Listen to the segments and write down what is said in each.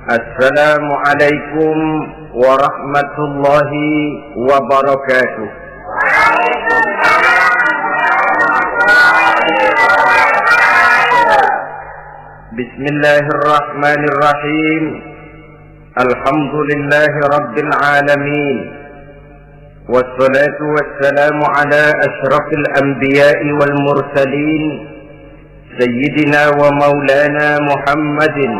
Assalamualaikum warahmatullahi wabarakatuh. Bismillahirrahmanirrahim. Alhamdulillahi rabbil alamin. Wassalatu wassalamu ala asyrafil anbiya'i wal mursalin, Sayyidina wa maulana Muhammadin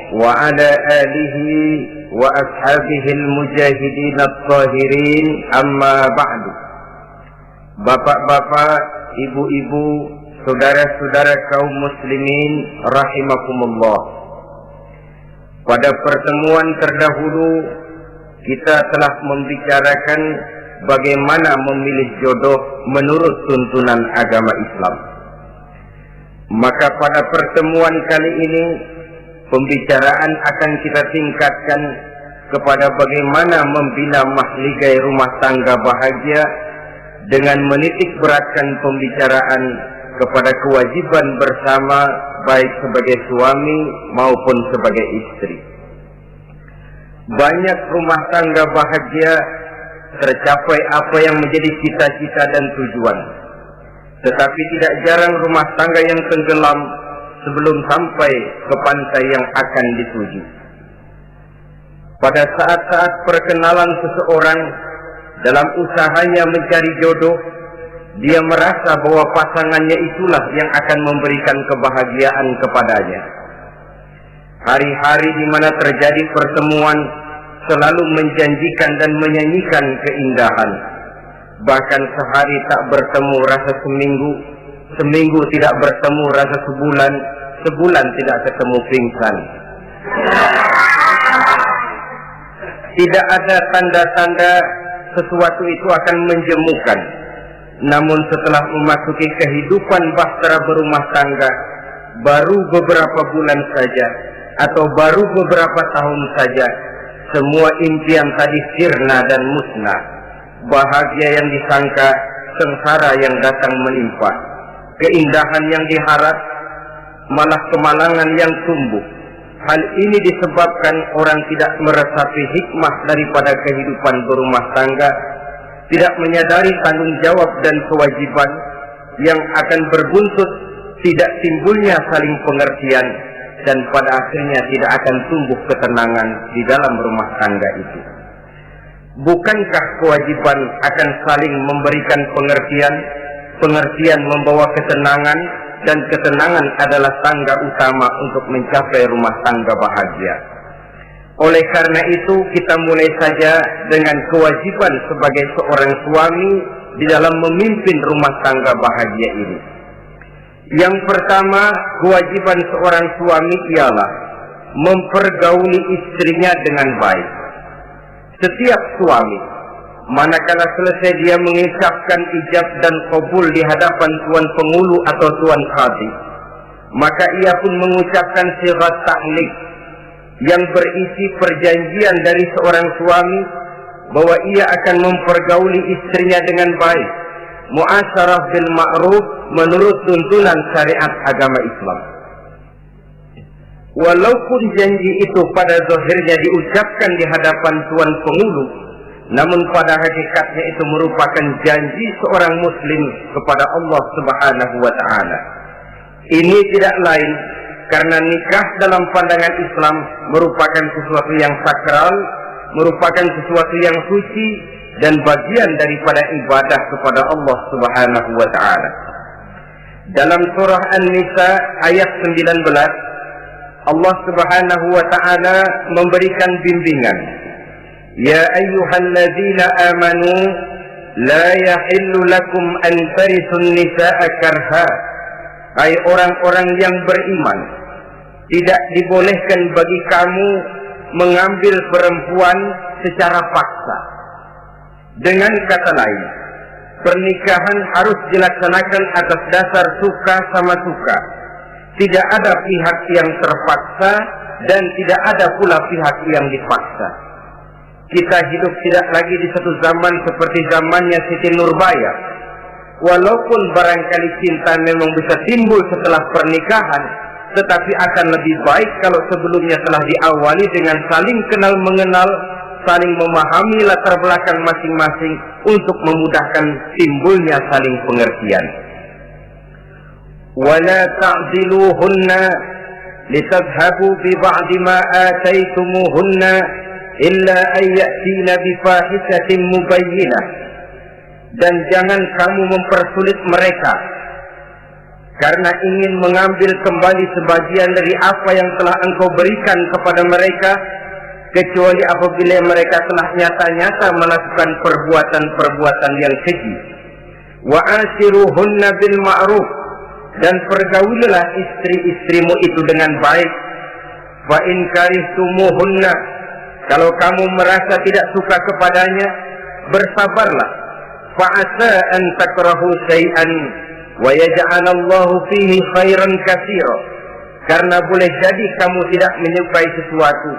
wa ala alihi wa ashabihil mujahidin at-tahirin, amma ba'du. Bapak-bapak, ibu-ibu, saudara-saudara kaum muslimin rahimakumullah. Pada pertemuan terdahulu kita telah membicarakan bagaimana memilih jodoh menurut tuntunan agama Islam. Maka pada pertemuan kali ini pembicaraan akan kita tingkatkan kepada bagaimana membina mahligai rumah tangga bahagia dengan menitik beratkan pembicaraan kepada kewajiban bersama baik sebagai suami maupun sebagai istri. Banyak rumah tangga bahagia tercapai apa yang menjadi cita-cita dan tujuan. Tetapi tidak jarang rumah tangga yang tenggelam sebelum sampai ke pantai yang akan dituju. Pada saat-saat perkenalan seseorang dalam usahanya mencari jodoh, dia merasa bahwa pasangannya itulah yang akan memberikan kebahagiaan kepadanya. Hari-hari di mana terjadi pertemuan selalu menjanjikan dan menyanyikan keindahan. Bahkan sehari tak bertemu rasa seminggu, seminggu tidak bertemu rasa sebulan, sebulan tidak ketemu pingsan. Tidak ada tanda-tanda sesuatu itu akan menjemukan. Namun setelah memasuki kehidupan bahtera berumah tangga, baru beberapa bulan saja atau baru beberapa tahun saja, semua impian tadi sirna dan musnah. Bahagia yang disangka, sengsara yang datang menimpa. Keindahan yang diharap, malah kemalangan yang tumbuh. Hal ini disebabkan orang tidak meresapi hikmah daripada kehidupan berumah tangga, tidak menyadari tanggung jawab dan kewajiban yang akan berbuntut tidak timbulnya saling pengertian, dan pada akhirnya tidak akan tumbuh ketenangan di dalam rumah tangga itu. Bukankah kewajiban akan saling memberikan pengertian, pengertian membawa ketenangan, dan ketenangan adalah tangga utama untuk mencapai rumah tangga bahagia. Oleh karena itu kita mulai saja dengan kewajiban sebagai seorang suami di dalam memimpin rumah tangga bahagia ini. Yang pertama, kewajiban seorang suami ialah mempergauli istrinya dengan baik. Setiap suami, manakala selesai dia mengucapkan ijab dan qabul di hadapan tuan pengulu atau tuan qadhi, maka ia pun mengucapkan sigat ta'liq yang berisi perjanjian dari seorang suami bahwa ia akan mempergauli istrinya dengan baik, muasyarah bil ma'ruf menurut tuntunan syariat agama Islam. Walaupun janji itu pada zahirnya diucapkan di hadapan tuan pengulu, namun pada hakikatnya itu merupakan janji seorang muslim kepada Allah Subhanahu wa ta'ala. Ini tidak lain karena nikah dalam pandangan Islam merupakan sesuatu yang sakral, merupakan sesuatu yang suci dan bagian daripada ibadah kepada Allah Subhanahu wa ta'ala. Dalam surah An-Nisa ayat 19, Allah Subhanahu wa ta'ala memberikan bimbingan. Ya ayyuhalladzina amanu la yahillu lakum an tarisun nisa'a karha. Hai orang-orang yang beriman, tidak dibolehkan bagi kamu mengambil perempuan secara paksa. Dengan kata lain, pernikahan harus dilaksanakan atas dasar suka sama suka. Tidak ada pihak yang terpaksa dan tidak ada pula pihak yang dipaksa. Kita hidup tidak lagi di satu zaman seperti zamannya Siti Nurbaya. Walaupun barangkali cinta memang bisa timbul setelah pernikahan, tetapi akan lebih baik kalau sebelumnya telah diawali dengan saling kenal mengenal, saling memahami latar belakang masing-masing untuk memudahkan timbulnya saling pengertian. وَلَا تَعْزِلُوهُنَّ لِتَذْهَبُوا بِبَعْضِ مَا آتَيْتُمُوهُنَّ إِلَّا أَنْ يَأْتِينَ بِفَاحِشَةٍ مُبَيِّنَةٍ. Dan jangan kamu mempersulit mereka karena ingin mengambil kembali sebagian dari apa yang telah engkau berikan kepada mereka, kecuali apabila mereka telah nyata-nyata melakukan perbuatan-perbuatan yang keji. Wa ashiruhunna bil ma'ruf, dan pergaulilah istri-istrimu itu dengan baik. Fa in karihtumuhunna, kalau kamu merasa tidak suka kepadanya, bersabarlah. Fa asa an takrahu syai'an wa yaj'alallahu fihi khairan katsira, karena boleh jadi kamu tidak menyukai sesuatu,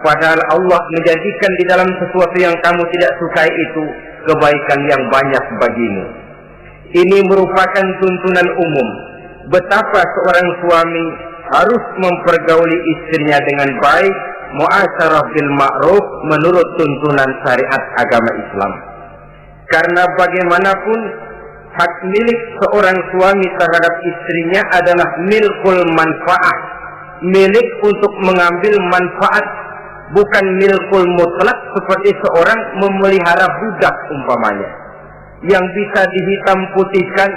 padahal Allah menjadikan di dalam sesuatu yang kamu tidak sukai itu kebaikan yang banyak bagimu. Ini merupakan tuntunan umum betapa seorang suami harus mempergauli istrinya dengan baik, mu'asyarah bil ma'ruf, menurut tuntunan syariat agama Islam. Karena bagaimanapun hak milik seorang suami terhadap istrinya adalah milkul manfaat, milik untuk mengambil manfaat, bukan milkul mutlak seperti seorang memelihara budak umpamanya, yang bisa dihitam putihkan,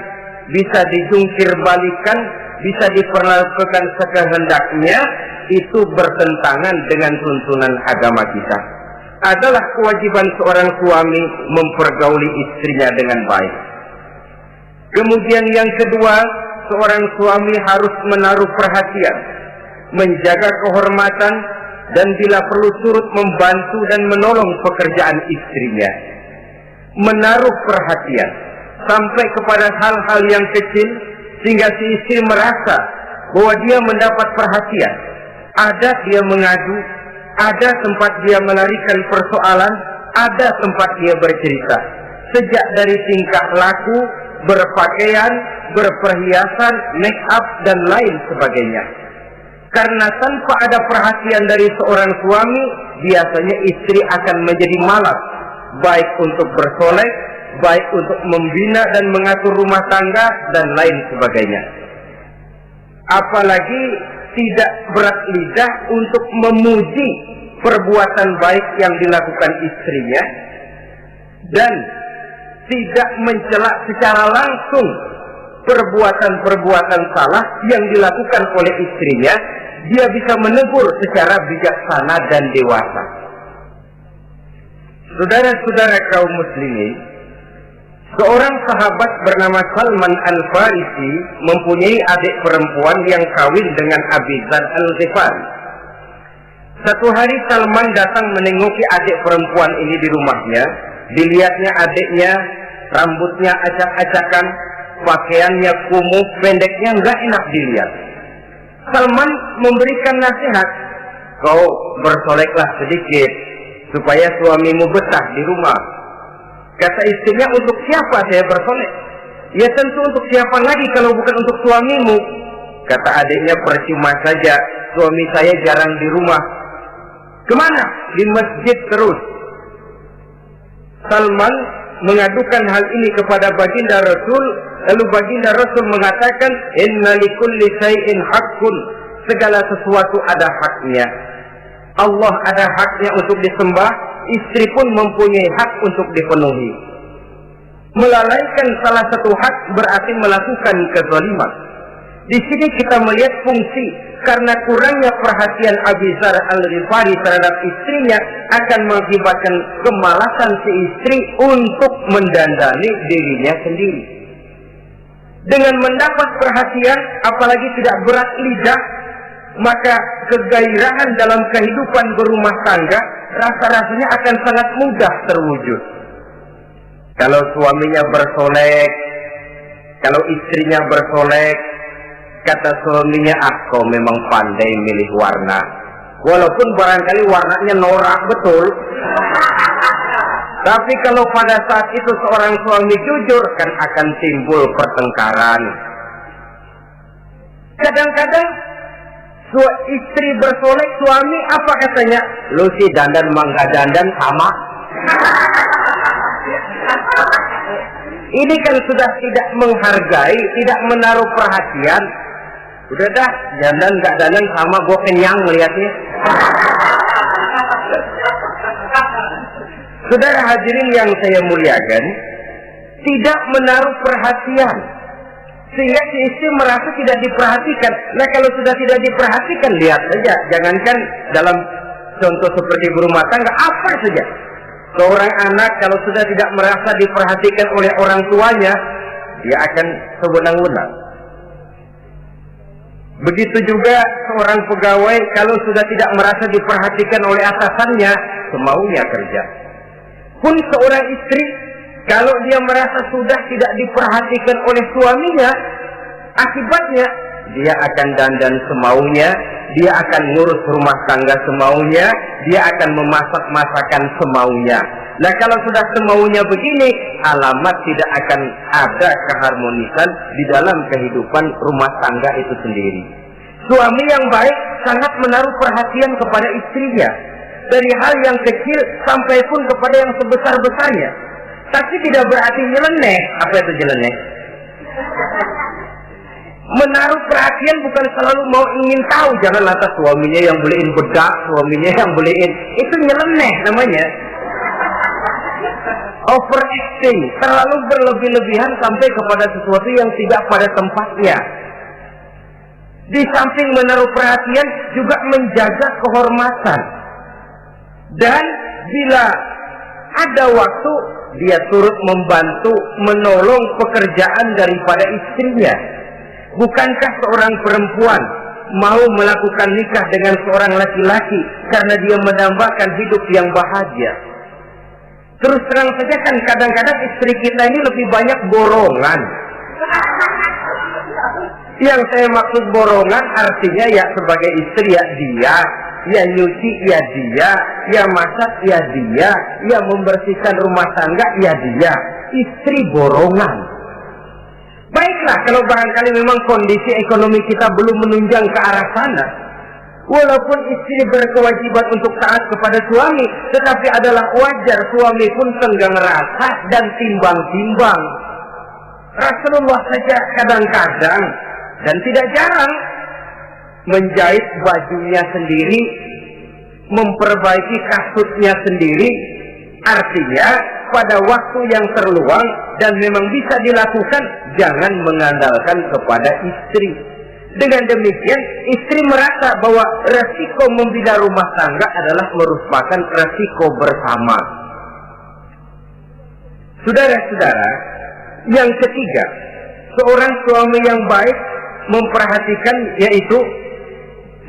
bisa dijungkir balikan, bisa diperlakukan sekehendaknya. Itu bertentangan dengan tuntunan agama kita. Adalah kewajiban seorang suami mempergauli istrinya dengan baik. Kemudian yang kedua, seorang suami harus menaruh perhatian, menjaga kehormatan, dan bila perlu turut membantu dan menolong pekerjaan istrinya. Menaruh perhatian sampai kepada hal-hal yang kecil, sehingga si istri merasa bahwa dia mendapat perhatian. Ada dia mengadu, ada tempat dia melarikan persoalan, ada tempat dia bercerita. Sejak dari tingkah laku, berpakaian, berperhiasan, make up, dan lain sebagainya. Karena tanpa ada perhatian dari seorang suami, biasanya istri akan menjadi malas, baik untuk bersolek, baik untuk membina dan mengatur rumah tangga, dan lain sebagainya. Apalagi tidak berat lidah untuk memuji perbuatan baik yang dilakukan istrinya, dan tidak mencela secara langsung perbuatan-perbuatan salah yang dilakukan oleh istrinya. Dia bisa menegur secara bijaksana dan dewasa. Saudara-saudara kaum muslimin, seorang sahabat bernama Salman Al-Farisi mempunyai adik perempuan yang kawin dengan Abi Dzar Al-Ghifari. Satu hari Salman datang menengoki adik perempuan ini di rumahnya. Dilihatnya adiknya, rambutnya acak-acakan, pakaiannya kumuh, pendeknya nggak enak dilihat. Salman memberikan nasihat, kau bersoleklah sedikit supaya suamimu betah di rumah. Kata istrinya, untuk siapa saya bersolek? Ya tentu untuk siapa lagi kalau bukan untuk suamimu. Kata adiknya, percuma saja, suami saya jarang di rumah. Kemana? Di masjid terus. Salman mengadukan hal ini kepada baginda Rasul, lalu baginda Rasul mengatakan, inna likulli syai'in haqqun, segala sesuatu ada haknya. Allah ada haknya untuk disembah, istri pun mempunyai hak untuk dipenuhi. Melalaikan salah satu hak berarti melakukan kezaliman. Di sini kita melihat fungsi, karena kurangnya perhatian Abi Dzar Al-Ghifari terhadap istrinya akan mengakibatkan kemalasan si istri untuk mendandani dirinya sendiri. Dengan mendapat perhatian, apalagi tidak berat lidah, maka kegairahan dalam kehidupan berumah tangga rasa-rasanya akan sangat mudah terwujud. Kalau suaminya bersolek, kalau istrinya bersolek, kata suaminya, kau memang pandai milih warna. Walaupun barangkali warnanya norak betul. Tapi kalau pada saat itu seorang suami jujur, kan akan timbul pertengkaran. Kadang-kadang Istri bersolek, suami apa katanya? Lu sih dandan mangga dandan sama. Ini kan sudah tidak menghargai, tidak menaruh perhatian. Udah dah, dandan gak dandan sama, gue kenyang melihatnya. Saudara hadirin yang saya muliakan, tidak menaruh perhatian, sehingga si istri merasa tidak diperhatikan. Nah kalau sudah tidak diperhatikan, lihat saja, jangankan dalam contoh seperti berumah tangga, apa saja. Seorang anak kalau sudah tidak merasa diperhatikan oleh orang tuanya, dia akan sewenang-wenang. Begitu juga seorang pegawai kalau sudah tidak merasa diperhatikan oleh atasannya, semaunya kerja. Pun seorang istri kalau dia merasa sudah tidak diperhatikan oleh suaminya, akibatnya dia akan dandan semaunya, dia akan ngurus rumah tangga semaunya, dia akan memasak masakan semaunya. Nah kalau sudah semaunya begini, alamat tidak akan ada keharmonisan di dalam kehidupan rumah tangga itu sendiri. Suami yang baik sangat menaruh perhatian kepada istrinya, dari hal yang kecil sampai pun kepada yang sebesar-besarnya. Tapi tidak berarti nyeleneh. Apa itu nyeleneh? Menaruh perhatian bukan selalu mau ingin tahu. Jangan lantas suaminya yang beliin bedak, suaminya yang beliin. Itu nyeleneh namanya. Overacting, terlalu berlebih-lebihan sampai kepada sesuatu yang tidak pada tempatnya. Di samping menaruh perhatian, juga menjaga kehormatan. Dan bila ada waktu, dia turut membantu, menolong pekerjaan daripada istrinya. Bukankah seorang perempuan mau melakukan nikah dengan seorang laki-laki karena dia mendambakan hidup yang bahagia? Terus terang saja kan kadang-kadang istri kita ini lebih banyak borongan. Yang saya maksud borongan artinya ya sebagai istri ya dia, ya nyuci ya dia, ya masak ya dia, ya membersihkan rumah tangga ya dia. Istri borongan. Baiklah kalau barangkali memang kondisi ekonomi kita belum menunjang ke arah sana. Walaupun istri berkewajiban untuk taat kepada suami, tetapi adalah wajar suami pun tenggang rasa dan timbang-timbang. Rasulullah saja kadang-kadang dan tidak jarang menjahit bajunya sendiri, memperbaiki kasutnya sendiri. Artinya pada waktu yang terluang dan memang bisa dilakukan, jangan mengandalkan kepada istri. Dengan demikian istri merasa bahwa resiko membina rumah tangga adalah merupakan resiko bersama. Saudara-saudara, yang ketiga, seorang suami yang baik memperhatikan yaitu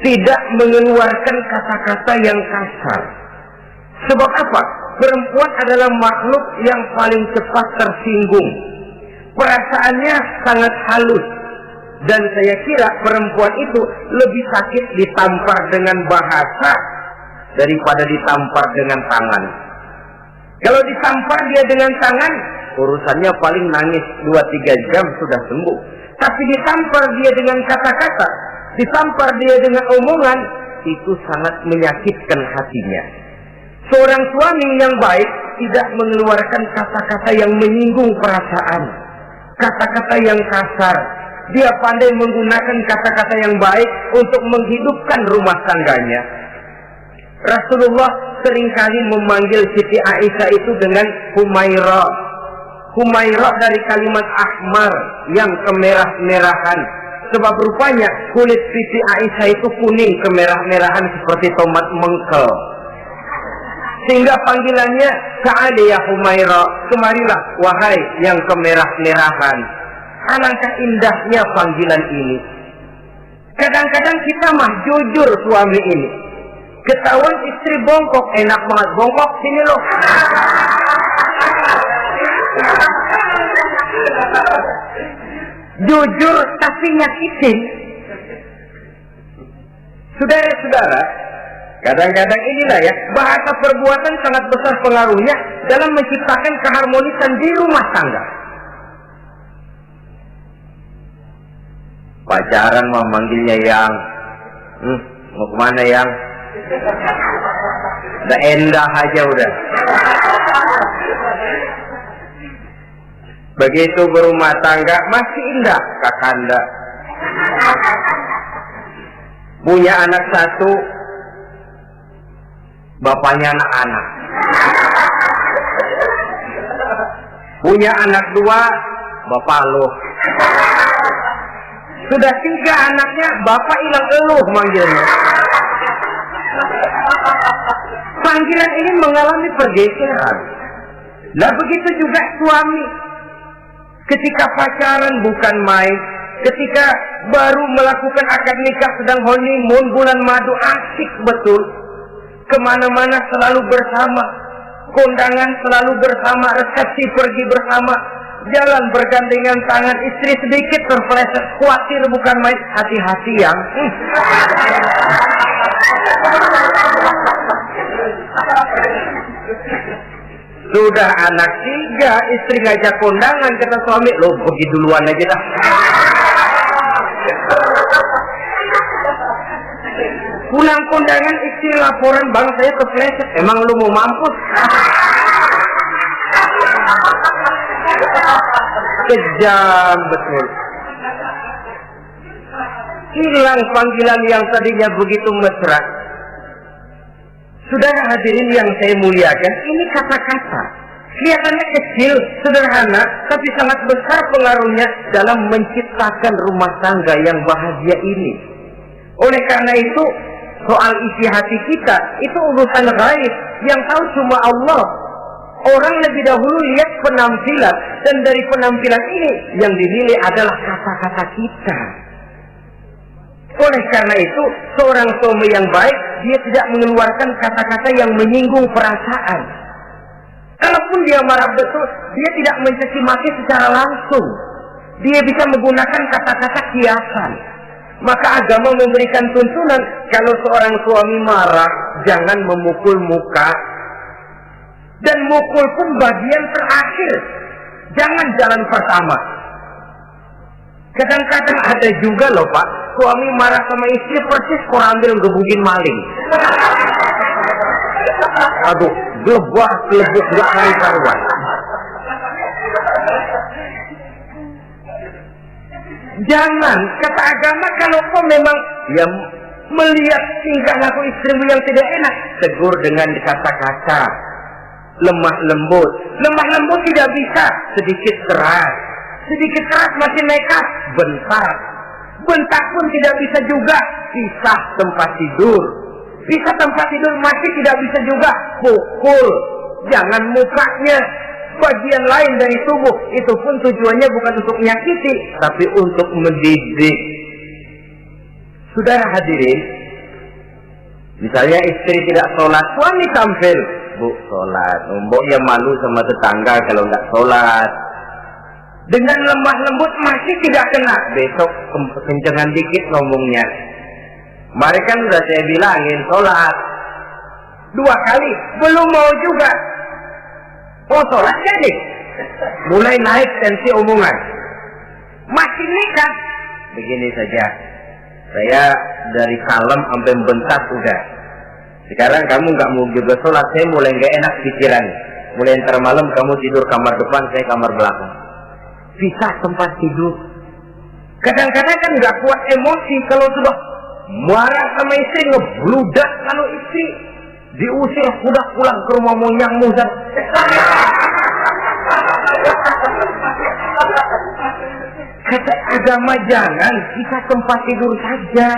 tidak mengeluarkan kata-kata yang kasar. Sebab apa? Perempuan adalah makhluk yang paling cepat tersinggung. Perasaannya sangat halus. Dan saya kira perempuan itu lebih sakit ditampar dengan bahasa daripada ditampar dengan tangan. Kalau ditampar dia dengan tangan, urusannya paling nangis 2-3 jam sudah sembuh. Tapi ditampar dia dengan kata-kata, ditampar dia dengan omongan, itu sangat menyakitkan hatinya. Seorang suami yang baik tidak mengeluarkan kata-kata yang menyinggung perasaan, kata-kata yang kasar. Dia pandai menggunakan kata-kata yang baik untuk menghidupkan rumah tangganya. Rasulullah seringkali memanggil Siti Aisyah itu dengan Humairah. Humairah dari kalimat ahmar yang kemerah-merahan. Sebab rupanya kulit Siti Aisyah itu kuning kemerah-merahan seperti tomat mengkel. Sehingga panggilannya Ta'ali ya Humairah, kemarilah wahai yang kemerah-merahan. Alangkah indahnya panggilan ini. Kadang-kadang kita mah jujur suami ini. Ketahuan istri bongkok, enak banget bongkok, sini loh. Jujur tapi nyakitin. Saudara-saudara, kadang-kadang inilah ya, bahasa perbuatan sangat besar pengaruhnya dalam menciptakan keharmonisan di rumah tangga. Pacaran mah manggilnya yang, Mau kemana yang? Udah endah aja udah. Begitu berumah tangga masih indah kakanda. Punya anak satu, bapaknya anak-anak. Punya anak dua, bapak lu. Sudah 3 anaknya, bapak hilang eluh manggilnya. Panggilan ini mengalami pergeseran. Nah begitu juga suami. Ketika pacaran bukan main. Ketika baru melakukan akad nikah sedang honeymoon bulan madu, asik betul. Kemana-mana selalu bersama. Kondangan selalu bersama. Resepsi pergi bersama. Jalan bergandengan tangan. Istri sedikit terpeleset. Khawatir bukan main. Hati-hati yang. Sudah anak 3, istri ngajak kondangan, kata suami, lo pergi duluan aja dah. Pulang kondangan, istri laporan, bang saya kepleset. Emang lu mau mampus? Kejam betul. Hilang panggilan yang tadinya begitu mesra. Saudara hadirin yang saya muliakan, ini kata-kata kelihatannya kecil, sederhana, tapi sangat besar pengaruhnya dalam menciptakan rumah tangga yang bahagia ini. Oleh karena itu, soal isi hati kita itu urusan gaib yang tahu cuma Allah. Orang lebih dahulu lihat penampilan, dan dari penampilan ini yang dinilai adalah kata-kata kita. Oleh karena itu, seorang suami yang baik, dia tidak mengeluarkan kata-kata yang menyinggung perasaan. Kalaupun dia marah betul, dia tidak mencaci maki secara langsung. Dia bisa menggunakan kata-kata kiasan. Maka agama memberikan tuntunan, kalau seorang suami marah, jangan memukul muka. Dan mukul pun bagian terakhir. Jangan jalan pertama. Kadang-kadang ada juga loh Pak, suami marah sama istri persis korambil gebukin maling. Aduh, gelebah, gelebuk, gak karuan. Jangan, kata agama, kalau kau memang ya melihat tingkah laku istrimu yang tidak enak, tegur dengan kata-kata lemah lembut. Lemah lembut tidak bisa, sedikit keras. Sedikit keras masih nekat, bentar. Bentak pun tidak bisa juga, pisah tempat tidur. Pisah tempat tidur masih tidak bisa juga, pukul. Jangan mukanya, bagian lain dari tubuh. Itu pun tujuannya bukan untuk menyakiti, tapi untuk mendidik. Saudara hadirin, misalnya istri tidak sholat, suami tampil, bu sholat. Mboknya malu sama tetangga kalau nggak sholat. Dengan lemah lembut masih tidak kena. Besok kencengan dikit ngomongnya. Mari kan udah saya bilangin sholat 2 kali, belum mau juga. Oh sholat jadi. Mulai naik tensi omongan. Masih nekat. Begini saja. Saya dari kalem sampai bentak udah. Sekarang kamu nggak mau juga sholat, saya mulai nggak enak pikiran. Mulai ntar malam kamu tidur kamar depan, saya kamar belakang. Pisah tempat tidur. Kadang-kadang kan nggak kuat emosi kalau sudah marah sama istri, ngebludak. Kalau istri diusir, udah pulang ke rumah monyang muzat. Kata agama jangan, pisah tempat tidur saja.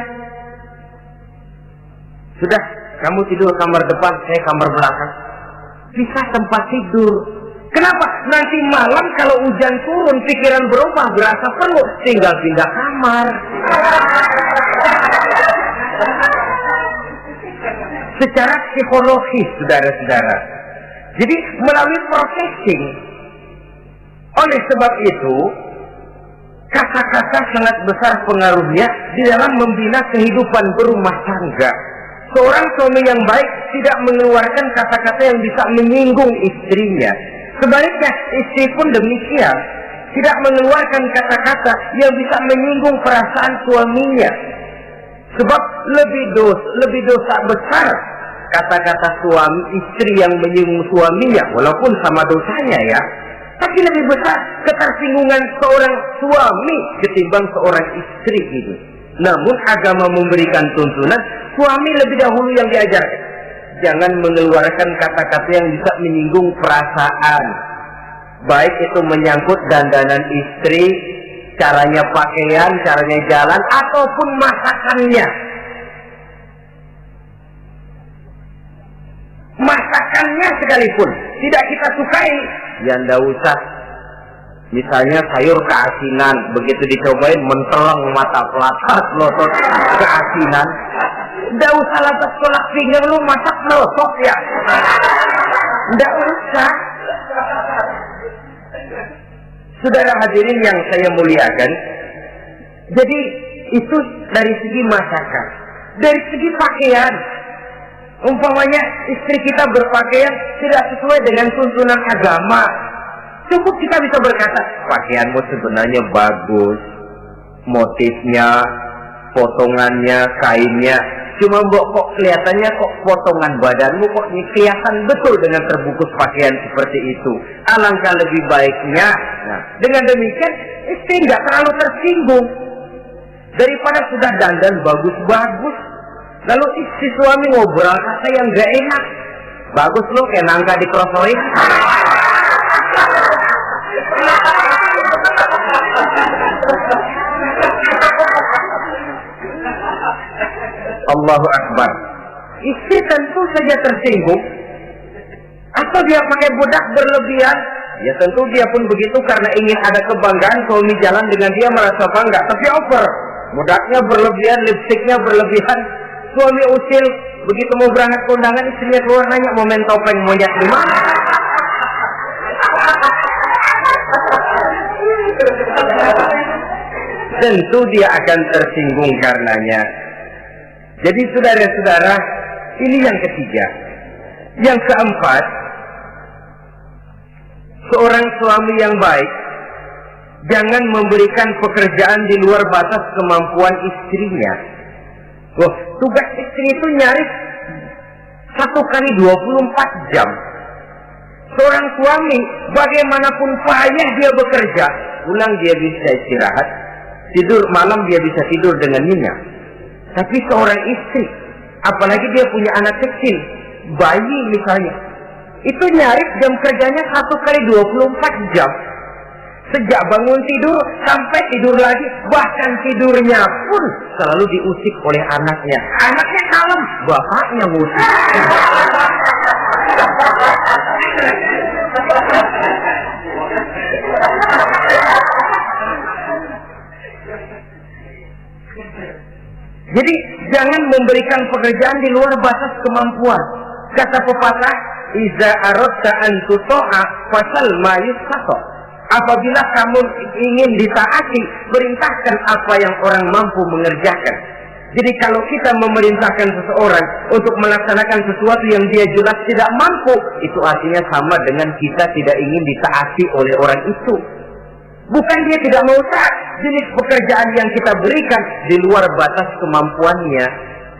Sudah, kamu tidur kamar depan, saya kamar belakang. Pisah tempat tidur. Kenapa? Nanti malam kalau hujan turun, pikiran berubah, berasa perlu, tinggal pindah kamar. Secara psikologis, saudara-saudara. Jadi melalui processing. Oleh sebab itu, kata-kata sangat besar pengaruhnya di dalam membina kehidupan berumah tangga. Seorang suami yang baik tidak mengeluarkan kata-kata yang bisa menyinggung istrinya. Sebaliknya, istri pun demikian. Tidak mengeluarkan kata-kata yang bisa menyinggung perasaan suaminya. Sebab lebih dosa besar kata-kata suami istri yang menyinggung suaminya, walaupun sama dosanya ya, tapi lebih besar ketersinggungan seorang suami ketimbang seorang istri itu. Namun agama memberikan tuntunan suami lebih dahulu yang diajarkan. Jangan mengeluarkan kata-kata yang bisa menyinggung perasaan. Baik itu menyangkut dandanan istri, caranya pakaian, caranya jalan, ataupun masakannya. Masakannya sekalipun tidak kita sukai, ya ndak usah. Misalnya sayur keasinan, begitu dicobain menteleng mata pelatat, melotot keasinan. Ndak usah lantas tolak pinggang, lu masak melotot ya. Ndak usah. Saudara hadirin yang saya muliakan, jadi itu dari segi masakan. Dari segi pakaian, umpamanya istri kita berpakaian tidak sesuai dengan tuntunan agama, cukup kita bisa berkata, pakaianmu sebenarnya bagus, motifnya, potongannya, kainnya, cuma kok kelihatannya kok potongan badanmu kok kelihatan betul dengan terbungkus pakaian seperti itu. Alangkah lebih baiknya, nah, dengan demikian istri nggak terlalu tersinggung daripada sudah dandan bagus-bagus. Lalu istri suami ngobrol kata yang gak enak. Bagus lo kayak nangka dikerosoin. Allahu Akbar. Istri tentu saja tersinggung. Atau dia pakai budak berlebihan. Ya tentu dia pun begitu karena ingin ada kebanggaan. Suami jalan dengan dia merasa bangga. Tapi over. Budaknya berlebihan, lipstiknya berlebihan. Suami usil, begitu mau berangkat ke undangan, istrinya keluar nanya mau main topeng monyet di mana? Tentu dia akan tersinggung karenanya. Jadi saudara-saudara, ini yang ketiga. Yang keempat, seorang suami yang baik jangan memberikan pekerjaan di luar batas kemampuan istrinya. Loh, tugas istri itu nyaris 1 kali 24 jam. Seorang suami bagaimanapun payah dia bekerja, pulang dia bisa istirahat, tidur malam dia bisa tidur dengan nyenyak. Tapi seorang istri, apalagi dia punya anak kecil, bayi misalnya, itu nyaris jam kerjanya 1 kali 24 jam. Sejak bangun tidur sampai tidur lagi, bahkan tidurnya pun selalu diusik oleh anaknya. Anaknya kalem, bapaknya ngusik. Jadi jangan memberikan pekerjaan di luar batas kemampuan. Kata pepatah, "Iza aradta an tuta'a fasal ma yustata." Apabila kamu ingin ditaati, perintahkan apa yang orang mampu mengerjakan. Jadi kalau kita memerintahkan seseorang untuk melaksanakan sesuatu yang dia jelas tidak mampu, itu artinya sama dengan kita tidak ingin ditaati oleh orang itu. Bukan dia tidak mau taat, jenis pekerjaan yang kita berikan di luar batas kemampuannya.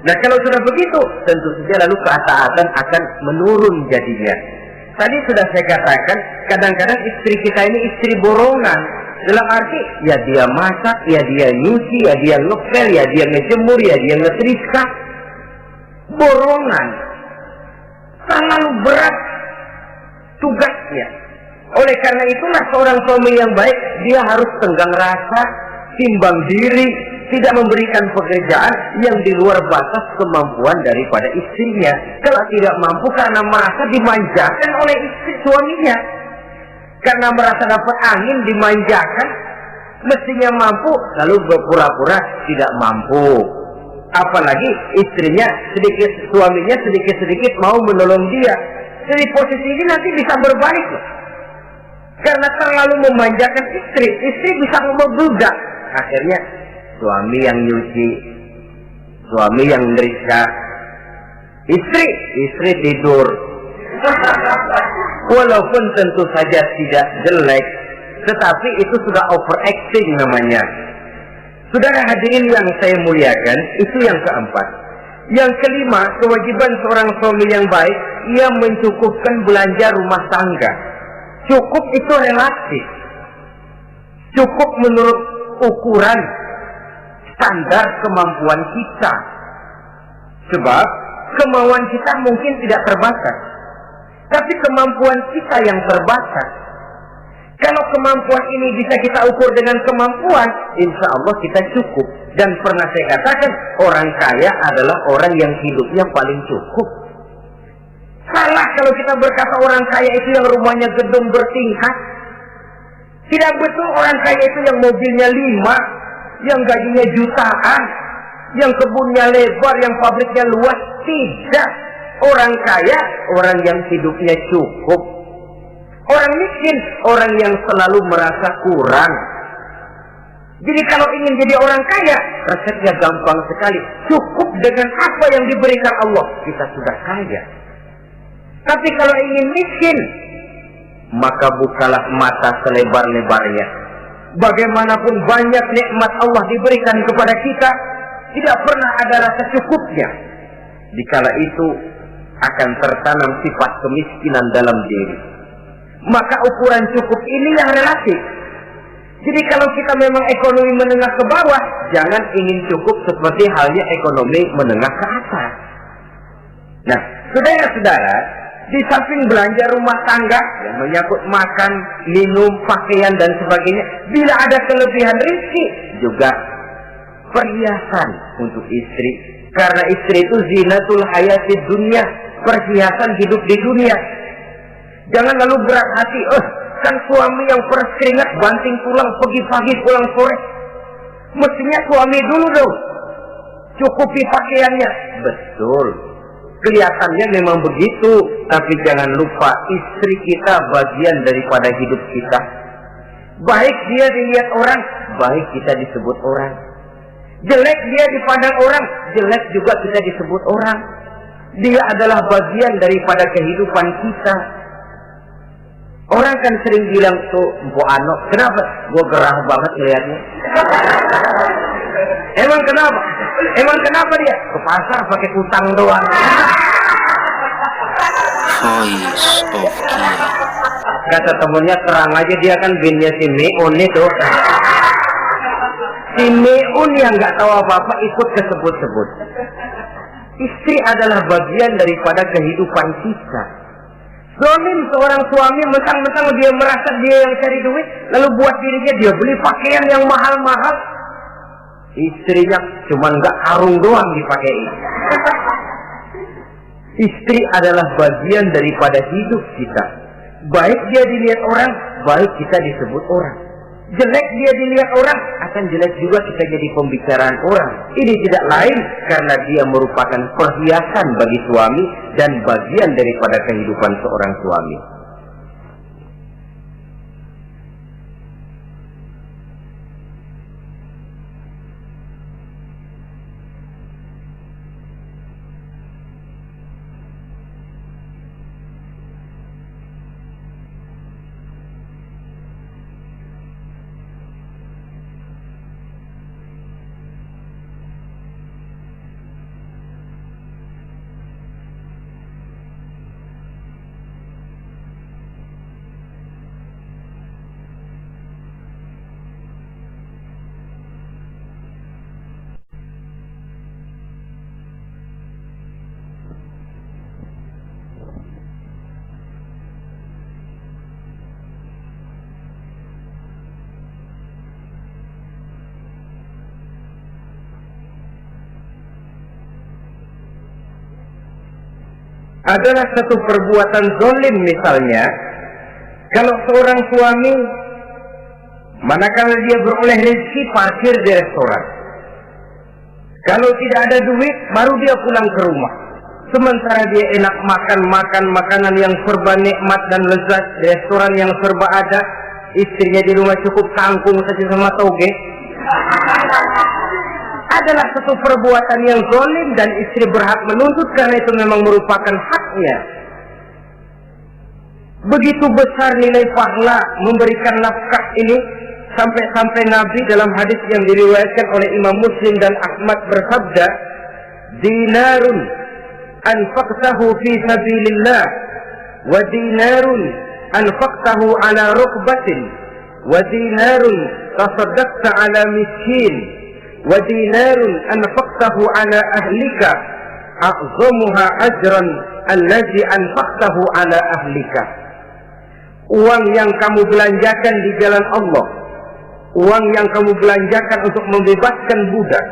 Nah kalau sudah begitu, tentu saja lalu ketaatan akan menurun jadinya. Tadi sudah saya katakan, kadang-kadang istri kita ini istri borongan. Dalam arti, ya dia masak, ya dia nyuci, ya dia ngepel, ya dia ngejemur, ya dia ngetrika. Borongan. Terlalu berat tugasnya. Oleh karena itulah seorang suami yang baik, dia harus tenggang rasa, timbang diri, tidak memberikan pekerjaan yang di luar batas kemampuan daripada istrinya. Kalau tidak mampu karena merasa dimanjakan oleh istri suaminya, karena merasa dapat angin dimanjakan, mestinya mampu, lalu berpura-pura tidak mampu. Apalagi istrinya suaminya sedikit-sedikit mau menolong dia. Jadi posisi ini nanti bisa berbalik loh. Karena terlalu memanjakan istri bisa membludak. Akhirnya suami yang nyuci, suami yang ngerisa, istri tidur. Walaupun tentu saja tidak jelek, tetapi itu sudah overacting namanya. Saudara hadirin yang saya muliakan, itu yang keempat. Yang kelima, kewajiban seorang suami yang baik, ia mencukupkan belanja rumah tangga. Cukup itu relatif. Cukup menurut ukuran standar kemampuan kita. Sebab kemauan kita mungkin tidak terbatas, tapi kemampuan kita yang terbatas. Kalau kemampuan ini bisa kita ukur dengan kemampuan, insya Allah kita cukup. Dan pernah saya katakan, orang kaya adalah orang yang hidupnya paling cukup. Salah kalau kita berkata orang kaya itu yang rumahnya gedung bertingkat. Tidak betul orang kaya itu yang mobilnya 5, yang gajinya jutaan, yang kebunnya lebar, yang pabriknya luas. Tidak. Orang kaya, orang yang hidupnya cukup. Orang miskin, orang yang selalu merasa kurang. Jadi kalau ingin jadi orang kaya, resepnya gampang sekali. Cukup dengan apa yang diberikan Allah, kita sudah kaya. Tapi kalau ingin miskin, maka bukalah mata selebar-lebarnya. Bagaimanapun banyak nikmat Allah diberikan kepada kita, tidak pernah ada rasa cukupnya. Dikala itu akan tertanam sifat kemiskinan dalam diri. Maka ukuran cukup ini yang relatif. Jadi kalau kita memang ekonomi menengah ke bawah, jangan ingin cukup seperti halnya ekonomi menengah ke atas. Nah, saudara-saudara, di samping belanja rumah tangga yang menyangkut makan, minum, pakaian dan sebagainya, bila ada kelebihan rezeki, juga perhiasan untuk istri. Karena istri itu zinatul hayatid dunia, perhiasan hidup di dunia. Jangan lalu berat hati, kan suami yang peras keringat banting tulang pergi pagi pulang sore. Mestinya suami dulu dong cukupi pakaiannya. Betul, kelihatannya memang begitu, tapi jangan lupa istri kita bagian daripada hidup kita. Baik dia dilihat orang, baik kita disebut orang. Jelek dia dipandang orang, jelek juga kita disebut orang. Dia adalah bagian daripada kehidupan kita. Orang kan sering bilang tuh, Mpo Ano, kenapa? Gue gerah banget lihatnya. Emang kenapa? Emang kenapa dia? Ke pasar pakai utang doang. Voice of Kia. Kata temennya, terang aja dia kan binnya si Meun itu. Si Meun yang nggak tahu apa-apa ikut kesebut-sebut. Istri adalah bagian daripada kehidupan kita. Zolim seorang suami mentang-mentang dia merasa dia yang cari duit, lalu buat dirinya dia beli pakaian yang mahal-mahal. Istrinya cuma nggak karung doang dipakai. Istri adalah bagian daripada hidup kita. Baik dia dilihat orang, baik kita disebut orang. Jelek dia dilihat orang, akan jelek juga kita jadi pembicaraan orang. Ini tidak lain karena dia merupakan perhiasan bagi suami dan bagian daripada kehidupan seorang suami. Adalah satu perbuatan zalim misalnya, kalau seorang suami manakala dia beroleh rezeki parkir di restoran. Kalau tidak ada duit baru dia pulang ke rumah. Sementara dia enak makan makanan yang serba nikmat dan lezat, di restoran yang serba ada, istrinya di rumah cukup kangkung saja sama toge. Adalah satu perbuatan yang zalim dan istri berhak menuntut karena itu memang merupakan haknya. Begitu besar nilai pahala memberikan nafkah ini, sampai-sampai Nabi dalam hadis yang diriwayatkan oleh Imam Muslim dan Ahmad bersabda, dinarun anfaqtahu fi sabilillah wa dinarun anfaqtahu ala rukbatin wa dinarun tasaddaqta ala miskin wa dinarun anfaqtahu ala ahlika a'zamuha ajran allazi anfaqtahu ala ahlika. Uang yang kamu belanjakan di jalan Allah, uang yang kamu belanjakan untuk membebaskan budak,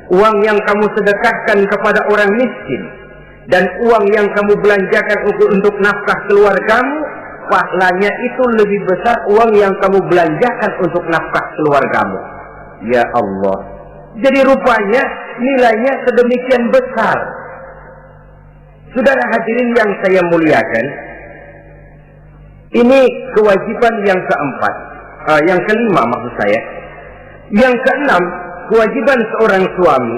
uang yang kamu sedekahkan kepada orang miskin, dan uang yang kamu belanjakan untuk nafkah keluargamu, pahalanya itu lebih besar uang yang kamu belanjakan untuk nafkah keluargamu. Ya Allah. Jadi rupanya nilainya sedemikian besar. Saudara hadirin yang saya muliakan, ini kewajiban yang keempat, yang kelima maksud saya. Yang keenam, kewajiban seorang suami,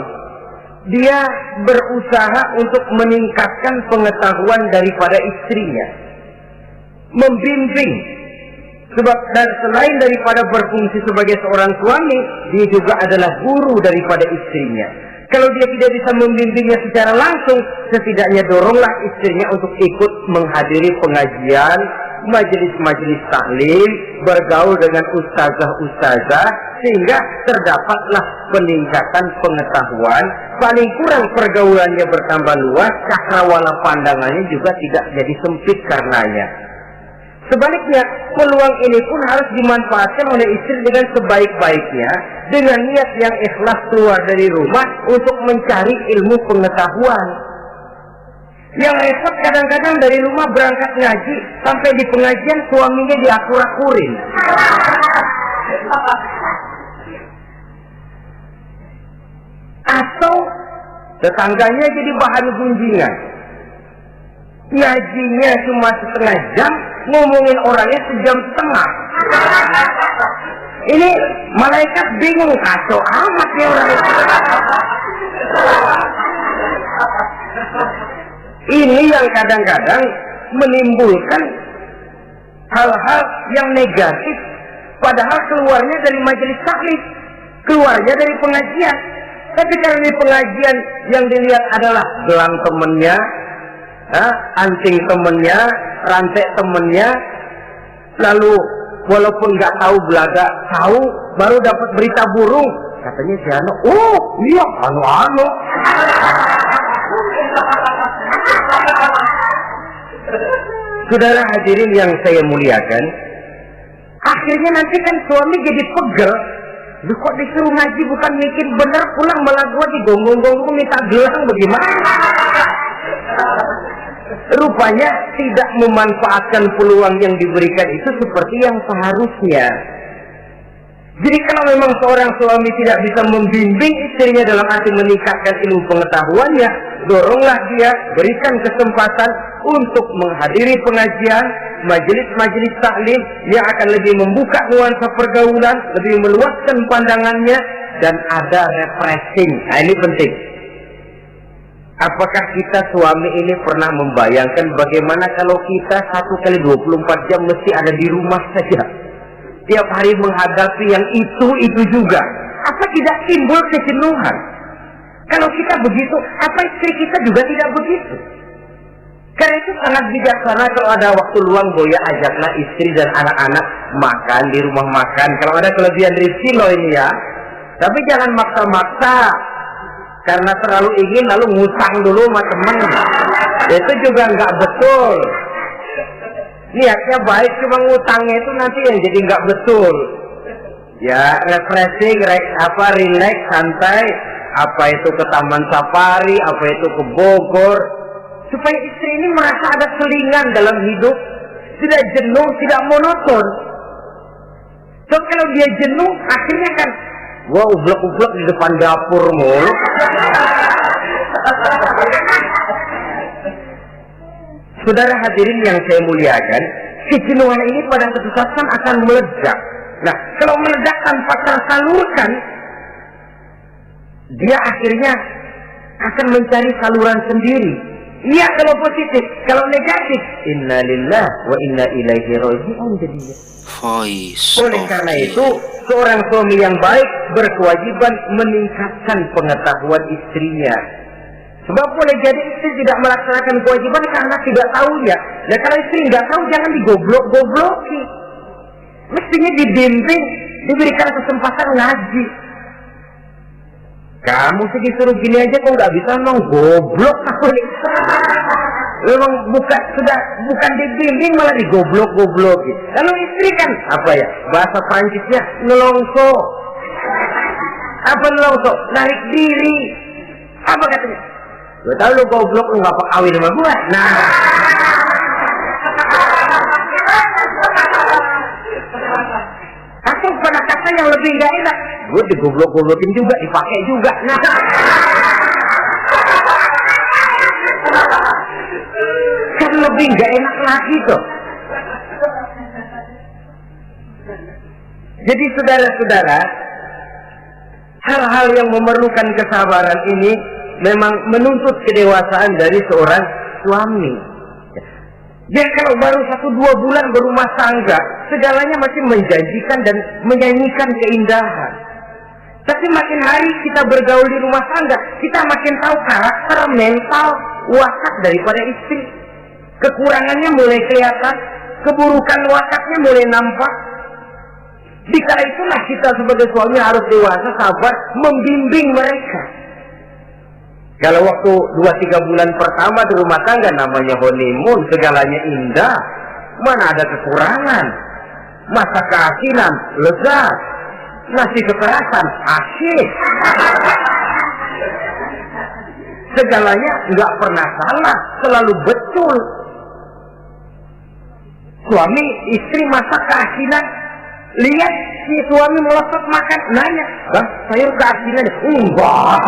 dia berusaha untuk meningkatkan pengetahuan daripada istrinya, membimbing. Sebab selain daripada berfungsi sebagai seorang suami, dia juga adalah guru daripada istrinya. Kalau dia tidak bisa membimbingnya secara langsung, setidaknya doronglah istrinya untuk ikut menghadiri pengajian, majelis-majelis taklim, bergaul dengan ustazah-ustazah, sehingga terdapatlah peningkatan pengetahuan. Paling kurang pergaulannya bertambah luas, cakrawala pandangannya juga tidak jadi sempit karenanya. Sebaliknya, peluang ini pun harus dimanfaatkan oleh istri dengan sebaik-baiknya, dengan niat yang ikhlas keluar dari rumah untuk mencari ilmu pengetahuan. Yang repot kadang-kadang dari rumah berangkat ngaji, sampai di pengajian suaminya diakur-akurin. Atau tetangganya jadi bahan gunjingan. Ngajinya cuma setengah jam, ngomongin orangnya sejam setengah. Ini malaikat bingung, kacau amat ya orang itu. Ini yang kadang-kadang menimbulkan hal-hal yang negatif, padahal keluarnya dari majelis taklim, keluarnya dari pengajian. Tapi karena di pengajian yang dilihat adalah gelang temennya, anting temennya, rantai temennya, lalu walaupun nggak tahu belaga, tahu baru dapat berita burung, katanya si Ano, oh iya anu. Saudara hadirin yang saya muliakan, akhirnya nanti kan suami jadi pegel. Lu kok disuruh ngaji bukan mikir benar, pulang malah gua digonggong-gonggong minta gelang, bagaimana? Rupanya tidak memanfaatkan peluang yang diberikan itu seperti yang seharusnya. Jadi kalau memang seorang suami tidak bisa membimbing istrinya dalam arti meningkatkan ilmu pengetahuannya, doronglah dia, berikan kesempatan untuk menghadiri pengajian, majelis-majelis taklim yang akan lebih membuka nuansa pergaulan, lebih meluaskan pandangannya, dan ada refreshing. Nah, ini penting. Apakah kita suami ini pernah membayangkan bagaimana kalau kita 1x24 jam mesti ada di rumah saja, tiap hari menghadapi yang itu juga? Apa tidak timbul kejenuhan? Kalau kita begitu, apa istri kita juga tidak begitu? Karena itu sangat bijaksana kalau ada waktu luang, boya ajaklah istri dan anak-anak makan di rumah makan. Kalau ada kelebihan rezeki loh ini ya. Tapi jangan maksa-maksa. Karena terlalu ingin lalu ngutang dulu sama temen. Itu juga nggak betul. Niatnya baik, cuma ngutangnya itu nanti yang jadi nggak betul. Ya refreshing, relax, santai. Apa itu ke Taman Safari, apa itu ke Bogor. Supaya istri ini merasa ada selingan dalam hidup. Tidak jenuh, tidak monoton. So kalau dia jenuh, akhirnya kan wah, ublek-ublek di depan dapur mulu. Saudara hadirin yang saya muliakan, kejenuhan ini pada suatu saat akan meledak. Nah, kalau meledak tanpa tersalurkan, dia akhirnya akan mencari saluran sendiri. Iya kalau positif, kalau negatif, inna lillah wa inna ilaihi raji'un jadinya. Voice Oleh of karena King. itu, seorang suami yang baik berkewajiban meningkatkan pengetahuan istrinya. Sebab boleh jadi istri tidak melaksanakan kewajiban karena tidak tahunya. Dan kalau istri nggak tahu, jangan digoblok-gobloki. Mestinya dibimbing, diberikan kesempatan ngaji. Kamu sih disuruh gini aja kok nggak bisa, emang goblok kamu nih. Memang bukan dibimbing malah digoblok-goblok. Kalau istri kan apa ya? Bahasa Prancisnya nelongso. Apa nelongso? Narik diri. Apa katanya? Gue tahu lu goblok, lu nggak kawin sama gue. Nah. Atau pada kata yang lebih nggak enak, gue digoblok-goblokin juga, dipakai juga. Nah. Kan lebih nggak enak lagi tuh. Jadi saudara-saudara, hal-hal yang memerlukan kesabaran ini memang menuntut kedewasaan dari seorang suami. Dia kalau baru 1-2 bulan berumah tangga, segalanya masih menjanjikan dan menyanyikan keindahan. Tapi makin hari kita bergaul di rumah tangga, kita makin tahu karakter, mental, watak daripada istri. Kekurangannya mulai kelihatan, keburukan wataknya mulai nampak. Dikala itulah kita sebagai suami harus dewasa, sabar, membimbing mereka. Kalau waktu 2-3 bulan pertama di rumah tangga namanya honeymoon, segalanya indah, mana ada kekurangan. Masa keasinan, lezat. Nasi kekerasan, asyik. Segalanya nggak pernah salah, selalu betul. Suami, istri masak keasinan, lihat si suami melotot makan, nanya, bang, sayur keasinan? Enggak.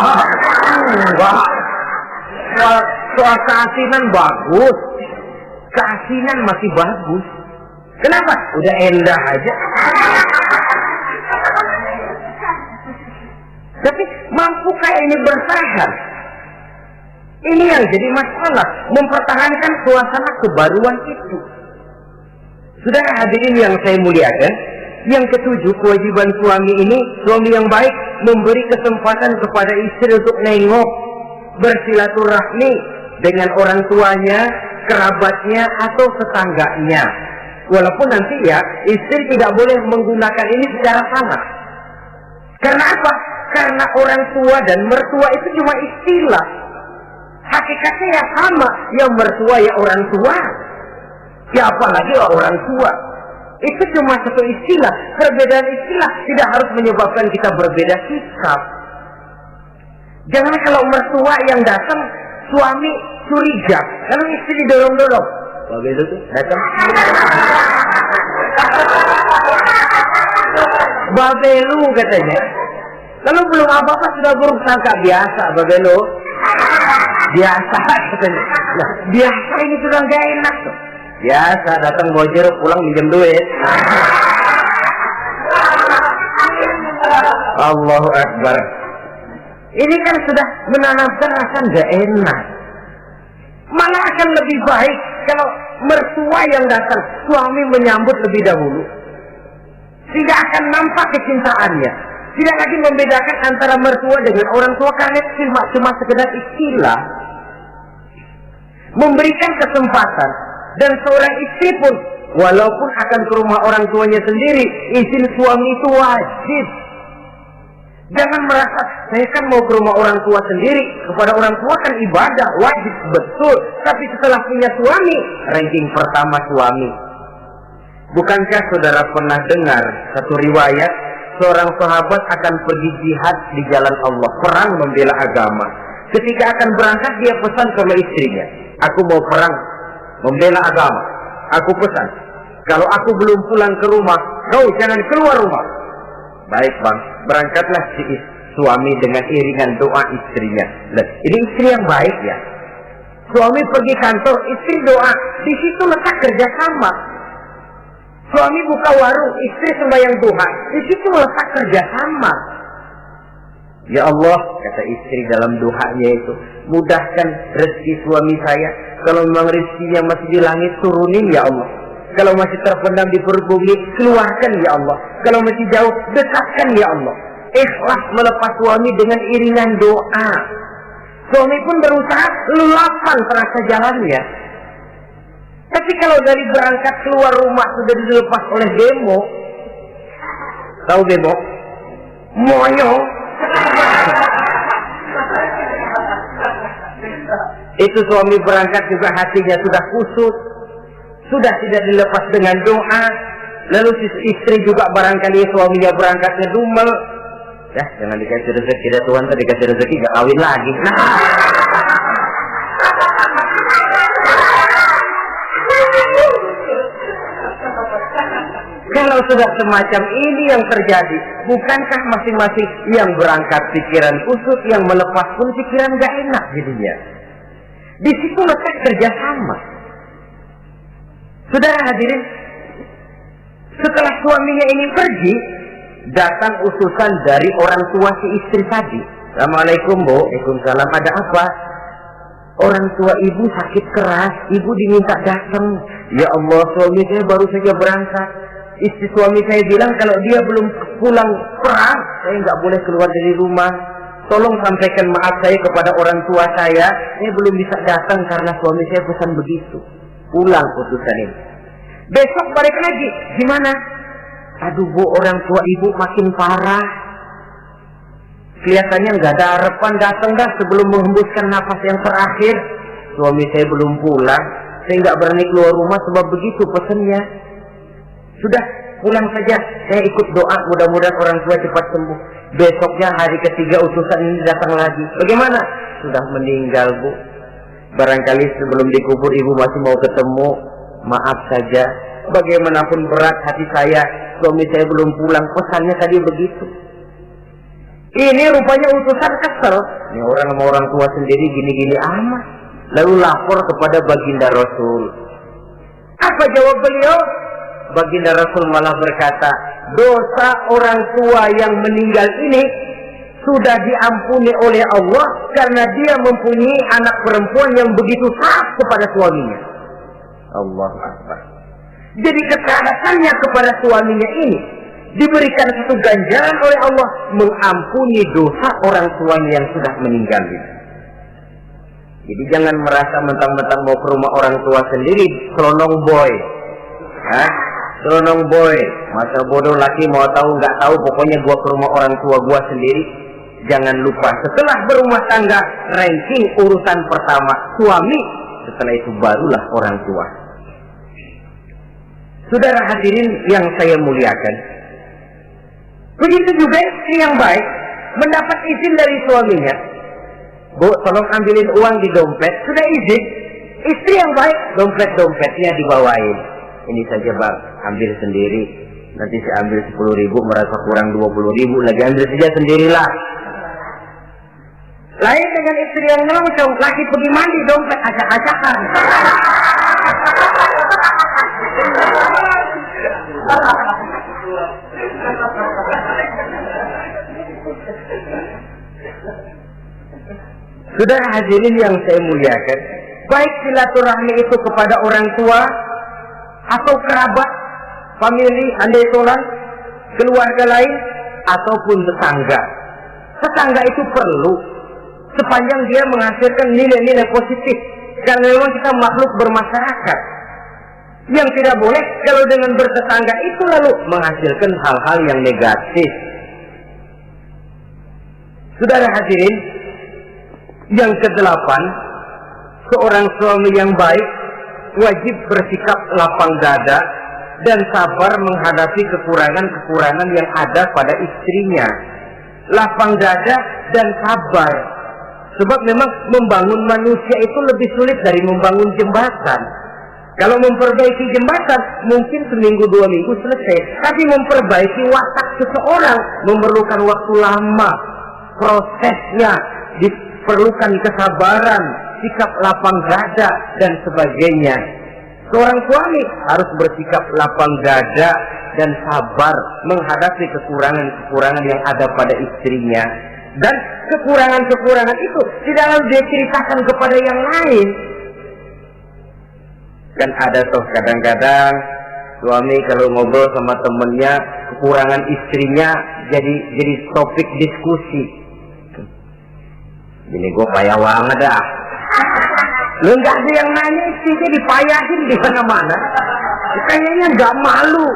Soal keasinan bagus, keasinan masih bagus. Kenapa? Udah endah aja. Tapi mampukah ini bertahan? Ini yang jadi masalah, mempertahankan suasana kebaruan itu. Saudara hadirin yang saya muliakan, yang ketujuh, kewajiban suami ini, suami yang baik memberi kesempatan kepada istri untuk nengok, bersilaturahmi dengan orang tuanya, kerabatnya, atau tetangganya. Walaupun nanti ya, istri tidak boleh menggunakan ini secara sama. Karena apa? Karena orang tua dan mertua itu cuma istilah. Hakikatnya ya sama, yang mertua ya orang tua. Ya apalagi orang tua. Itu cuma satu istilah. Perbedaan istilah tidak harus menyebabkan kita berbeda sikap. Jangan kalau mertua yang datang, suami curiga. Kalau istri didorong-dorong. Babe itu tuh datang. Babe lu katanya. Lalu belum apa-apa sudah buruk sangka, biasa babe lu. Biasa katanya. Nah, biasa ini sudah gak enak tuh. Biasa datang bawa jeruk, pulang minjem duit. Allahu Akbar. Ini kan sudah menanamkan rasa gak enak. Malah akan lebih baik kalau mertua yang datang, suami menyambut lebih dahulu. Tidak akan nampak kecintaannya. Tidak lagi membedakan antara mertua dengan orang tua karena cuma sekedar istilah. Memberikan kesempatan. Dan seorang istri pun, walaupun akan ke rumah orang tuanya sendiri, izin suami itu wajib. Jangan merasa, saya kan mau ke rumah orang tua sendiri, kepada orang tua kan ibadah, wajib, betul. Tapi setelah punya suami, ranking pertama suami. Bukankah saudara pernah dengar satu riwayat, seorang sahabat akan pergi jihad di jalan Allah, perang membela agama. Ketika akan berangkat, dia pesan sama istrinya, aku mau perang membela agama. Aku pesan, kalau aku belum pulang ke rumah, kau jangan keluar rumah. Baik bang, berangkatlah si suami dengan iringan doa istrinya. Lihat, ini istri yang baik ya. Suami pergi kantor, istri doa. Di situ letak kerjasama. Suami buka warung, istri sembahyang duha. Di situ letak kerjasama. Ya Allah, kata istri dalam doanya itu, mudahkan rezeki suami saya. Kalau memang rezekinya masih di langit, turunin ya Allah. Kalau masih terpendam di perut bumi, keluarkan ya Allah. Kalau masih jauh, dekatkan ya Allah. Ikhlas melepas suami dengan iringan doa. Suami pun berusaha luapan terasa jalannya. Tapi kalau dari berangkat keluar rumah sudah dilepas oleh bemo, tahu bemo? Moyo. Itu suami berangkat juga hatinya sudah kusut, sudah tidak dilepas dengan doa. Lalu si istri juga barangkali suaminya berangkatnya dumel. Ya, jangan dikasih rezeki dah Tuhan, tadi dikasih rezeki gak kawin lagi. Nah. Kalau sudah semacam ini yang terjadi, bukankah masing-masing yang berangkat pikiran kusut, yang melepas pun pikiran gak enak jadinya. Di situ letak kerjasama. Saudara hadirin, setelah suaminya ini pergi, datang utusan dari orang tua si istri tadi. Assalamualaikum Bu, waalaikumsalam, ada apa? Orang tua ibu sakit keras, ibu diminta datang. Ya Allah, suami saya baru saja berangkat. Istri suami saya bilang kalau dia belum pulang perang, saya nggak boleh keluar dari rumah. Tolong sampaikan maaf saya kepada orang tua saya belum bisa datang karena suami saya pesan begitu. Pulang putusan ini. Besok balik lagi, gimana? Aduh Bu, orang tua ibu makin parah. Kelihatannya nggak ada harapan datang dah sebelum menghembuskan nafas yang terakhir. Suami saya belum pulang, saya nggak berani keluar rumah sebab begitu pesannya. Sudah, pulang saja. Saya ikut doa, mudah-mudahan orang tua cepat sembuh. Besoknya hari ketiga utusan ini datang lagi. Bagaimana? Sudah meninggal Bu. Barangkali sebelum dikubur ibu masih mau ketemu. Maaf saja. Bagaimanapun berat hati saya, suami saya belum pulang. Pesannya tadi begitu. Ini rupanya utusan kesel. Ini orang sama orang tua sendiri gini-gini amat. Lalu lapor kepada baginda Rasul. Apa jawab beliau? Baginda Rasul malah berkata, dosa orang tua yang meninggal ini sudah diampuni oleh Allah karena dia mempunyai anak perempuan yang begitu taat kepada suaminya. Allahu Akbar. Jadi ketaatannya kepada suaminya ini diberikan satu ganjaran oleh Allah mengampuni dosa orang tuanya yang sudah meninggal ini. Jadi jangan merasa mentang-mentang mau ke rumah orang tua sendiri selonong boy. Hah? Selonong boy, masa bodoh laki mau tahu nggak tahu, pokoknya gua ke rumah orang tua gua sendiri. Jangan lupa setelah berumah tangga, ranking urutan pertama suami, setelah itu barulah orang tua. Saudara hadirin yang saya muliakan, begitu juga istri yang baik mendapat izin dari suaminya. Bu, tolong ambilin uang di dompet. Sudah izin, istri yang baik dompetnya dibawain. Ini saja Bang, ambil sendiri. Nanti saya ambil 10.000, merasa kurang 20.000, lagi ambil saja sendirilah. Lain dengan istri yang nongkrong, lagi pergi mandi, dompet acak-acakan. Saudara hadirin yang saya muliakan, baik silaturahmi itu kepada orang tua atau kerabat, famili, andai tolan, keluarga lain, ataupun tetangga. Tetangga itu perlu, sepanjang dia menghasilkan nilai-nilai positif. Karena memang kita makhluk bermasyarakat. Yang tidak boleh kalau dengan bertetangga itu lalu menghasilkan hal-hal yang negatif. Saudara hadirin, yang kedelapan, seorang suami yang baik wajib bersikap lapang dada dan sabar menghadapi kekurangan-kekurangan yang ada pada istrinya. Lapang dada dan sabar. Sebab memang membangun manusia itu lebih sulit dari membangun jembatan. Kalau memperbaiki jembatan mungkin seminggu 2 minggu selesai. Tapi memperbaiki watak seseorang memerlukan waktu lama. Prosesnya diperlukan kesabaran, sikap lapang dada dan sebagainya. Seorang suami harus bersikap lapang dada dan sabar menghadapi kekurangan-kekurangan yang ada pada istrinya. Dan kekurangan-kekurangan itu tidak lalu dia ceritakan kepada yang lain. Kan ada toh kadang-kadang suami kalau ngobrol sama temennya, kekurangan istrinya jadi topik diskusi. Gini gue payah banget dah. Lu nggak ada yang nanya, istrinya dipayahin di mana-mana. Kayaknya nggak malu.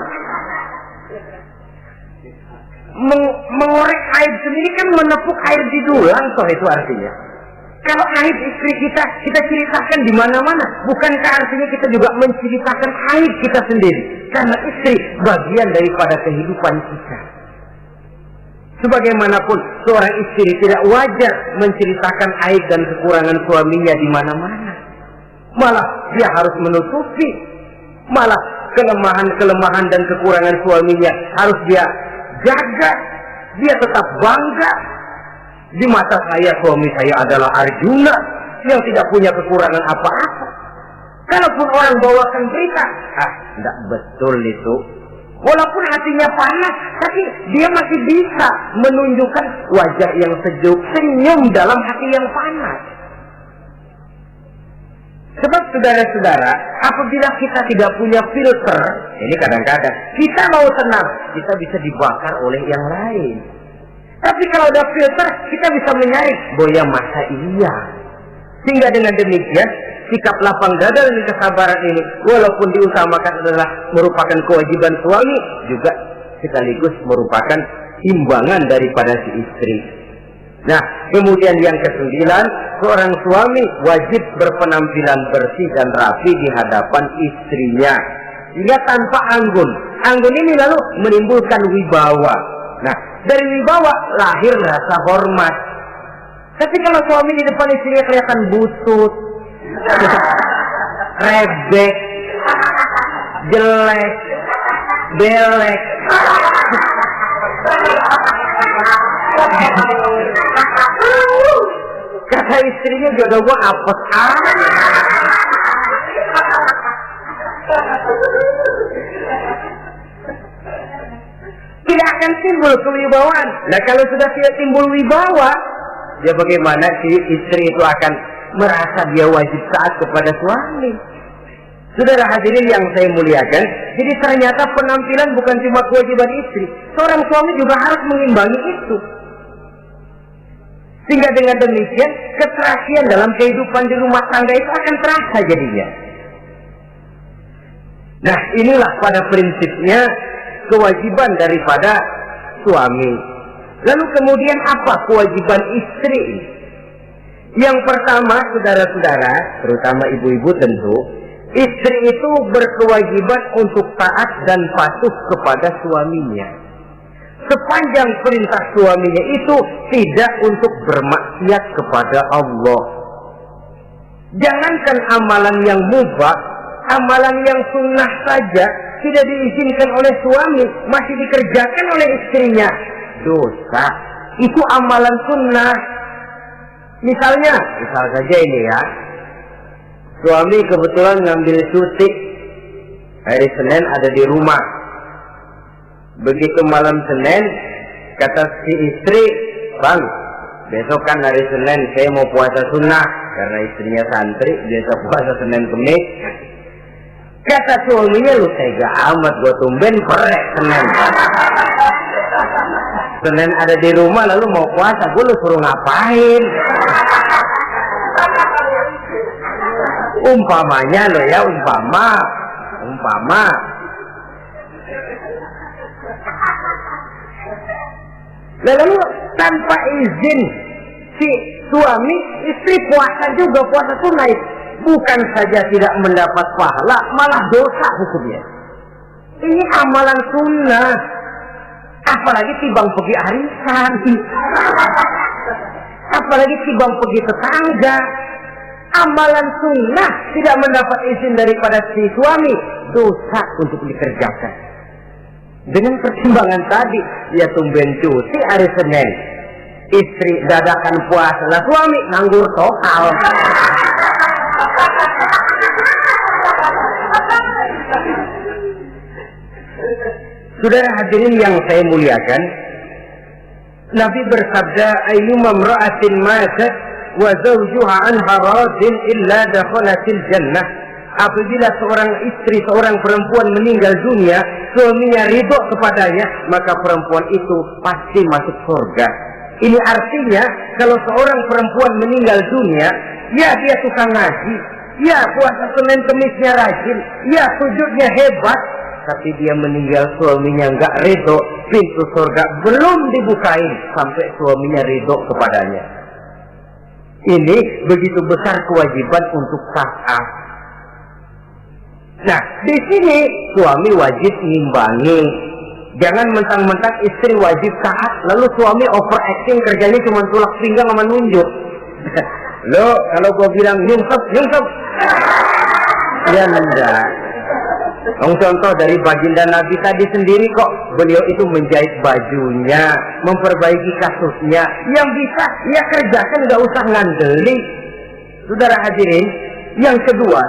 Mengorek aib sendiri kan menepuk air di dulang, toh itu artinya. Kalau aib istri kita ceritakan di mana-mana, bukankah artinya kita juga menceritakan aib kita sendiri? Karena istri bagian daripada kehidupan kita. Sebagaimanapun seorang istri tidak wajar menceritakan aib dan kekurangan suaminya di mana-mana. Malah dia harus menutupi. Malah kelemahan-kelemahan dan kekurangan suaminya harus dia jaga. Dia tetap bangga. Di mata saya suami saya adalah Arjuna yang tidak punya kekurangan apa-apa. Kalaupun orang bawakan berita, tidak betul itu. Walaupun hatinya panas, tapi dia masih bisa menunjukkan wajah yang sejuk, senyum dalam hati yang panas. Sebab saudara-saudara, apabila kita tidak punya filter, ini kadang-kadang kita mau tenang, kita bisa dibakar oleh yang lain. Tapi kalau ada filter, kita bisa menyaring, boya masa iya. Sehingga dengan demikian, sikap lapang dada dan kesabaran ini, walaupun diutamakan adalah merupakan kewajiban suami, juga sekaligus merupakan imbangan daripada si istri. Nah, kemudian yang ke-9, seorang suami wajib berpenampilan bersih dan rapi di hadapan istrinya. Hingga tanpa anggun. Anggun ini lalu menimbulkan wibawa. Nah, dari wibawa lahir rasa hormat. Tapi kalau suami di depan istrinya kelihatan butut, rebek, jelek, belek, kata istrinya jodoh gua apes tidak akan timbul kewibawaan. Nah, kalau sudah tidak timbul wibawa, ya bagaimana si istri itu akan merasa dia wajib taat kepada suami. Saudara hadirin yang saya muliakan, jadi ternyata penampilan bukan cuma kewajiban istri, seorang suami juga harus mengimbangi itu. Sehingga dengan demikian keterasian dalam kehidupan di rumah tangga itu akan terasa jadinya. Nah, inilah pada prinsipnya kewajiban daripada suami. Lalu kemudian apa kewajiban istri? Yang pertama, saudara-saudara, terutama ibu-ibu tentu, istri itu berkewajiban untuk taat dan patuh kepada suaminya. Sepanjang perintah suaminya itu tidak untuk bermaksiat kepada Allah. Jangankan amalan yang mubah, amalan yang sunnah saja tidak diizinkan oleh suami, masih dikerjakan oleh istrinya. Dosa. Itu amalan sunnah. Misal saja ini ya, suami kebetulan ngambil cuti hari Senin ada di rumah. Begitu malam Senin, kata si istri, "Bang, besok kan hari Senin, saya mau puasa sunnah." Karena istrinya santri, biasa puasa Senin Kemis. Kata suaminya, "Lu tega amat, gua tumben perek Senin. Senin ada di rumah lalu mau puasa, gua lu suruh ngapain?" Umpamanya lo ya, umpama. Lalu tanpa izin si suami, istri puasa juga, puasa sunnah. Bukan saja tidak mendapat pahala, malah dosa hukumnya. Ini amalan sunnah. Apalagi timbang pergi arisan, apalagi timbang pergi tetangga. Amalan sunnah tidak mendapat izin daripada si suami, dosa untuk dikerjakan. Dengan pertimbangan tadi, ya tumben cuti hari Senin, istri dadakan puasa, lah suami nganggur total. Saudara hadirin yang saya muliakan, Nabi bersabda, ayyuma imra'atin matat wa zawjuha anha radin illa dakhalatil jannah. Apabila seorang istri, seorang perempuan meninggal dunia, suaminya ridho kepadanya, maka perempuan itu pasti masuk surga. Ini artinya kalau seorang perempuan meninggal dunia, ya dia tukang ngaji, ya puasa Senin Kemisnya rajin, ya sujudnya hebat, tapi dia meninggal suaminya enggak ridho, pintu surga belum dibukain sampai suaminya ridho kepadanya. Ini begitu besar kewajiban untuk taat. Nah, di sini suami wajib ngimbangi. Jangan mentang-mentang istri wajib taat, lalu suami overacting, kerjanya cuma tulak pinggang sama nunjuk. Lo kalau gue bilang nyungsep, ya enggak. Contoh dari baginda Nabi tadi sendiri kok, beliau itu menjahit bajunya, memperbaiki kasusnya. Yang bisa, ya kerjakan, nggak usah ngandeli. Saudara hadirin, yang kedua,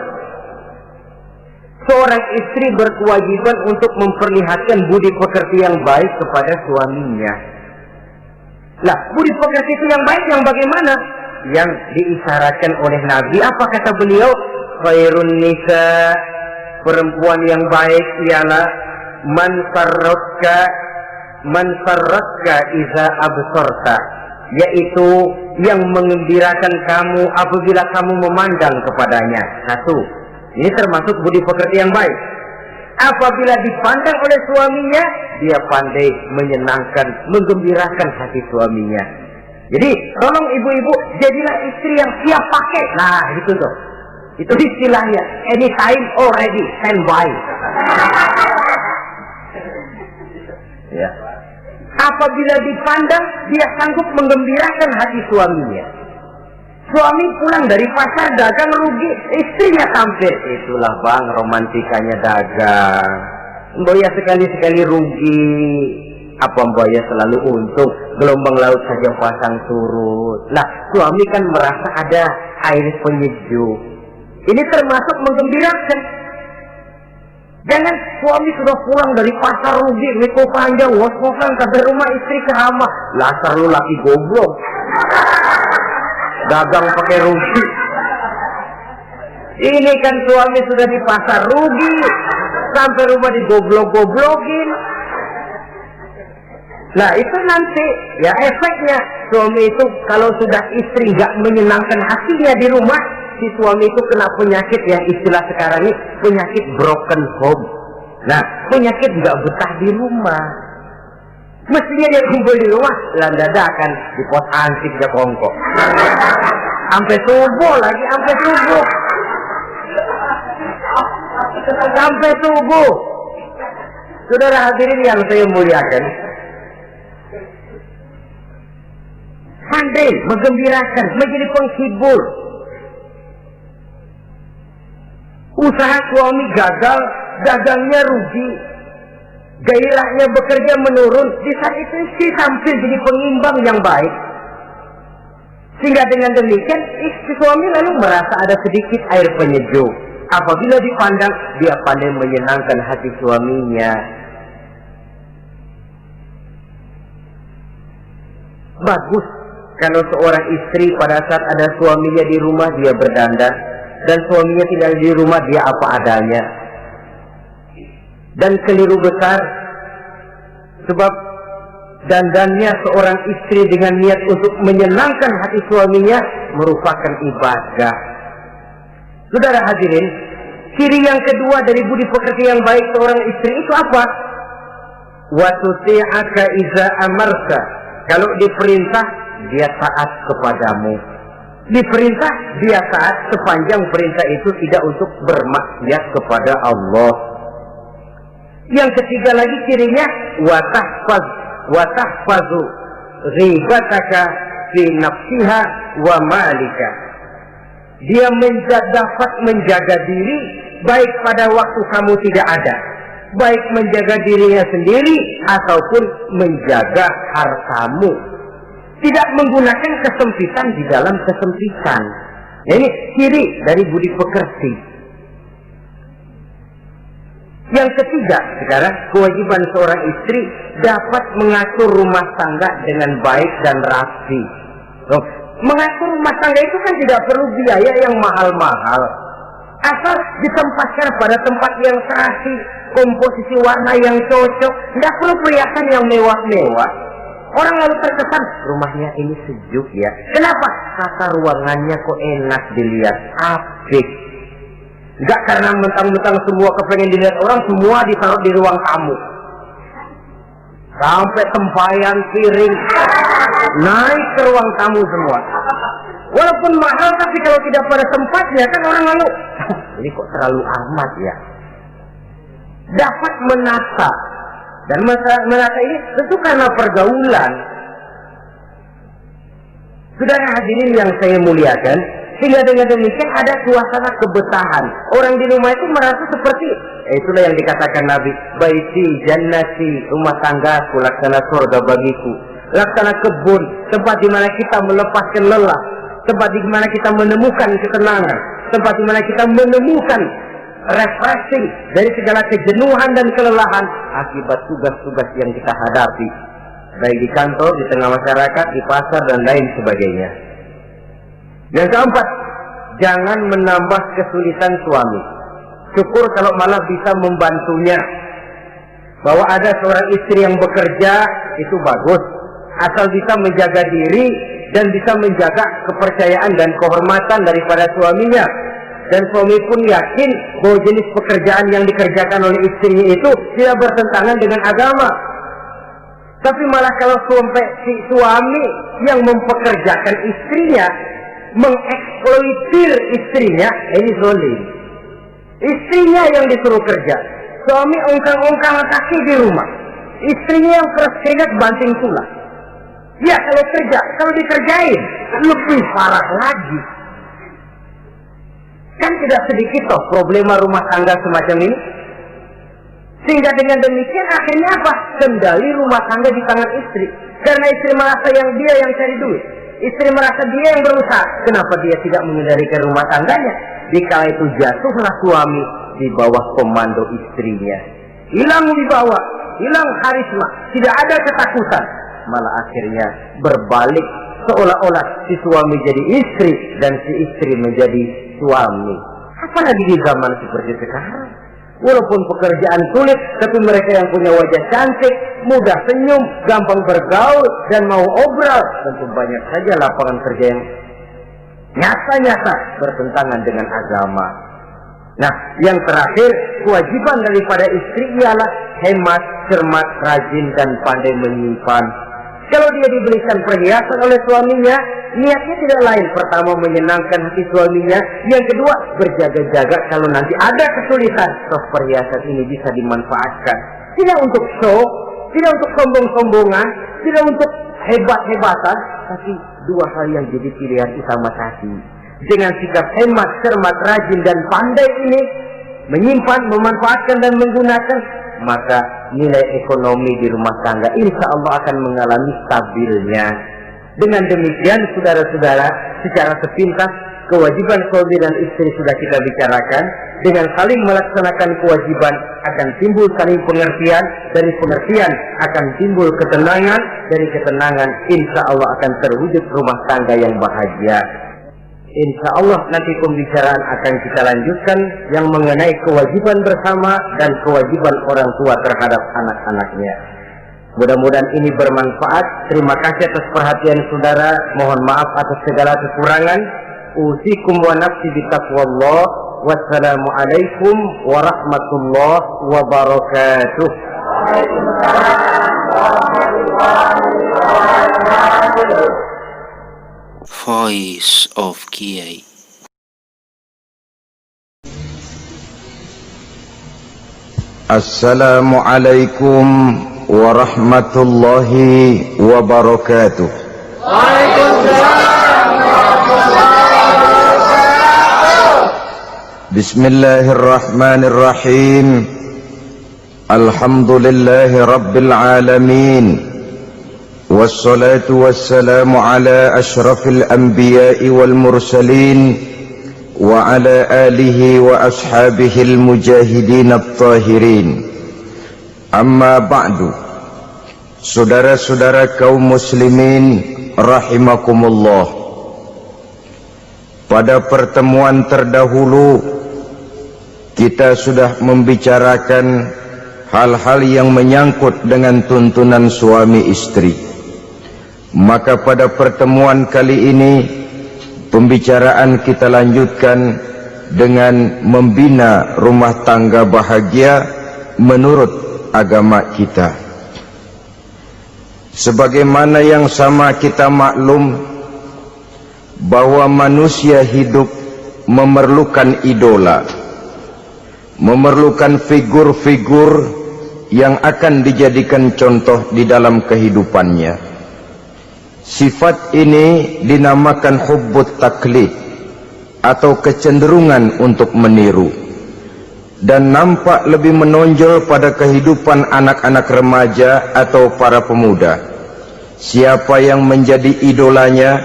seorang istri berkewajiban untuk memperlihatkan budi pekerti yang baik kepada suaminya. Lah, budi pekerti itu yang baik yang bagaimana? Yang diisyaratkan oleh Nabi, apa kata beliau? Khairun nisa, perempuan yang baik ialah man farratka iza absorta, yaitu yang mengembirakan kamu apabila kamu memandang kepadanya. Satu, ini termasuk budi pekerti yang baik. Apabila dipandang oleh suaminya, dia pandai menyenangkan, menggembirakan hati suaminya. Jadi, tolong ibu-ibu, jadilah istri yang siap pakai. Nah, gitu tuh. Itu istilahnya, anytime already, standby. Ya. Apabila dipandang, dia sanggup menggembirakan hati suaminya. Suami pulang dari pasar dagang rugi, istrinya tampil. Itulah bang, romantikanya dagang. Mboya sekali-sekali rugi, apa mboya selalu untung? Gelombang laut saja pasang surut. Nah, suami kan merasa ada air penyejuk. Ini termasuk menggembirakan. Jangan suami sudah pulang dari pasar rugi, miko panjang, ngos-ngosan sampai rumah istri ceramah. Lasar lu laki goblok. Dagang pakai rugi. Ini kan suami sudah di pasar rugi, sampai rumah digoblok-goblokin. Nah itu nanti ya efeknya, suami itu kalau sudah istri nggak menyenangkan hatinya di rumah, si suami itu kena penyakit yang istilah sekarang ini penyakit broken home. Nah penyakit nggak betah di rumah. Mestinya dia kumpul di rumah, dadakan di pos ansik dia kongkok. Sampai subuh lagi, sampai subuh. Sampai subuh. Saudara hadirin yang saya muliakan, pandai menggembirakan, menjadi penghibur. Usaha suami gagal, dagangnya rugi, gairahnya bekerja menurun, di saat itu istri tampil jadi pengimbang yang baik. Sehingga dengan demikian istri suami lalu merasa ada sedikit air penyejuk. Apabila dipandang, dia pandai menyenangkan hati suaminya. Bagus kalau seorang istri pada saat ada suaminya di rumah dia berdandan, dan suaminya tidak di rumah dia apa adanya. Dan keliru besar, sebab dandannya seorang istri dengan niat untuk menyenangkan hati suaminya merupakan ibadah. Saudara hadirin, ciri yang kedua dari budi pekerti yang baik seorang istri itu apa? Wa tuti'aka iza amarta. Kalau diperintah, dia taat kepadamu. Diperintah, dia taat sepanjang perintah itu tidak untuk bermaksiat kepada Allah. Yang ketiga lagi cirinya, watahfazu ghibataka fi nafsiha wa malika. Dia dapat menjaga diri baik pada waktu kamu tidak ada, baik menjaga dirinya sendiri ataupun menjaga hartamu. Tidak menggunakan kesempitan di dalam kesempitan. Ini ciri dari budi pekerti. Yang ketiga, sekarang kewajiban seorang istri dapat mengatur rumah tangga dengan baik dan rapi. Mengatur rumah tangga itu kan tidak perlu biaya yang mahal-mahal. Asal ditempatkan pada tempat yang serasi, komposisi warna yang cocok, tidak perlu perhiasan yang mewah-mewah. Orang lalu terkesan, rumahnya ini sejuk ya. Kenapa? Tata ruangannya kok enak dilihat, apik. Enggak karena mentang-mentang semua kepengen dilihat orang, semua ditaruh di ruang tamu. Sampai tempayan piring naik ke ruang tamu semua. Walaupun mahal, tapi kalau tidak pada tempatnya kan orang lalu, ini kok terlalu amat ya. Dapat menata, dan menata ini tentu karena pergaulan. Saudara hadirin yang saya muliakan, sehingga dengan demikian ada suasana kebetahan. Orang di rumah itu merasa seperti, itulah yang dikatakan Nabi, baiti jannati, rumah tanggaku laksana surga bagiku, laksana kebun, tempat di mana kita melepaskan lelah, tempat di mana kita menemukan ketenangan, tempat di mana kita menemukan refreshing dari segala kejenuhan dan kelelahan akibat tugas-tugas yang kita hadapi, baik di kantor, di tengah masyarakat, di pasar, dan lain sebagainya. Yang keempat, jangan menambah kesulitan suami. Syukur kalau malah bisa membantunya. Bahwa ada seorang istri yang bekerja, itu bagus. Asal bisa menjaga diri dan bisa menjaga kepercayaan dan kehormatan daripada suaminya. Dan suami pun yakin bahwa jenis pekerjaan yang dikerjakan oleh istrinya itu tidak bertentangan dengan agama. Tapi malah kalau si suami yang mempekerjakan istrinya, mengeksploitir istrinya, ini zalim. Istrinya yang disuruh kerja, suami ongkang-ongkang kaki di rumah, istrinya yang keras keringat banting tulang. Ya kalau kerja, kalau dikerjain lebih parah lagi. Kan tidak sedikit toh problema rumah tangga semacam ini. Sehingga dengan demikian akhirnya apa? Kendali rumah tangga di tangan istri. Karena istri merasa dia yang cari duit. Istri merasa dia yang berusaha. Kenapa dia tidak mengendalikan rumah tangganya? Dikala itu jatuhlah suami di bawah komando istrinya. Hilang wibawa, hilang karisma, tidak ada ketakutan. Malah akhirnya berbalik seolah-olah si suami jadi istri dan si istri menjadi suami. Apalagi di zaman seperti sekarang. Walaupun pekerjaan sulit, tapi mereka yang punya wajah cantik, mudah senyum, gampang bergaul, dan mau obral, tentu banyak saja lapangan kerja yang nyata-nyata bertentangan dengan agama. Nah, yang terakhir, kewajiban daripada istri ialah hemat, cermat, rajin, dan pandai menyimpan. Kalau dia dibelikan perhiasan oleh suaminya, niatnya tidak lain. Pertama, menyenangkan hati suaminya. Yang kedua, berjaga-jaga kalau nanti ada kesulitan, toh perhiasan ini bisa dimanfaatkan. Tidak untuk show, tidak untuk sombong-sombongan, tidak untuk hebat-hebatan, tapi dua hal yang jadi pilihan utama tadi. Dengan sikap hemat, cermat, rajin, dan pandai ini, menyimpan, memanfaatkan, dan menggunakan, maka nilai ekonomi di rumah tangga insya Allah akan mengalami stabilnya. Dengan demikian, saudara-saudara, secara sepintas kewajiban suami dan istri sudah kita bicarakan. Dengan saling melaksanakan kewajiban akan timbul saling pengertian, dari pengertian akan timbul ketenangan, dari ketenangan insya Allah akan terwujud rumah tangga yang bahagia. Insya Allah nanti pembicaraan akan kita lanjutkan yang mengenai kewajiban bersama dan kewajiban orang tua terhadap anak-anaknya. Mudah-mudahan ini bermanfaat. Terima kasih atas perhatian saudara. Mohon maaf atas segala kekurangan. Usikum wa nafsi bitaqwallah. Wassalamualaikum warahmatullahi wabarakatuh. Voice of Kiai. Assalamualaikum warahmatullahi wabarakatuh. Waalaikumsalam warahmatullahi wabarakatuh. Bismillahirrahmanirrahim. Alhamdulillahi rabbil alamin. Wassalatu wassalamu ala ashrafil anbiya'i wal mursalin وعلى آله وأصحابه المجاهدين الطاهرين. Amma ba'du. Saudara-saudara kaum muslimin rahimakumullah. Pada pertemuan terdahulu kita sudah membicarakan hal-hal yang menyangkut dengan tuntunan suami istri. Maka pada pertemuan kali ini pembicaraan kita lanjutkan dengan membina rumah tangga bahagia menurut agama kita. Sebagaimana yang sama kita maklum bahwa manusia hidup memerlukan idola, memerlukan figur-figur yang akan dijadikan contoh di dalam kehidupannya. Sifat ini dinamakan hubbut taklid atau kecenderungan untuk meniru, dan nampak lebih menonjol pada kehidupan anak-anak remaja atau para pemuda. Siapa yang menjadi idolanya,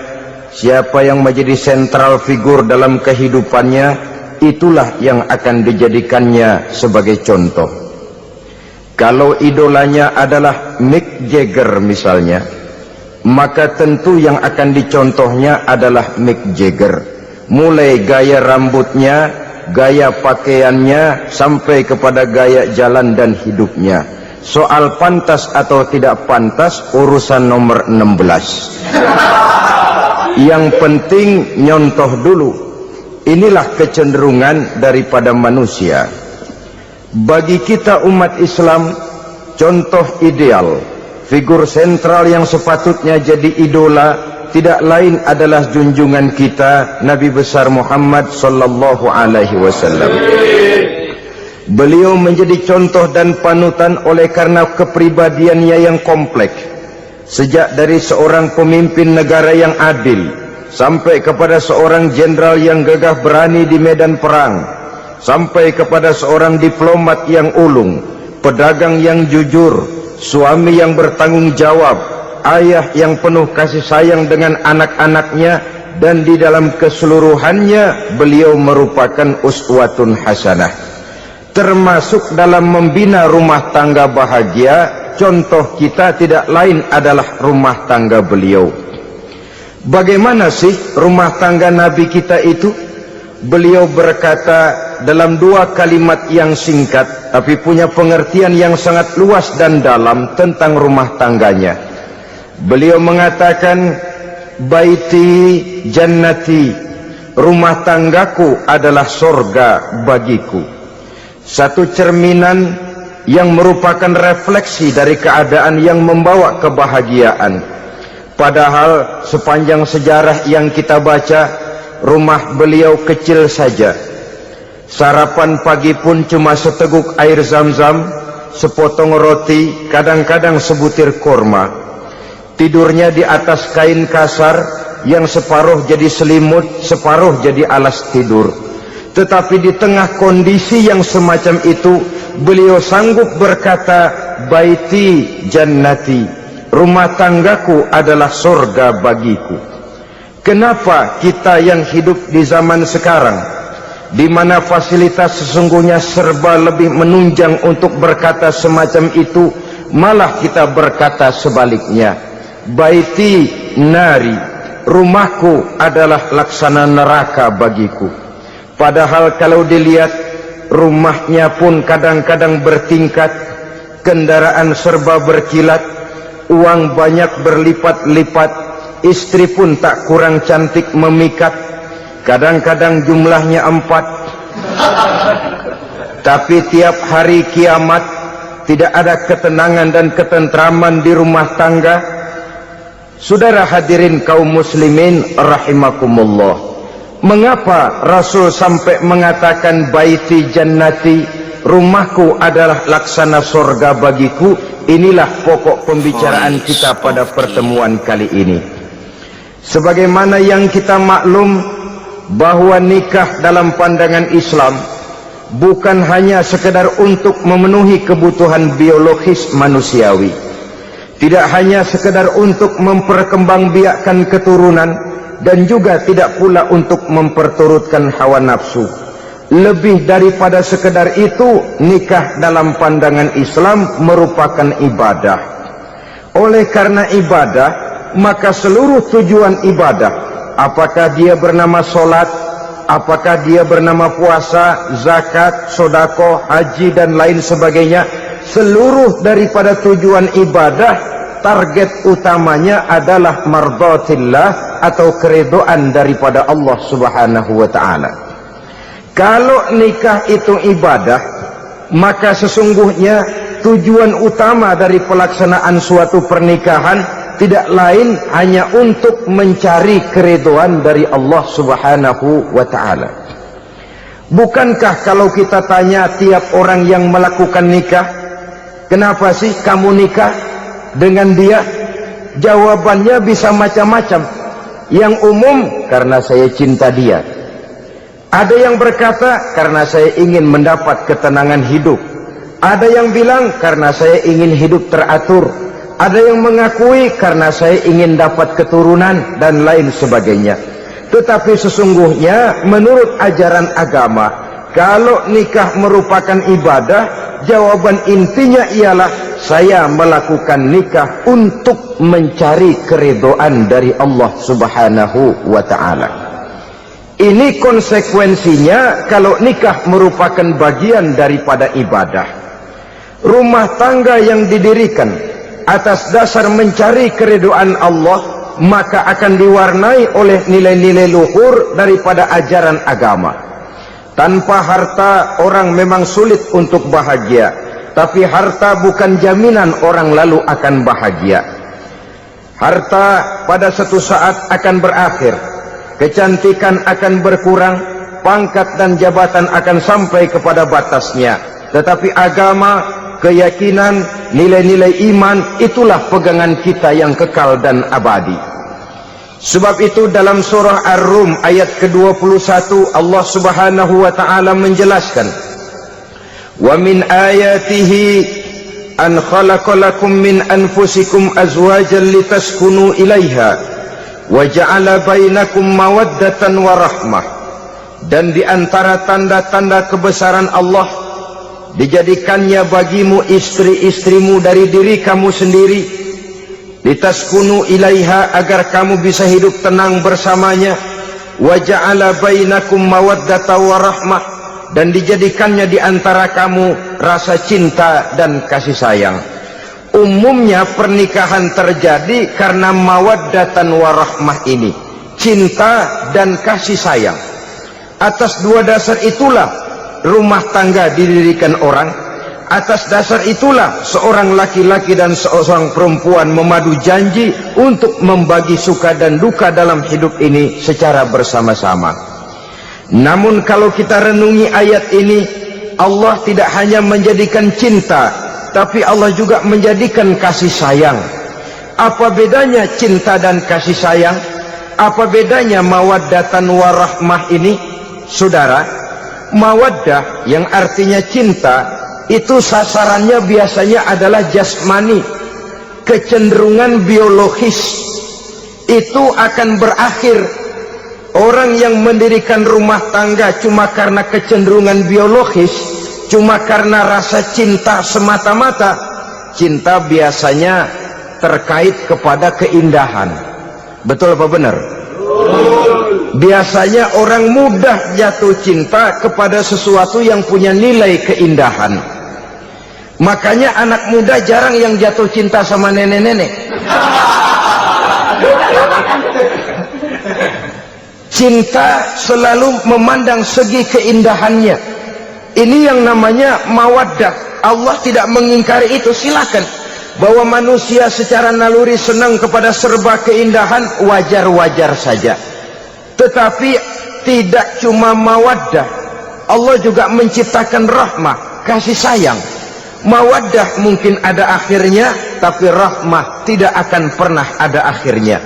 siapa yang menjadi sentral figur dalam kehidupannya, itulah yang akan dijadikannya sebagai contoh. Kalau idolanya adalah Mick Jagger misalnya, maka tentu yang akan dicontohnya adalah Mick Jagger. Mulai gaya rambutnya, gaya pakaiannya, sampai kepada gaya jalan dan hidupnya. Soal pantas atau tidak pantas urusan nomor 16. Yang penting nyontoh dulu. Inilah kecenderungan daripada manusia. Bagi kita umat Islam, contoh ideal, figur sentral yang sepatutnya jadi idola tidak lain adalah junjungan kita Nabi besar Muhammad sallallahu alaihi wasallam. Beliau menjadi contoh dan panutan oleh karena kepribadiannya yang kompleks. Sejak dari seorang pemimpin negara yang adil sampai kepada seorang jenderal yang gagah berani di medan perang, sampai kepada seorang diplomat yang ulung, pedagang yang jujur, suami yang bertanggung jawab, ayah yang penuh kasih sayang dengan anak-anaknya, dan di dalam keseluruhannya beliau merupakan uswatun hasanah. Termasuk dalam membina rumah tangga bahagia, contoh kita tidak lain adalah rumah tangga beliau. Bagaimana sih rumah tangga Nabi kita itu? Beliau berkata dalam dua kalimat yang singkat tapi punya pengertian yang sangat luas dan dalam tentang rumah tangganya. Beliau mengatakan, baiti jannati, rumah tanggaku adalah sorga bagiku. Satu cerminan yang merupakan refleksi dari keadaan yang membawa kebahagiaan. Padahal sepanjang sejarah yang kita baca, rumah beliau kecil saja. Sarapan pagi pun cuma seteguk air zam-zam, sepotong roti, kadang-kadang sebutir korma. Tidurnya di atas kain kasar yang separuh jadi selimut, separuh jadi alas tidur. Tetapi di tengah kondisi yang semacam itu, beliau sanggup berkata, baiti jannati, rumah tanggaku adalah surga bagiku. Kenapa kita yang hidup di zaman sekarang, di mana fasilitas sesungguhnya serba lebih menunjang untuk berkata semacam itu, malah kita berkata sebaliknya, baiti nari, rumahku adalah laksana neraka bagiku. Padahal kalau dilihat, rumahnya pun kadang-kadang bertingkat, kendaraan serba berkilat, uang banyak berlipat-lipat, istri pun tak kurang cantik memikat, kadang-kadang jumlahnya 4. Tapi tiap hari kiamat tidak ada ketenangan dan ketentraman di rumah tangga. Saudara hadirin kaum muslimin rahimakumullah, mengapa Rasul sampai mengatakan baiti jannati, rumahku adalah laksana surga bagiku? Inilah pokok pembicaraan kita pada pertemuan kali ini. Sebagaimana yang kita maklum bahwa nikah dalam pandangan Islam bukan hanya sekedar untuk memenuhi kebutuhan biologis manusiawi, tidak hanya sekedar untuk memperkembangbiakkan keturunan, dan juga tidak pula untuk memperturutkan hawa nafsu. Lebih daripada sekedar itu, nikah dalam pandangan Islam merupakan ibadah. Oleh karena ibadah, maka seluruh tujuan ibadah, apakah dia bernama solat, apakah dia bernama puasa, zakat, sodako, haji dan lain sebagainya, seluruh daripada tujuan ibadah, target utamanya adalah mardhatillah atau keridhaan daripada Allah Subhanahu wa ta'ala. Kalau nikah itu ibadah, maka sesungguhnya tujuan utama dari pelaksanaan suatu pernikahan tidak lain hanya untuk mencari keridhaan dari Allah Subhanahu wa ta'ala. Bukankah kalau kita tanya tiap orang yang melakukan nikah, kenapa sih kamu nikah dengan dia? Jawabannya bisa macam-macam. Yang umum, karena saya cinta dia. Ada yang berkata, karena saya ingin mendapat ketenangan hidup. Ada yang bilang, karena saya ingin hidup teratur. Ada yang mengakui, karena saya ingin dapat keturunan dan lain sebagainya. Tetapi sesungguhnya menurut ajaran agama, kalau nikah merupakan ibadah, jawaban intinya ialah saya melakukan nikah untuk mencari keridhaan dari Allah Subhanahu wa ta'ala. Ini konsekuensinya kalau nikah merupakan bagian daripada ibadah. Rumah tangga yang didirikan atas dasar mencari keridhaan Allah, maka akan diwarnai oleh nilai-nilai luhur daripada ajaran agama. Tanpa harta orang memang sulit untuk bahagia, tapi harta bukan jaminan orang lalu akan bahagia. Harta pada suatu saat akan berakhir, kecantikan akan berkurang, pangkat dan jabatan akan sampai kepada batasnya. Tetapi agama, keyakinan, nilai-nilai iman, itulah pegangan kita yang kekal dan abadi. Sebab itu dalam surah Ar-Rum ayat ke-21 Allah Subhanahu wa ta'ala menjelaskan, wa min ayatihi an khalaqalakum min anfusikum azwajan litaskunu ilaiha wa ja'ala bainakum mawaddatan wa rahmah. Dan di antara tanda-tanda kebesaran Allah, dijadikannya bagimu istri-istrimu dari diri kamu sendiri, litaskunu ilaiha, agar kamu bisa hidup tenang bersamanya, wa ja'ala bainakum mawaddatan wa rahmah, dan dijadikannya di antara kamu rasa cinta dan kasih sayang. Umumnya pernikahan terjadi karena mawaddatan warahmah ini, cinta dan kasih sayang. Atas dua dasar itulah rumah tangga didirikan orang. Atas dasar itulah seorang laki-laki dan seorang perempuan memadu janji untuk membagi suka dan duka dalam hidup ini secara bersama-sama. Namun kalau kita renungi ayat ini, Allah tidak hanya menjadikan cinta, tapi Allah juga menjadikan kasih sayang. Apa bedanya cinta dan kasih sayang? Apa bedanya mawaddatan warahmah ini? Saudara, mawaddah yang artinya cinta, itu sasarannya biasanya adalah jasmani, kecenderungan biologis. Itu akan berakhir. Orang yang mendirikan rumah tangga cuma karena kecenderungan biologis, cuma karena rasa cinta semata-mata, cinta biasanya terkait kepada keindahan. Betul apa benar? Biasanya orang mudah jatuh cinta kepada sesuatu yang punya nilai keindahan. Makanya anak muda jarang yang jatuh cinta sama nenek-nenek. Cinta selalu memandang segi keindahannya. Ini yang namanya mawaddah. Allah tidak mengingkari itu, silakan. Bahwa manusia secara naluri senang kepada serba keindahan, wajar-wajar saja. Tetapi tidak cuma mawaddah, Allah juga menciptakan rahmah, kasih sayang. Mawaddah mungkin ada akhirnya, tapi rahmah tidak akan pernah ada akhirnya.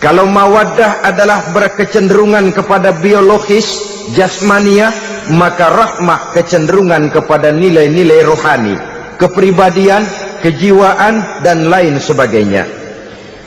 Kalau mawaddah adalah berkecenderungan kepada biologis, jasmaniah, maka rahmah kecenderungan kepada nilai-nilai rohani, kepribadian, kejiwaan dan lain sebagainya.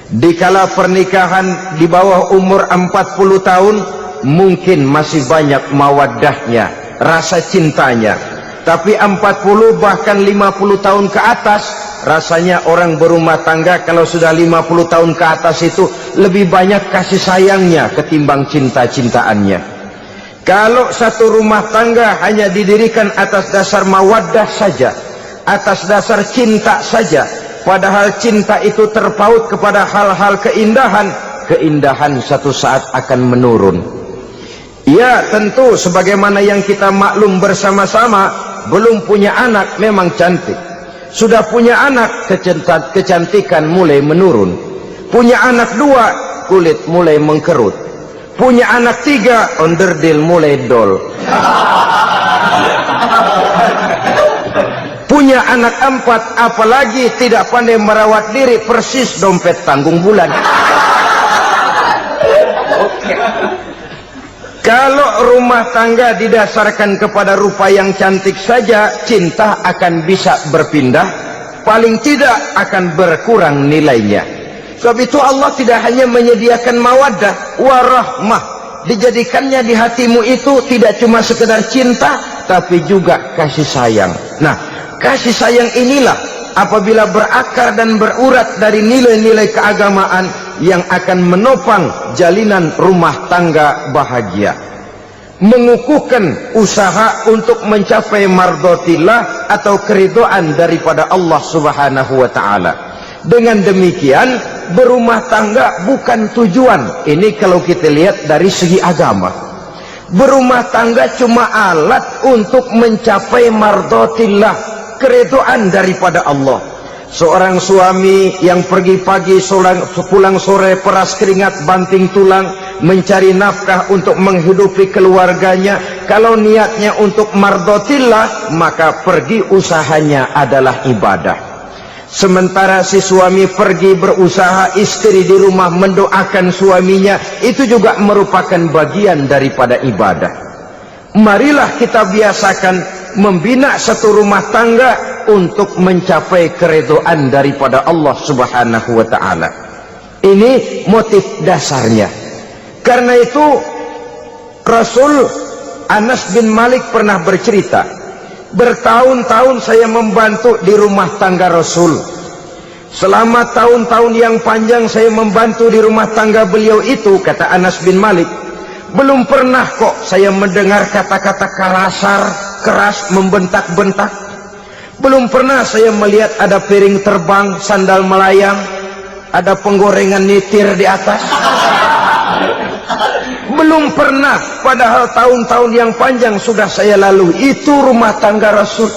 Dikala pernikahan di bawah umur 40 tahun, mungkin masih banyak mawaddahnya, rasa cintanya. Tapi 40 bahkan 50 tahun ke atas, rasanya orang berumah tangga kalau sudah 50 tahun ke atas itu lebih banyak kasih sayangnya ketimbang cinta-cintaannya. Kalau satu rumah tangga hanya didirikan atas dasar mawaddah saja, atas dasar cinta saja, padahal cinta itu terpaut kepada hal-hal keindahan, keindahan satu saat akan menurun. Ya, tentu sebagaimana yang kita maklum bersama-sama, belum punya anak memang cantik. Sudah punya anak, kecantikan mulai menurun. Punya anak 2, kulit mulai mengkerut. Punya anak 3, onderdil mulai dol. Punya anak 4, apalagi tidak pandai merawat diri, persis dompet tanggung bulan. Kalau rumah tangga didasarkan kepada rupa yang cantik saja, cinta akan bisa berpindah, paling tidak akan berkurang nilainya. Sebab itu Allah tidak hanya menyediakan mawaddah warahmah, dijadikannya di hatimu itu tidak cuma sekedar cinta, tapi juga kasih sayang. Nah, kasih sayang inilah apabila berakar dan berurat dari nilai-nilai keagamaan yang akan menopang jalinan rumah tangga bahagia, mengukuhkan usaha untuk mencapai mardhatillah atau keridhaan daripada Allah Subhanahu wa taala. Dengan demikian, berumah tangga bukan tujuan. Ini kalau kita lihat dari segi agama. Berumah tangga cuma alat untuk mencapai mardhatillah, keridhaan daripada Allah. Seorang suami yang pergi pagi pulang sore peras keringat banting tulang mencari nafkah untuk menghidupi keluarganya, kalau niatnya untuk mardhatillah maka pergi usahanya adalah ibadah. Sementara si suami pergi berusaha, istri di rumah mendoakan suaminya, itu juga merupakan bagian daripada ibadah. Marilah kita biasakan membina satu rumah tangga untuk mencapai keridhaan daripada Allah Subhanahu wa taala. Ini motif dasarnya. Karena itu Rasul Anas bin Malik pernah bercerita, bertahun-tahun saya membantu di rumah tangga Rasul. Selama tahun-tahun yang panjang saya membantu di rumah tangga beliau itu, kata Anas bin Malik, belum pernah kok saya mendengar kata-kata kasar, keras, membentak-bentak. Belum pernah saya melihat ada piring terbang, sandal melayang, ada penggorengan nitir di atas. Belum pernah, padahal tahun-tahun yang panjang sudah saya lalui. Itu rumah tangga Rasul.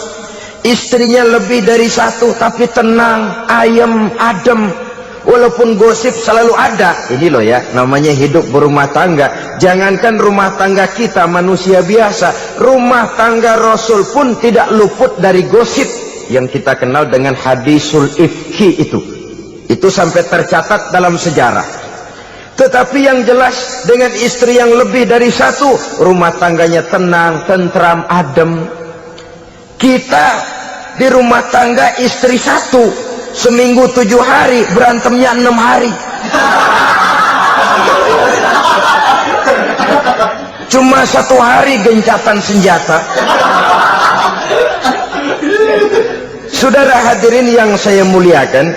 Istrinya lebih dari 1, tapi tenang, ayem, adem. Walaupun gosip selalu ada. Ini loh ya, namanya hidup berumah tangga. Jangankan rumah tangga kita manusia biasa, rumah tangga Rasul pun tidak luput dari gosip yang kita kenal dengan hadisul ifki itu. Itu sampai tercatat dalam sejarah. Tetapi yang jelas, dengan istri yang lebih dari 1, rumah tangganya tenang, tentram, adem. Kita di rumah tangga istri 1, seminggu 7 hari, berantemnya 6 hari. Cuma 1 hari gencatan senjata. Saudara hadirin yang saya muliakan,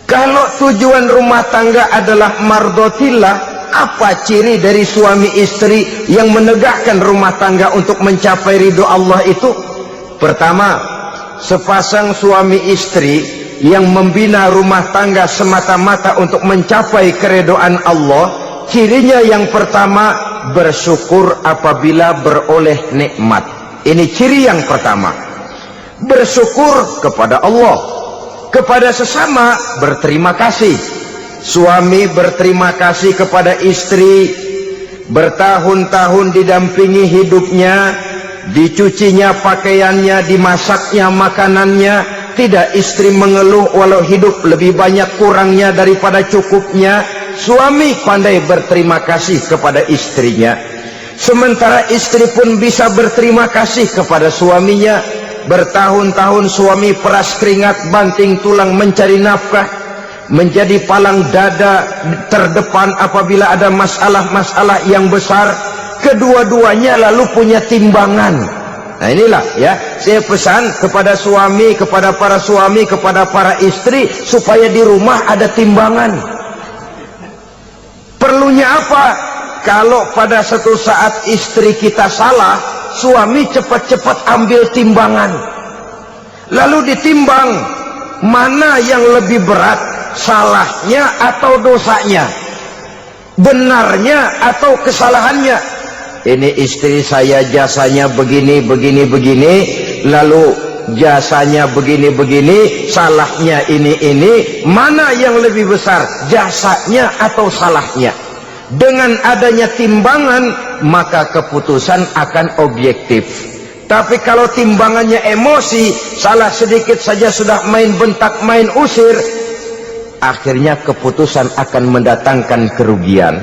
kalau tujuan rumah tangga adalah mardhatillah, apa ciri dari suami istri yang menegakkan rumah tangga untuk mencapai ridho Allah itu? Pertama, sepasang suami istri yang membina rumah tangga semata-mata untuk mencapai keridhaan Allah, cirinya yang pertama, bersyukur apabila beroleh nikmat. Ini ciri yang pertama. Bersyukur kepada Allah, kepada sesama berterima kasih. Suami berterima kasih kepada istri, bertahun-tahun didampingi hidupnya, dicucinya pakaiannya, dimasaknya makanannya. Tidak istri mengeluh walau hidup lebih banyak kurangnya daripada cukupnya. Suami pandai berterima kasih kepada istrinya. Sementara istri pun bisa berterima kasih kepada suaminya. Bertahun-tahun suami peras keringat banting tulang mencari nafkah, menjadi palang dada terdepan apabila ada masalah-masalah yang besar. Kedua-duanya lalu punya timbangan. Nah inilah ya, saya pesan kepada suami, kepada para suami, kepada para istri, supaya di rumah ada timbangan. Perlunya apa? Kalau pada satu saat istri kita salah, suami cepat-cepat ambil timbangan, lalu ditimbang mana yang lebih berat, salahnya atau dosanya, benarnya atau kesalahannya. Ini istri saya jasanya begini, lalu jasanya begini, salahnya ini, mana yang lebih besar, jasanya atau salahnya? Dengan adanya timbangan, maka keputusan akan objektif. Tapi kalau timbangannya emosi, salah sedikit saja sudah main bentak, main usir, akhirnya keputusan akan mendatangkan kerugian.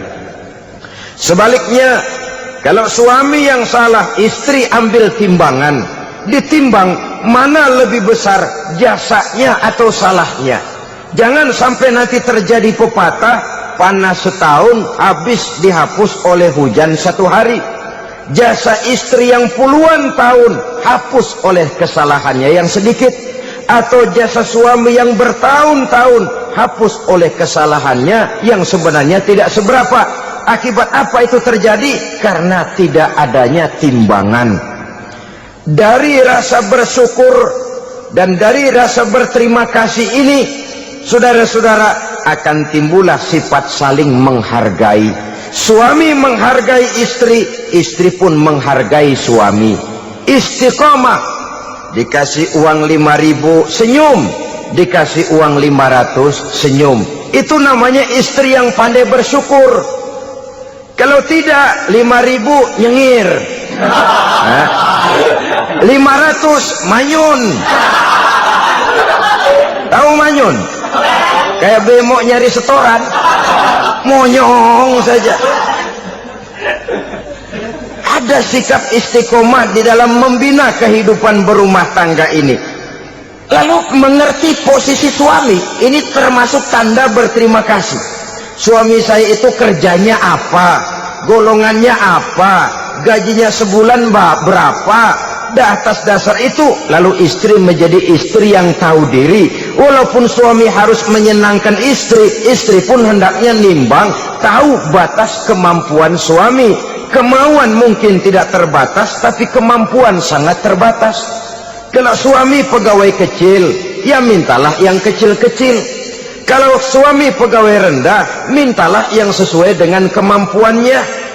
Sebaliknya, kalau suami yang salah, istri ambil timbangan, ditimbang mana lebih besar, jasanya atau salahnya. Jangan sampai nanti terjadi pepatah, panas setahun habis dihapus oleh hujan satu hari. Jasa istri yang puluhan tahun hapus oleh kesalahannya yang sedikit, atau jasa suami yang bertahun-tahun hapus oleh kesalahannya yang sebenarnya tidak seberapa. Akibat apa itu terjadi? Karena tidak adanya timbangan. Dari rasa bersyukur dan dari rasa berterima kasih ini, saudara-saudara, akan timbullah sifat saling menghargai. Suami menghargai istri, istri pun menghargai suami. Istiqomah, dikasih uang 5.000 senyum, dikasih uang 500 senyum. Itu namanya istri yang pandai bersyukur. Kalau tidak, 5.000 nyengir, 500 manyun. Tahu manyun? Kayak bemo nyari setoran, monyong saja. Ada sikap istiqomah di dalam membina kehidupan berumah tangga ini. Lalu mengerti posisi suami, ini termasuk tanda berterima kasih. Suami saya itu kerjanya apa, golongannya apa, gajinya sebulan berapa. Atas dasar itu lalu istri menjadi istri yang tahu diri. Walaupun suami harus menyenangkan istri, istri pun hendaknya nimbang, tahu batas kemampuan suami. Kemauan mungkin tidak terbatas, tapi kemampuan sangat terbatas. Kalau suami pegawai kecil, ya mintalah yang kecil-kecil. Kalau suami pegawai rendah, mintalah yang sesuai dengan kemampuannya.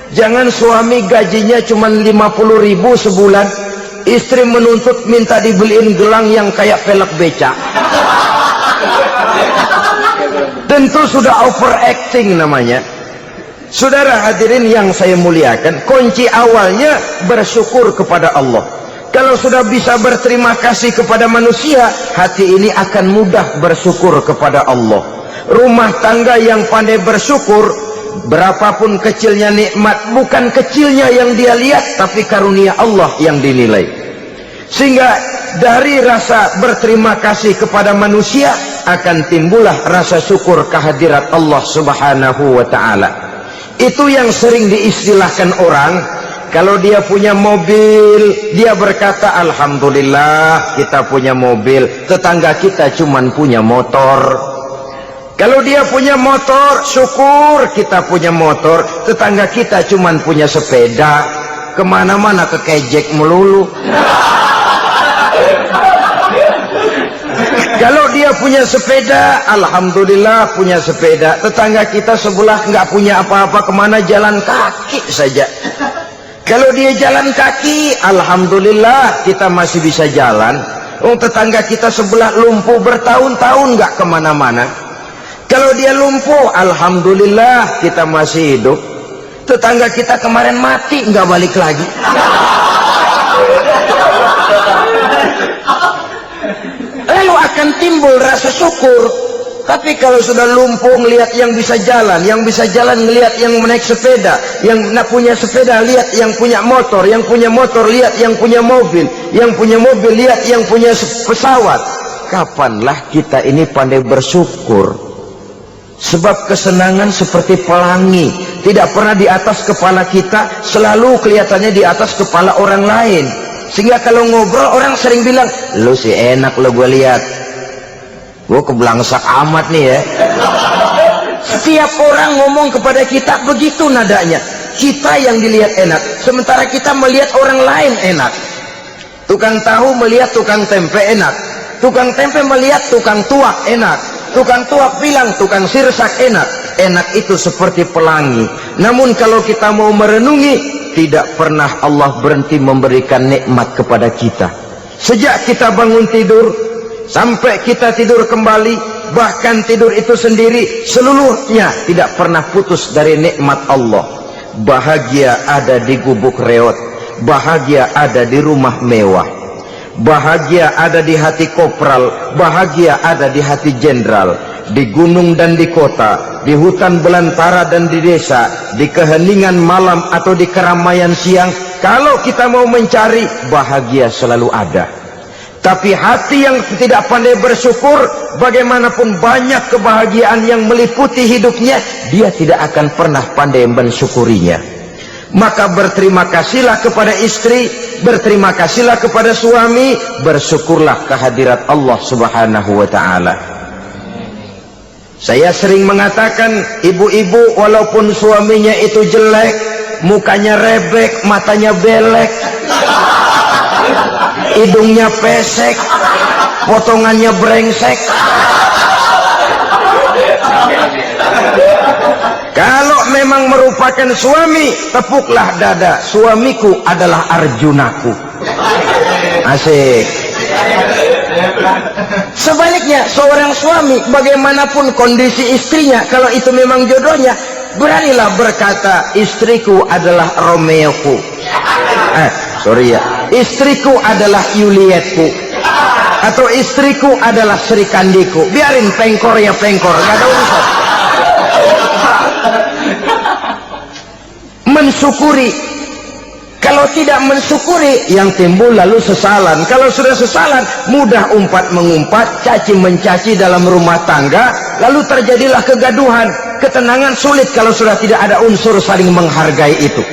Jangan suami gajinya cuma 50.000 sebulan, istri menuntut minta dibeliin gelang yang kayak pelek becak. Tentu sudah overacting namanya. Saudara hadirin yang saya muliakan, kunci awalnya bersyukur kepada Allah. Kalau sudah bisa berterima kasih kepada manusia, hati ini akan mudah bersyukur kepada Allah. Rumah tangga yang pandai bersyukur, berapapun kecilnya nikmat, bukan kecilnya yang dia lihat, tapi karunia Allah yang dinilai. Sehingga dari rasa berterima kasih kepada manusia akan timbullah rasa syukur kehadirat Allah Subhanahu wa ta'ala. Itu yang sering diistilahkan orang. Kalau dia punya mobil, dia berkata alhamdulillah kita punya mobil, tetangga kita cuman punya motor. Kalau dia punya motor, syukur kita punya motor, tetangga kita cuman punya sepeda, kemana-mana kekejek melulu. Kalau dia punya sepeda, alhamdulillah punya sepeda, tetangga kita sebelah nggak punya apa-apa, kemana jalan kaki saja. Kalau dia jalan kaki, alhamdulillah kita masih bisa jalan. Tetangga kita sebelah lumpuh bertahun-tahun nggak kemana-mana. Kalau dia lumpuh, alhamdulillah kita masih hidup. Tetangga kita kemarin mati nggak balik lagi. Lalu akan timbul rasa syukur. Tapi kalau sudah lumpuh ngelihat yang bisa jalan ngelihat yang naik sepeda, yang punya sepeda lihat yang punya motor lihat yang punya mobil, yang punya mobil lihat yang punya pesawat. kapanlah kita ini pandai bersyukur? Sebab kesenangan seperti pelangi, tidak pernah di atas kepala kita, selalu kelihatannya di atas kepala orang lain. Sehingga kalau ngobrol orang sering bilang, lu sih enak lo gue lihat, gue keblangsak amat nih ya. Setiap orang ngomong kepada kita begitu nadanya. Kita yang dilihat enak, sementara kita melihat orang lain enak. Tukang tahu melihat tukang tempe enak, tukang tempe melihat tukang tuak enak, tukang tuak bilang tukang sirsak enak. Enak itu seperti pelangi. Namun kalau kita mau merenungi, tidak pernah Allah berhenti memberikan nikmat kepada kita. Sejak kita bangun tidur sampai kita tidur kembali, bahkan tidur itu sendiri, seluruhnya tidak pernah putus dari nikmat Allah. Bahagia ada di gubuk reot, bahagia ada di rumah mewah, bahagia ada di hati kopral, bahagia ada di hati jenderal, di gunung dan di kota, di hutan belantara dan di desa, di keheningan malam atau di keramaian siang. Kalau kita mau mencari, bahagia selalu ada. Tapi hati yang tidak pandai bersyukur, bagaimanapun banyak kebahagiaan yang meliputi hidupnya, dia tidak akan pernah pandai mensyukurinya. Maka berterima kasihlah kepada istri, berterima kasihlah kepada suami, bersyukurlah kehadirat Allah Subhanahu wa ta'ala. Saya sering mengatakan, ibu-ibu walaupun suaminya itu jelek, mukanya rebek, matanya belek, hidungnya pesek, potongannya brengsek, kalau memang merupakan suami, tepuklah dada, suamiku adalah Arjunaku. Asik. Sebaliknya, seorang suami bagaimanapun kondisi istrinya, kalau itu memang jodohnya, beranilah berkata, istriku adalah Romeoku, istriku adalah Julietku, atau istriku adalah Sri Kandiku. Biarin pengkor ya pengkor, gak ada urusan. Mensyukuri. Kalau tidak mensyukuri, yang timbul lalu sesalan. Kalau sudah sesalan, mudah umpat mengumpat, caci mencaci dalam rumah tangga, lalu terjadilah kegaduhan. Ketenangan sulit kalau sudah tidak ada unsur saling menghargai itu.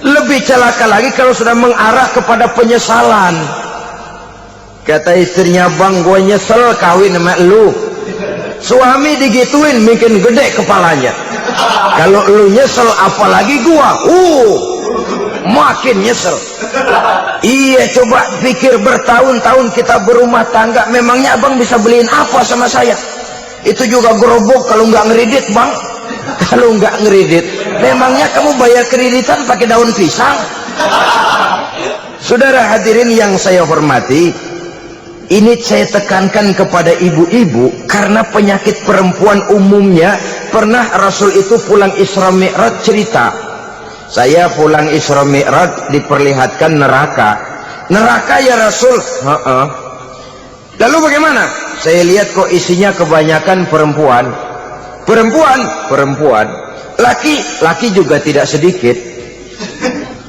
Lebih celaka lagi kalau sudah mengarah kepada penyesalan. Kata istrinya, bang, gue nyesel kawin sama lu. Suami digituin bikin gede kepalanya. Kalau lu nyesel apalagi gua, makin nyesel. Iya, coba pikir bertahun-tahun kita berumah tangga, memangnya abang bisa beliin apa sama saya? Itu juga gerobok kalau nggak ngeridit, bang. Kalau nggak ngeridit, memangnya kamu bayar kreditan pakai daun pisang? Saudara hadirin yang saya hormati, ini saya tekankan kepada ibu-ibu karena penyakit perempuan umumnya. Pernah Rasul itu pulang Isra Mi'raj cerita, saya pulang Isra Mi'raj diperlihatkan neraka. Neraka ya Rasul? Lalu bagaimana? Saya lihat kok isinya kebanyakan perempuan. Perempuan. Laki juga tidak sedikit.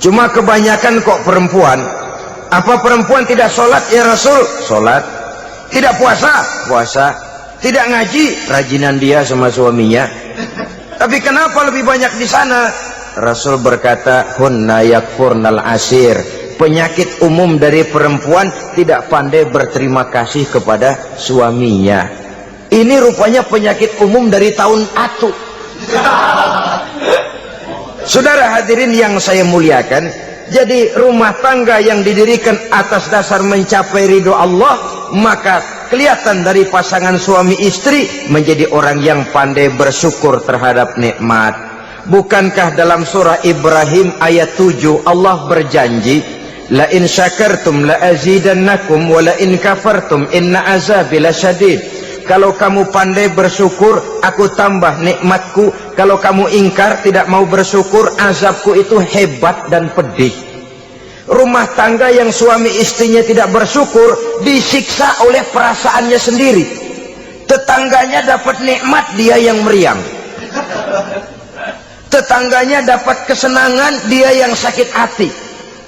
Cuma kebanyakan kok perempuan. Apa perempuan tidak sholat ya Rasul? Sholat. Tidak puasa? Puasa. Tidak ngaji? Rajinan dia sama suaminya. Tapi kenapa lebih banyak di sana? Rasul berkata, hunna yakfurnal asir. Penyakit umum dari perempuan tidak pandai berterima kasih kepada suaminya. Ini rupanya penyakit umum dari tahun atu. Saudara hadirin yang saya muliakan, jadi rumah tangga yang didirikan atas dasar mencapai ridho Allah, maka kelihatan dari pasangan suami istri menjadi orang yang pandai bersyukur terhadap nikmat. Bukankah dalam surah Ibrahim ayat 7 Allah berjanji, la in syakartum la azidannakum wa la in kafartum inna azabi lasyadid. Kalau kamu pandai bersyukur, aku tambah nikmatku. Kalau kamu ingkar, tidak mau bersyukur, azabku itu hebat dan pedih. Rumah tangga yang suami istrinya tidak bersyukur disiksa oleh perasaannya sendiri. Tetangganya dapat nikmat, dia yang meriang. Tetangganya dapat kesenangan, dia yang sakit hati.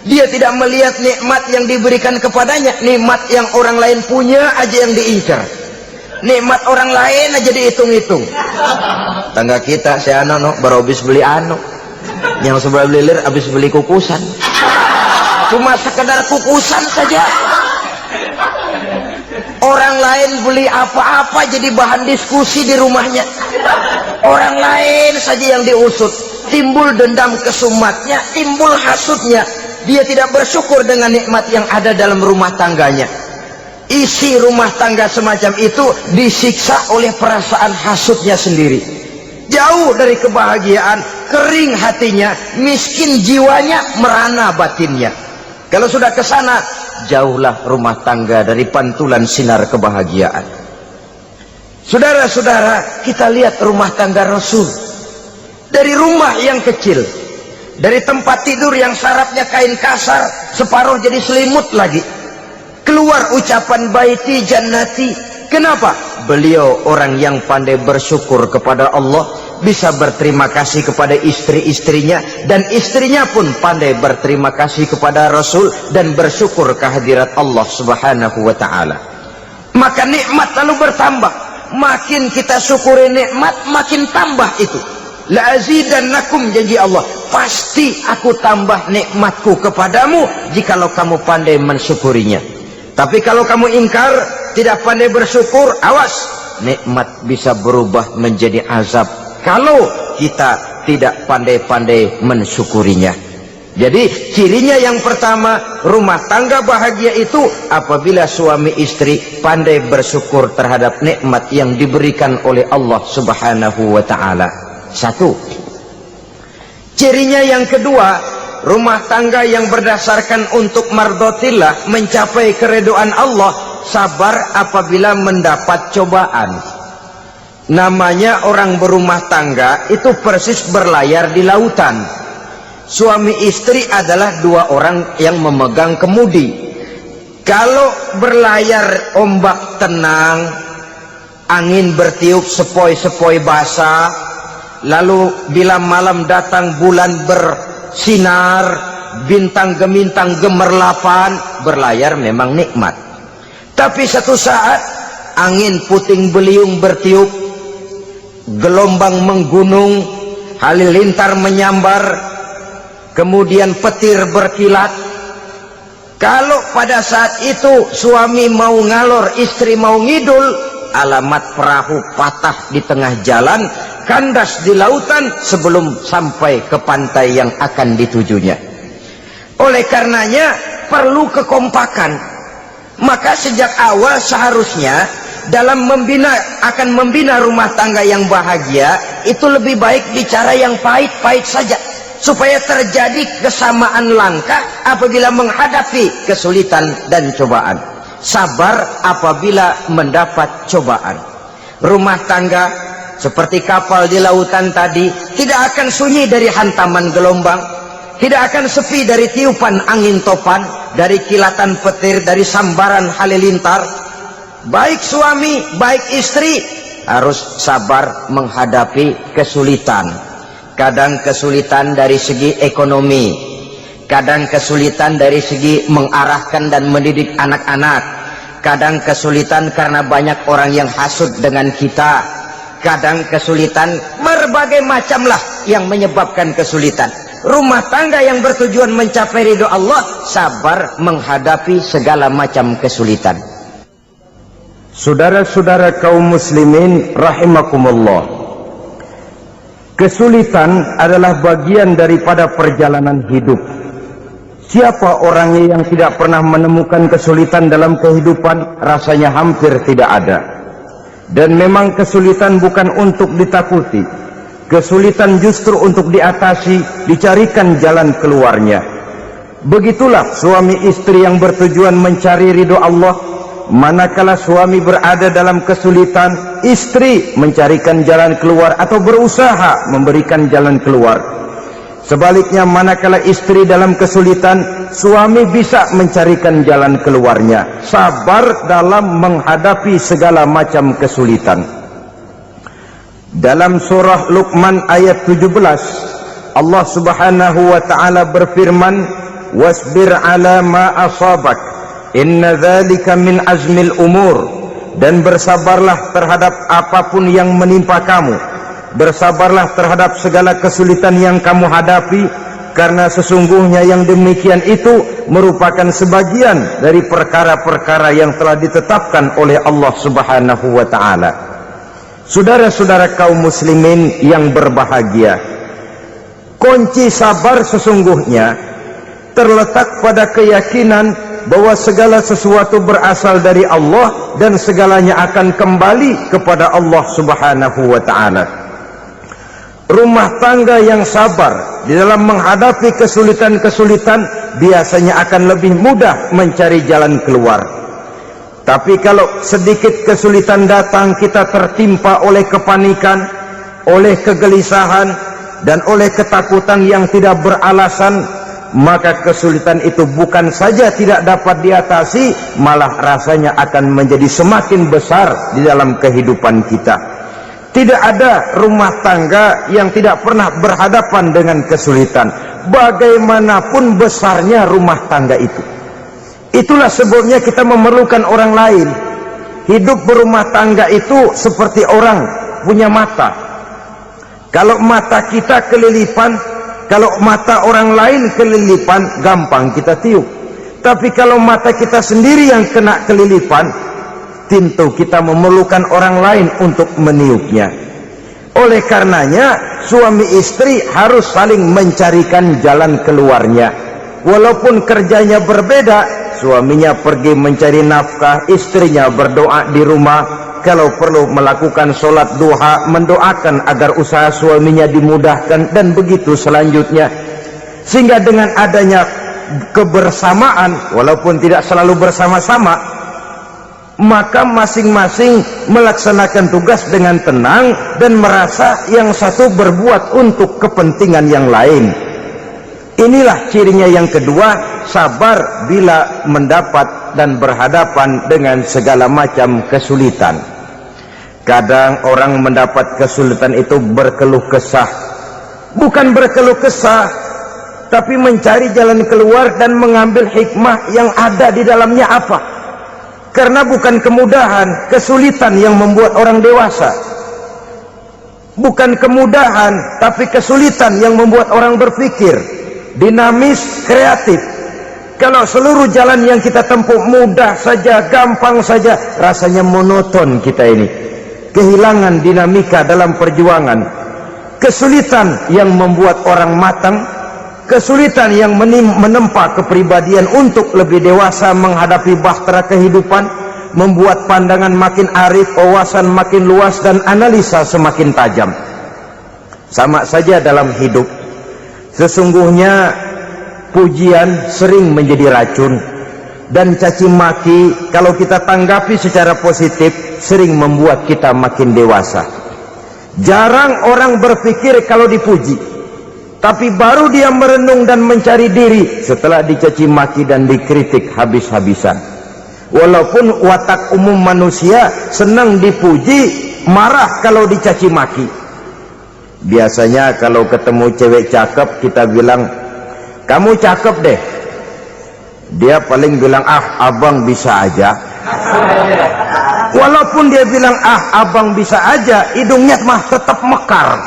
Dia tidak melihat nikmat yang diberikan kepadanya, nikmat yang orang lain punya aja yang diincar, nikmat orang lain aja dihitung-hitung. Tangga kita si anu baru habis beli anu, yang sebelah lilir habis beli kukusan, cuma sekedar kukusan saja. Orang lain beli apa-apa jadi bahan diskusi di rumahnya, orang lain saja yang diusut, timbul dendam kesumatnya, timbul hasutnya. Dia tidak bersyukur dengan nikmat yang ada dalam rumah tangganya. Isi rumah tangga semacam itu disiksa oleh perasaan hasutnya sendiri. Jauh dari kebahagiaan, kering hatinya, miskin jiwanya, merana batinnya. Kalau sudah ke sana, jauhlah rumah tangga dari pantulan sinar kebahagiaan. Saudara-saudara, kita lihat rumah tangga Rasul. Dari rumah yang kecil, dari tempat tidur yang sarapnya kain kasar, separuh jadi selimut lagi, keluar ucapan baiti jannati. Kenapa? Beliau orang yang pandai bersyukur kepada Allah, bisa berterima kasih kepada istri-istrinya, dan istrinya pun pandai berterima kasih kepada Rasul dan bersyukur kehadirat Allah Subhanahu wa ta'ala. Maka nikmat lalu bertambah. Makin kita syukuri nikmat, makin tambah itu. La azidannakum, janji Allah, pasti aku tambah nikmatku kepadamu jikalau kamu pandai mensyukurinya. Tapi kalau kamu ingkar, tidak pandai bersyukur, awas, nikmat bisa berubah menjadi azab kalau kita tidak pandai-pandai mensyukurinya. Jadi cirinya yang pertama, rumah tangga bahagia itu apabila suami istri pandai bersyukur terhadap nikmat yang diberikan oleh Allah Subhanahu wa ta'ala. Satu. Cirinya yang kedua, rumah tangga yang berdasarkan untuk mardotillah, mencapai keredoan Allah, sabar apabila mendapat cobaan. Namanya orang berumah tangga itu persis berlayar di lautan. Suami istri adalah dua orang yang memegang kemudi. Kalau berlayar ombak tenang, angin bertiup sepoi-sepoi basah, lalu bila malam datang bulan bersinar, bintang gemintang gemerlapan, berlayar memang nikmat. Tapi satu saat angin puting beliung bertiup, gelombang menggunung, halilintar menyambar, kemudian petir berkilat. Kalau pada saat itu suami mau ngalor, istri mau ngidul, alamat perahu patah di tengah jalan, kandas di lautan sebelum sampai ke pantai yang akan ditujunya. Oleh karenanya perlu kekompakan. Maka sejak awal seharusnya dalam membina rumah tangga yang bahagia itu lebih baik bicara yang pahit-pahit saja, supaya terjadi kesamaan langkah apabila menghadapi kesulitan dan cobaan. Sabar apabila mendapat cobaan. Rumah tangga seperti kapal di lautan tadi tidak akan sunyi dari hantaman gelombang, tidak akan sepi dari tiupan angin topan, dari kilatan petir, dari sambaran halilintar. Baik suami, baik istri harus sabar menghadapi kesulitan. Kadang kesulitan dari segi ekonomi, kadang kesulitan dari segi mengarahkan dan mendidik anak-anak, kadang kesulitan karena banyak orang yang hasut dengan kita, kadang kesulitan berbagai macamlah yang menyebabkan kesulitan. Rumah tangga yang bertujuan mencapai ridho Allah sabar menghadapi segala macam kesulitan. Saudara-saudara kaum muslimin rahimakumullah, kesulitan adalah bagian daripada perjalanan hidup. Siapa orangnya yang tidak pernah menemukan kesulitan dalam kehidupan? Rasanya hampir tidak ada. Dan memang kesulitan bukan untuk ditakuti, kesulitan justru untuk diatasi, dicarikan jalan keluarnya. Begitulah suami istri yang bertujuan mencari ridho Allah. Manakala suami berada dalam kesulitan, istri mencarikan jalan keluar atau berusaha memberikan jalan keluar. Sebaliknya manakala istri dalam kesulitan, suami bisa mencarikan jalan keluarnya. Sabar dalam menghadapi segala macam kesulitan. Dalam surah Luqman ayat 17, Allah Subhanahu wa ta'ala berfirman, wasbir ala ma asabak inna dzalika min azmil umur, dan bersabarlah terhadap apapun yang menimpa kamu, bersabarlah terhadap segala kesulitan yang kamu hadapi, karena sesungguhnya yang demikian itu merupakan sebagian dari perkara-perkara yang telah ditetapkan oleh Allah Subhanahu wa ta'ala. Saudara-saudara kaum muslimin yang berbahagia, kunci sabar sesungguhnya terletak pada keyakinan bahwa segala sesuatu berasal dari Allah dan segalanya akan kembali kepada Allah Subhanahu wa ta'ala. Rumah tangga yang sabar di dalam menghadapi kesulitan-kesulitan biasanya akan lebih mudah mencari jalan keluar. Tapi kalau sedikit kesulitan datang, kita tertimpa oleh kepanikan, oleh kegelisahan, dan oleh ketakutan yang tidak beralasan, maka kesulitan itu bukan saja tidak dapat diatasi, malah rasanya akan menjadi semakin besar di dalam kehidupan kita. Tidak ada rumah tangga yang tidak pernah berhadapan dengan kesulitan, bagaimanapun besarnya rumah tangga itu. Itulah sebabnya kita memerlukan orang lain. Hidup berumah tangga itu seperti orang punya mata. Kalau mata kita kelilipan, kalau mata orang lain kelilipan, gampang kita tiup. Tapi kalau mata kita sendiri yang kena kelilipan, tentu kita memerlukan orang lain untuk meniupnya. Oleh karenanya, suami istri harus saling mencarikan jalan keluarnya. Walaupun kerjanya berbeda, suaminya pergi mencari nafkah, istrinya berdoa di rumah. Kalau perlu melakukan sholat duha, mendoakan agar usaha suaminya dimudahkan, dan begitu selanjutnya. Sehingga dengan adanya kebersamaan, walaupun tidak selalu bersama-sama, maka masing-masing melaksanakan tugas dengan tenang dan merasa yang satu berbuat untuk kepentingan yang lain. Inilah cirinya yang kedua, sabar bila mendapat dan berhadapan dengan segala macam kesulitan. Kadang orang mendapat kesulitan itu berkeluh kesah. Bukan berkeluh kesah, tapi mencari jalan keluar dan mengambil hikmah yang ada di dalamnya apa. Karena bukan kemudahan, kesulitan yang membuat orang dewasa. Bukan kemudahan, tapi kesulitan yang membuat orang berpikir, dinamis, kreatif. Kalau seluruh jalan yang kita tempuh mudah saja, gampang saja, rasanya monoton kita ini. Kehilangan dinamika dalam perjuangan. Kesulitan yang membuat orang matang, kesulitan yang menempa kepribadian untuk lebih dewasa menghadapi bahtera kehidupan, membuat pandangan makin arif, wawasan makin luas, dan analisa semakin tajam. Sama saja dalam hidup. Sesungguhnya pujian sering menjadi racun, dan caci maki kalau kita tanggapi secara positif sering membuat kita makin dewasa. Jarang orang berpikir kalau dipuji, tapi baru dia merenung dan mencari diri setelah dicaci maki dan dikritik habis-habisan. Walaupun watak umum manusia senang dipuji, marah kalau dicaci maki. Biasanya kalau ketemu cewek cakep, kita bilang, kamu cakep deh. Dia paling bilang, ah abang bisa aja. Walaupun dia bilang, ah abang bisa aja, hidungnya mah tetap mekar.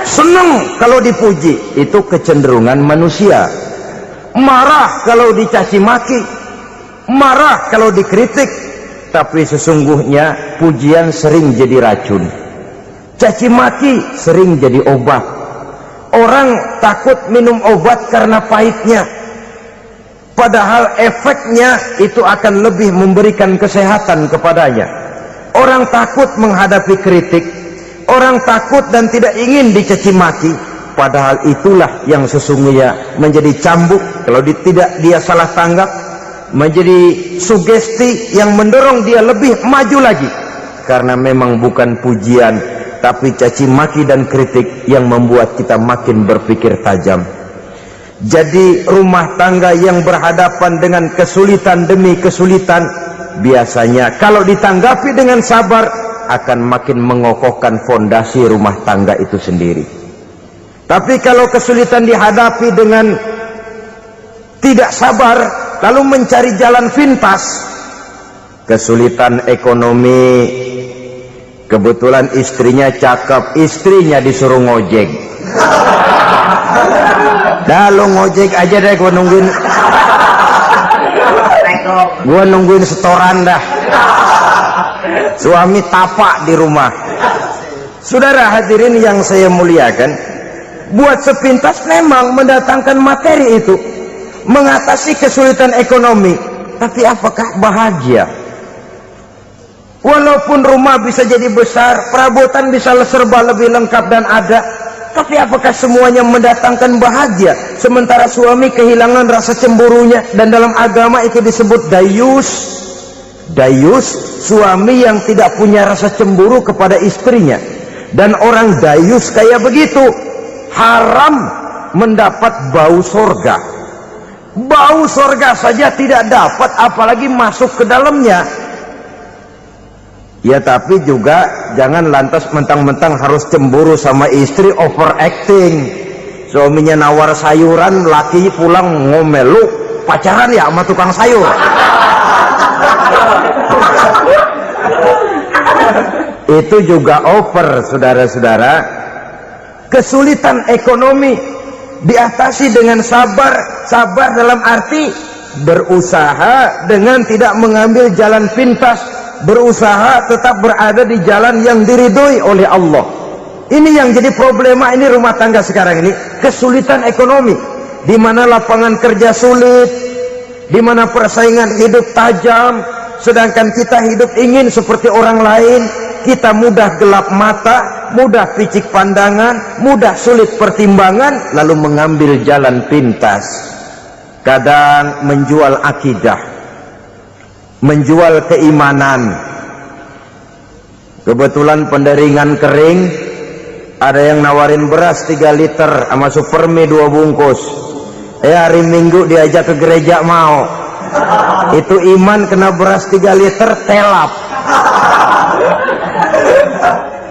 Senang kalau dipuji, itu kecenderungan manusia. Marah kalau dicaci maki, marah kalau dikritik. Tapi sesungguhnya pujian sering jadi racun, caci maki sering jadi obat. Orang takut minum obat karena pahitnya, padahal efeknya itu akan lebih memberikan kesehatan kepadanya. Orang takut menghadapi kritik, orang takut dan tidak ingin dicaci maki, padahal itulah yang sesungguhnya menjadi cambuk kalau tidak dia salah tanggap, menjadi sugesti yang mendorong dia lebih maju lagi. Karena memang bukan pujian, tapi caci maki dan kritik yang membuat kita makin berpikir tajam. Jadi rumah tangga yang berhadapan dengan kesulitan demi kesulitan, biasanya kalau ditanggapi dengan sabar akan makin mengokohkan fondasi rumah tangga itu sendiri. Tapi kalau kesulitan dihadapi dengan tidak sabar, lalu mencari jalan pintas, kesulitan ekonomi, kebetulan istrinya cakep, istrinya disuruh ngojek. Dah lo ngojek aja deh, gua nungguin setoran dah. Suami tapak di rumah. Saudara hadirin yang saya muliakan, buat sepintas memang mendatangkan materi itu, mengatasi kesulitan ekonomi, tapi apakah bahagia? Walaupun rumah bisa jadi besar, perabotan bisa serba lebih lengkap dan ada, tapi apakah semuanya mendatangkan bahagia? Sementara suami kehilangan rasa cemburunya, dan dalam agama itu disebut dayus. Dayus, suami yang tidak punya rasa cemburu kepada istrinya. Dan orang dayus kayak begitu, haram mendapat bau sorga. Bau sorga saja tidak dapat, apalagi masuk ke dalamnya. Ya tapi juga jangan lantas mentang-mentang harus cemburu sama istri, overacting. Suaminya nawar sayuran, laki pulang ngomel, lu pacaran ya sama tukang sayur. Itu juga over, saudara-saudara. Kesulitan ekonomi diatasi dengan sabar. Sabar dalam arti berusaha dengan tidak mengambil jalan pintas, berusaha tetap berada di jalan yang diridhoi oleh Allah. Ini yang jadi problema ini rumah tangga sekarang ini, kesulitan ekonomi, di mana lapangan kerja sulit, di mana persaingan hidup tajam, sedangkan kita hidup ingin seperti orang lain. Kita mudah gelap mata, mudah picik pandangan, mudah sulit pertimbangan, lalu mengambil jalan pintas. Kadang menjual akidah, menjual keimanan. Kebetulan penderingan kering, ada yang nawarin beras 3 liter sama supermi 2 bungkus. Hari Minggu diajak ke gereja mau. Itu iman kena beras 3 liter telap.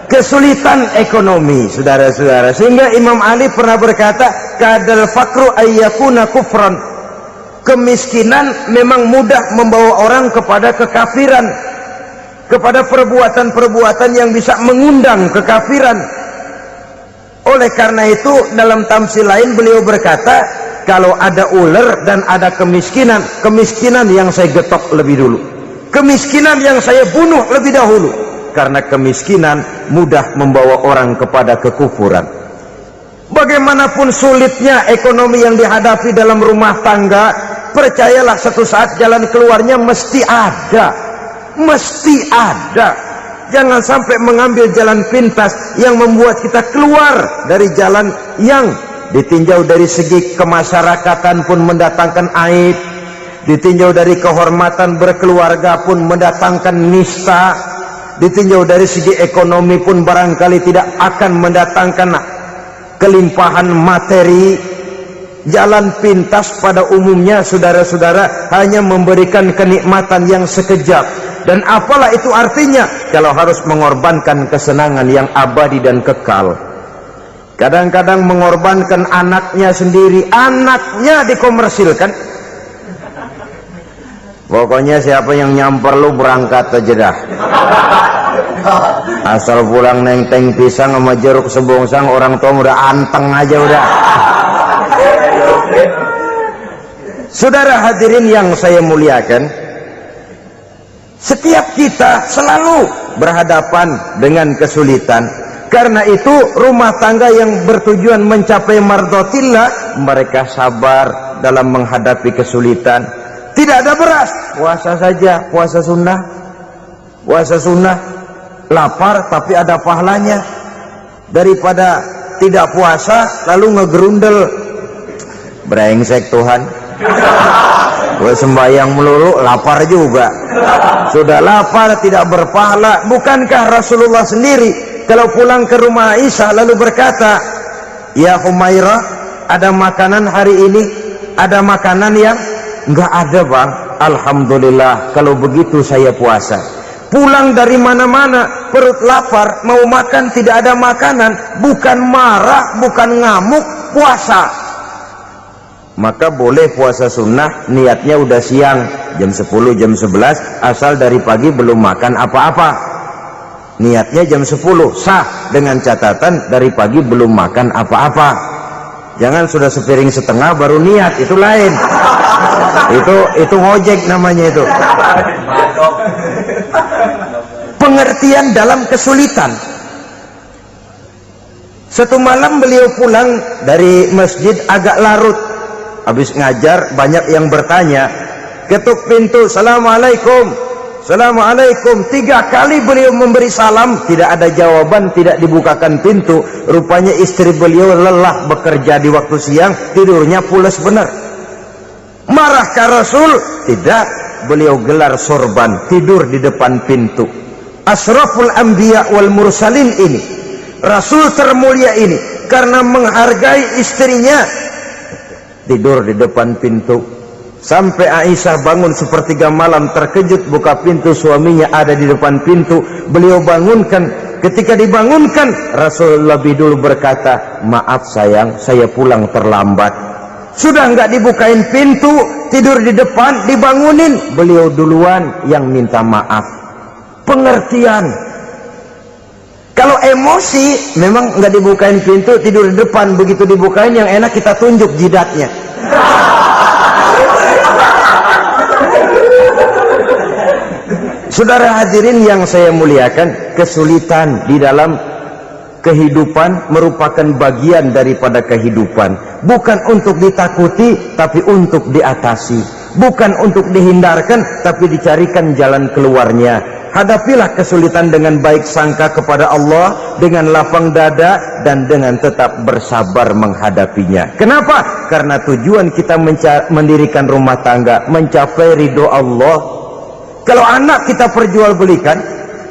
Kesulitan ekonomi, saudara-saudara, sehingga Imam Ali pernah berkata, kadal fakru ayyakuna kufran. Kemiskinan memang mudah membawa orang kepada kekafiran, kepada perbuatan-perbuatan yang bisa mengundang kekafiran. Oleh karena itu dalam tamsil lain beliau berkata, kalau ada ular dan ada kemiskinan, kemiskinan yang saya getok lebih dulu, kemiskinan yang saya bunuh lebih dahulu. Karena kemiskinan mudah membawa orang kepada kekufuran. Bagaimanapun sulitnya ekonomi yang dihadapi dalam rumah tangga, percayalah satu saat jalan keluarnya mesti ada. Mesti ada. Jangan sampai mengambil jalan pintas yang membuat kita keluar dari jalan yang ditinjau dari segi kemasyarakatan pun mendatangkan aib, ditinjau dari kehormatan berkeluarga pun mendatangkan nista, ditinjau dari segi ekonomi pun barangkali tidak akan mendatangkan kelimpahan materi. Jalan pintas pada umumnya, saudara-saudara, hanya memberikan kenikmatan yang sekejap. Dan apalah itu artinya kalau harus mengorbankan kesenangan yang abadi dan kekal. Kadang-kadang mengorbankan anaknya sendiri, anaknya dikomersilkan. Pokoknya siapa yang nyamper lu berangkat aja dah. Asal pulang nenteng pisang sama jeruk sebongsang, orang tua udah anteng aja udah. Saudara hadirin yang saya muliakan, setiap kita selalu berhadapan dengan kesulitan. Karena itu rumah tangga yang bertujuan mencapai mardhatillah, mereka sabar dalam menghadapi kesulitan. Tidak ada beras, puasa saja, puasa sunnah. Puasa sunnah, lapar tapi ada pahalanya. Daripada tidak puasa lalu ngegerundel, brengsek Tuhan, gue sembahyang melulu lapar juga. Sudah lapar tidak berpahala. Bukankah Rasulullah sendiri kalau pulang ke rumah Aisyah lalu berkata, ya Humairah, ada makanan hari ini? Ada makanan yang enggak ada bang? Alhamdulillah, kalau begitu saya puasa. pulang dari mana-mana, perut lapar, mau makan tidak ada makanan, bukan marah, bukan ngamuk, puasa. Maka boleh puasa sunnah, niatnya udah siang, jam 10, jam 11, asal dari pagi belum makan apa-apa. Niatnya jam 10, sah, dengan catatan dari pagi belum makan apa-apa. Jangan sudah sepiring setengah baru niat, itu lain. Itu ngojek namanya itu. Pengertian dalam kesulitan. Satu malam beliau pulang dari masjid agak larut. Habis ngajar banyak yang bertanya, ketuk pintu, Assalamualaikum, Assalamualaikum. 3 kali beliau memberi salam, tidak ada jawaban, tidak dibukakan pintu. Rupanya istri beliau lelah bekerja di waktu siang, tidurnya pules benar. Marahkah Rasul? Tidak, beliau gelar sorban, tidur di depan pintu. Asraful anbiya wal mursalin ini, Rasul termulia ini, karena menghargai istrinya, tidur di depan pintu. Sampai Aisyah bangun sepertiga malam, terkejut buka pintu, suaminya ada di depan pintu. Beliau bangunkan. Ketika dibangunkan, Rasul lebih dulu berkata, maaf sayang, saya pulang terlambat. Sudah nggak dibukain pintu, tidur di depan, dibangunin, beliau duluan yang minta maaf. Pengertian. Kalau emosi, memang nggak dibukain pintu, tidur di depan. Begitu dibukain, yang enak kita tunjuk jidatnya. Saudara hadirin yang saya muliakan, kesulitan di dalam kehidupan merupakan bagian daripada kehidupan. Bukan untuk ditakuti, tapi untuk diatasi. Bukan untuk dihindarkan, tapi dicarikan jalan keluarnya. Hadapilah kesulitan dengan baik sangka kepada Allah, dengan lapang dada, dan dengan tetap bersabar menghadapinya. Kenapa? Karena tujuan kita mendirikan rumah tangga, mencapai ridho Allah. Kalau anak kita perjualbelikan,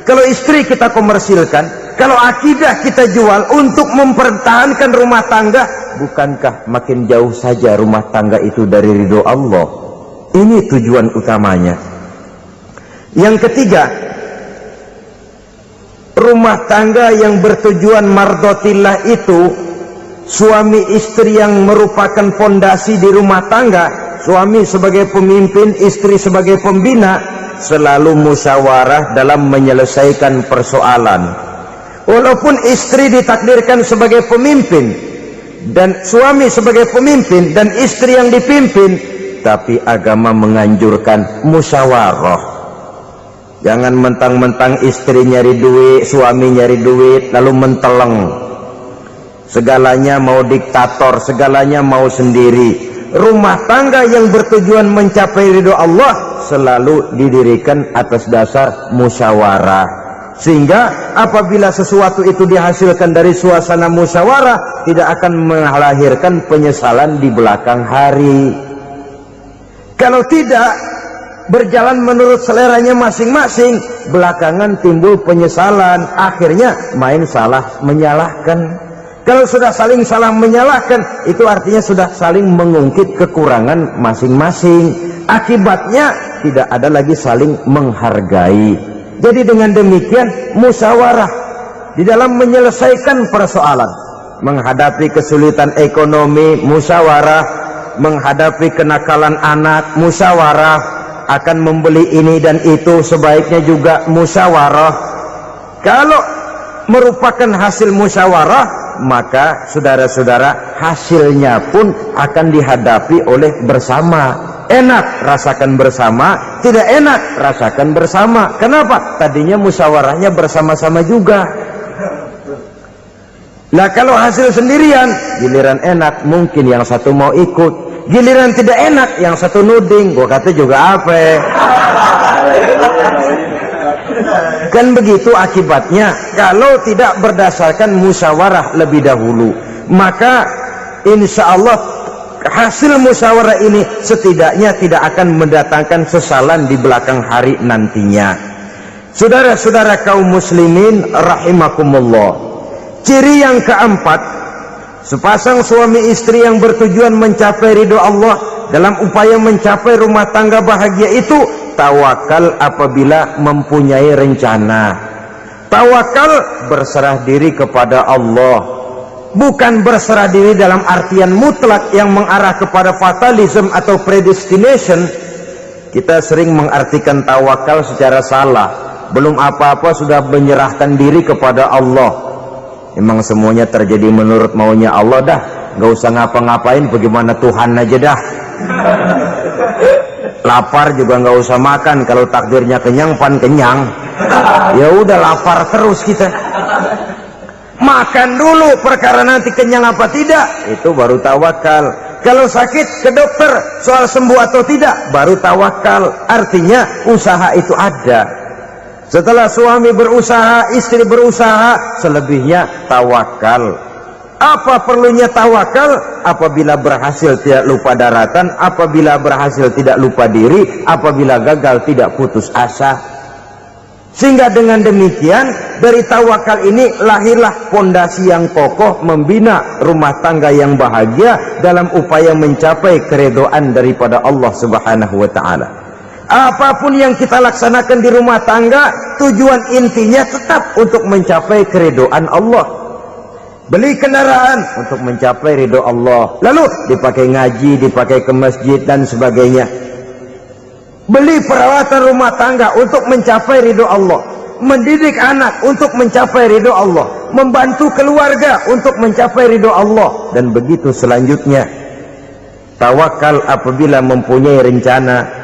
kalau istri kita komersilkan, kalau akidah kita jual untuk mempertahankan rumah tangga, bukankah makin jauh saja rumah tangga itu dari ridho Allah? Ini tujuan utamanya. Yang ketiga, rumah tangga yang bertujuan mardotillah itu, suami istri yang merupakan fondasi di rumah tangga, suami sebagai pemimpin, istri sebagai pembina, selalu musyawarah dalam menyelesaikan persoalan. Walaupun istri ditakdirkan sebagai pemimpin dan suami sebagai pemimpin dan istri yang dipimpin, tapi agama menganjurkan musyawarah. Jangan mentang-mentang istri nyari duit, suami nyari duit, lalu menteleng. Segalanya mau diktator, segalanya mau sendiri. Rumah tangga yang bertujuan mencapai ridho Allah selalu didirikan atas dasar musyawarah. Sehingga apabila sesuatu itu dihasilkan dari suasana musyawarah, tidak akan melahirkan penyesalan di belakang hari. Kalau tidak berjalan menurut seleranya masing-masing, belakangan timbul penyesalan, akhirnya main salah menyalahkan. Kalau sudah saling salah menyalahkan, itu artinya sudah saling mengungkit kekurangan masing-masing. Akibatnya tidak ada lagi saling menghargai. Jadi dengan demikian musyawarah di dalam menyelesaikan persoalan, menghadapi kesulitan ekonomi, musyawarah, menghadapi kenakalan anak, musyawarah, akan membeli ini dan itu sebaiknya juga musyawarah. Kalau merupakan hasil musyawarah, maka saudara-saudara hasilnya pun akan dihadapi oleh bersama. Enak rasakan bersama, tidak enak rasakan bersama. Kenapa? Tadinya musyawarahnya bersama-sama juga. Nah kalau hasil sendirian, giliran enak mungkin yang satu mau ikut, giliran tidak enak yang satu nuding, gua kata juga apa ya? Kan begitu akibatnya kalau tidak berdasarkan musyawarah lebih dahulu. Maka insya Allah hasil musyawarah ini setidaknya tidak akan mendatangkan sesalan di belakang hari nantinya. Saudara-saudara kaum muslimin rahimakumullah, ciri yang keempat, sepasang suami istri yang bertujuan mencapai ridho Allah dalam upaya mencapai rumah tangga bahagia itu tawakal apabila mempunyai rencana. Tawakal berserah diri kepada Allah, bukan berserah diri dalam artian mutlak yang mengarah kepada fatalism atau predestination. Kita sering mengartikan tawakal secara salah. Belum apa-apa sudah menyerahkan diri kepada Allah. Memang semuanya terjadi menurut maunya Allah dah. Gak usah ngapa-ngapain, bagaimana Tuhan aja dah. Lapar juga nggak usah makan, kalau takdirnya kenyang pan kenyang. Ya udah lapar terus kita. Makan dulu perkara nanti kenyang apa tidak, itu baru tawakal. Kalau sakit ke dokter soal sembuh atau tidak, baru tawakal. Artinya usaha itu ada. Setelah suami berusaha, istri berusaha, selebihnya tawakal. Apa perlunya tawakal? Apabila berhasil tidak lupa daratan, apabila berhasil tidak lupa diri, apabila gagal tidak putus asa. Sehingga dengan demikian dari tawakal ini lahirlah pondasi yang kokoh membina rumah tangga yang bahagia dalam upaya mencapai keridhaan daripada Allah Subhanahu wa taala. Apapun yang kita laksanakan di rumah tangga, tujuan intinya tetap untuk mencapai keridhaan Allah. Beli kendaraan untuk mencapai ridho Allah, lalu dipakai ngaji, dipakai ke masjid dan sebagainya. Beli peralatan rumah tangga untuk mencapai ridho Allah, mendidik anak untuk mencapai ridho Allah, membantu keluarga untuk mencapai ridho Allah, dan begitu selanjutnya. Tawakal apabila mempunyai rencana.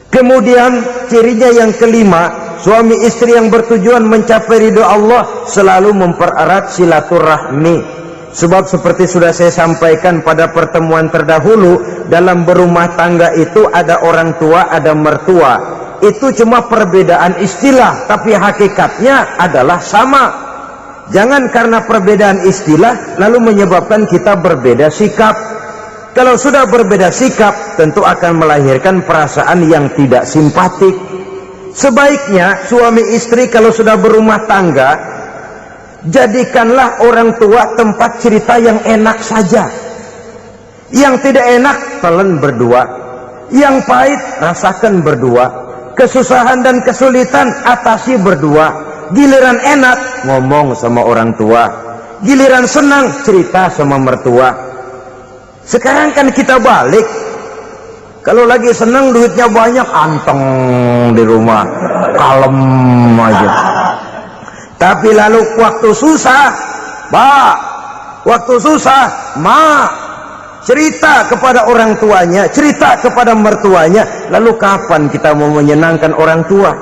Kemudian cirinya yang kelima, suami istri yang bertujuan mencapai ridho Allah selalu mempererat silaturahmi. Sebab seperti sudah saya sampaikan pada pertemuan terdahulu, dalam berumah tangga itu ada orang tua, ada mertua. Itu cuma perbedaan istilah, tapi hakikatnya adalah sama. Jangan karena perbedaan istilah lalu menyebabkan kita berbeda sikap. Kalau sudah berbeda sikap, tentu akan melahirkan perasaan yang tidak simpatik. Sebaiknya suami istri kalau sudah berumah tangga, jadikanlah orang tua tempat cerita yang enak saja. Yang tidak enak telan berdua, yang pahit rasakan berdua, kesusahan dan kesulitan atasi berdua. Giliran enak ngomong sama orang tua, giliran senang cerita sama mertua. Sekarang kan kita balik, kalau lagi senang duitnya banyak, anteng di rumah, kalem aja. Tapi lalu waktu susah, waktu susah, cerita kepada orang tuanya, cerita kepada mertuanya. Lalu kapan kita mau menyenangkan orang tua?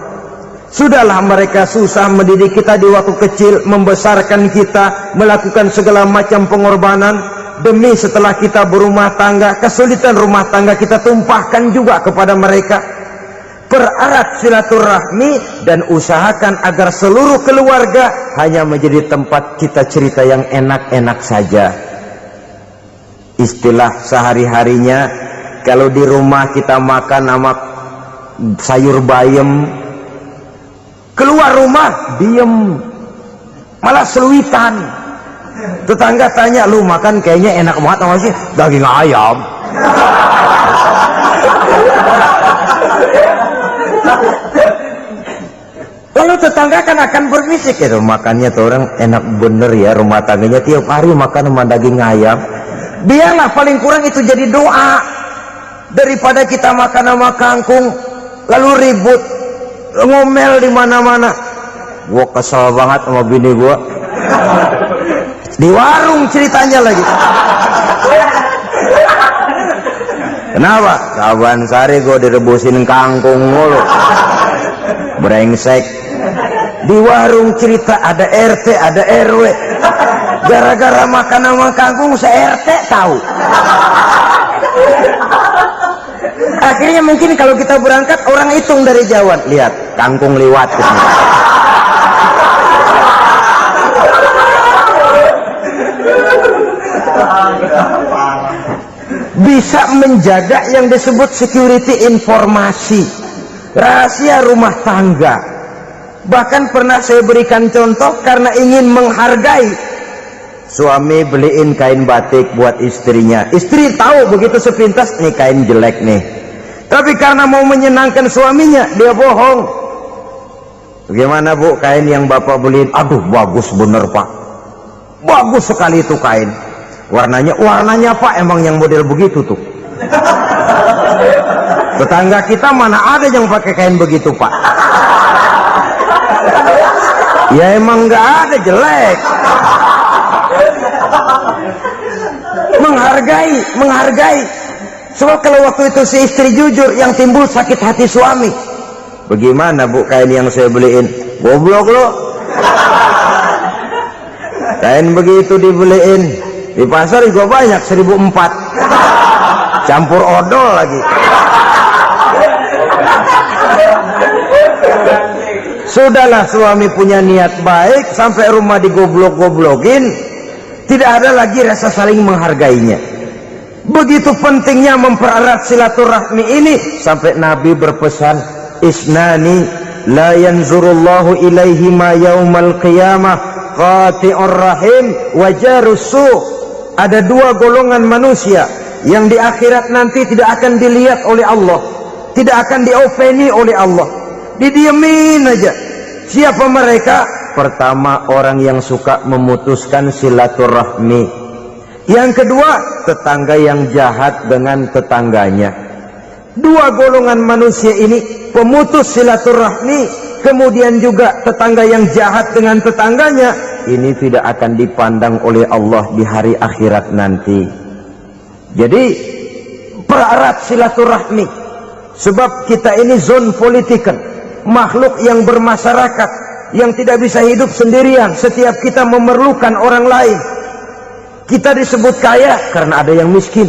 Sudahlah mereka susah mendidik kita di waktu kecil, membesarkan kita, melakukan segala macam pengorbanan. Demi setelah kita berumah tangga, kesulitan rumah tangga kita tumpahkan juga kepada mereka. Pererat silaturahmi dan usahakan agar seluruh keluarga hanya menjadi tempat kita cerita yang enak-enak saja. Istilah sehari-harinya, kalau di rumah kita makan sama sayur bayam, keluar rumah diem, malah seluitan. Tetangga tanya, lu makan kayaknya enak banget sama sih, daging ayam. Lalu tetangga kan akan berbisik, ya makannya tuh orang enak bener ya, rumah tangganya tiap hari makan sama daging ayam. Biarlah paling kurang itu jadi doa, daripada kita makan sama kangkung lalu ribut ngomel di mana-mana. Gua kesel banget sama bini gua. Di warung ceritanya lagi. Kenapa? Saban sari gue direbusin kangkung mulu. Brengsek. Di warung cerita ada RT, ada RW. Gara-gara makan sama kangkung se-RT tahu. Akhirnya mungkin kalau kita berangkat orang hitung dari jauhan. Lihat, kangkung liwat. Bisa menjaga yang disebut security informasi, rahasia rumah tangga. Bahkan pernah saya berikan contoh karena ingin menghargai. Suami beliin kain batik buat istrinya, istri tahu begitu sepintas nih kain jelek nih, Tapi karena mau menyenangkan suaminya, dia bohong. Bagaimana Bu kain yang Bapak beliin? Aduh bagus bener Pak, bagus sekali itu kain. Warnanya Pak emang yang model begitu tuh. Tetangga kita mana ada yang pakai kain begitu Pak? Ya emang nggak ada, jelek. Menghargai. Sebab kalau waktu itu si istri jujur, yang timbul sakit hati suami. Bagaimana Bu kain yang saya beliin? Goblok lo. Kain begitu dibeliin di pasar juga banyak 1.400, campur odol lagi. Sudahlah, suami punya niat baik, sampai rumah digoblok-goblokin, tidak ada lagi rasa saling menghargainya. Begitu pentingnya mempererat silaturahmi ini, sampai Nabi berpesan, isnani la yanzurullahu ilaihima yaumal qiyamah qati'ur rahim wa jarus su'. Ada dua golongan manusia yang di akhirat nanti tidak akan dilihat oleh Allah, tidak akan diopeni oleh Allah, didiemin aja. Siapa mereka? Pertama, orang yang suka memutuskan silaturahmi. Yang kedua, tetangga yang jahat dengan tetangganya. Dua golongan manusia ini, pemutus silaturahmi, kemudian juga tetangga yang jahat dengan tetangganya, ini tidak akan dipandang oleh Allah di hari akhirat nanti. Jadi pererat silaturahmi, sebab kita ini zon politikan, makhluk yang bermasyarakat, yang tidak bisa hidup sendirian. Setiap kita memerlukan orang lain. Kita disebut kaya karena ada yang miskin,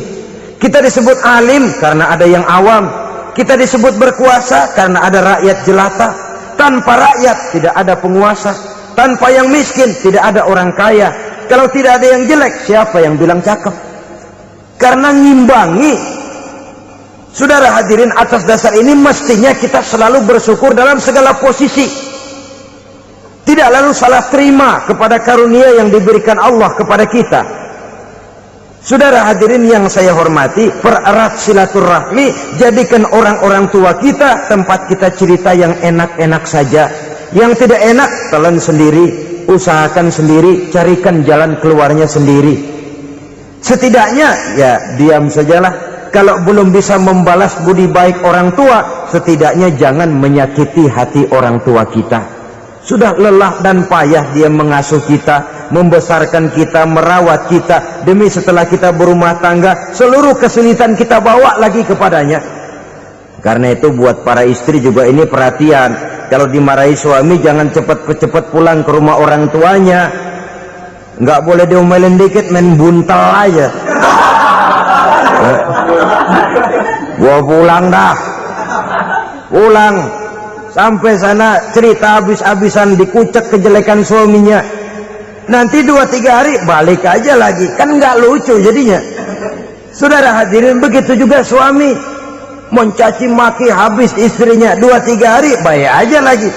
kita disebut alim karena ada yang awam, kita disebut berkuasa karena ada rakyat jelata. Tanpa rakyat tidak ada penguasa, tanpa yang miskin tidak ada orang kaya. Kalau tidak ada yang jelek, siapa yang bilang cakep? Karena ngimbangi. Saudara hadirin, atas dasar ini mestinya kita selalu bersyukur dalam segala posisi, tidak lalu salah terima kepada karunia yang diberikan Allah kepada kita. Saudara hadirin yang saya hormati, pererat silaturahmi, jadikan orang-orang tua kita tempat kita cerita yang enak-enak saja. Yang tidak enak, telan sendiri, usahakan sendiri, carikan jalan keluarnya sendiri. Setidaknya ya diam sajalah. Kalau belum bisa membalas budi baik orang tua, setidaknya jangan menyakiti hati orang tua kita. Sudah lelah dan payah dia mengasuh kita, membesarkan kita, merawat kita, demi setelah kita berumah tangga, seluruh kesulitan kita bawa lagi kepadanya. Karena itu buat para istri juga ini perhatian. Kalau dimarahi suami, jangan cepat-cepat pulang ke rumah orang tuanya. Nggak boleh diomelin dikit, main buntal aja. Gua pulang dah, pulang. Sampai sana cerita habis-habisan, dikucek kejelekan suaminya. Nanti 2-3 hari balik aja lagi, kan nggak lucu jadinya. Saudara hadirin, begitu juga suami mencaci maki habis istrinya, 2-3 hari baik aja lagi.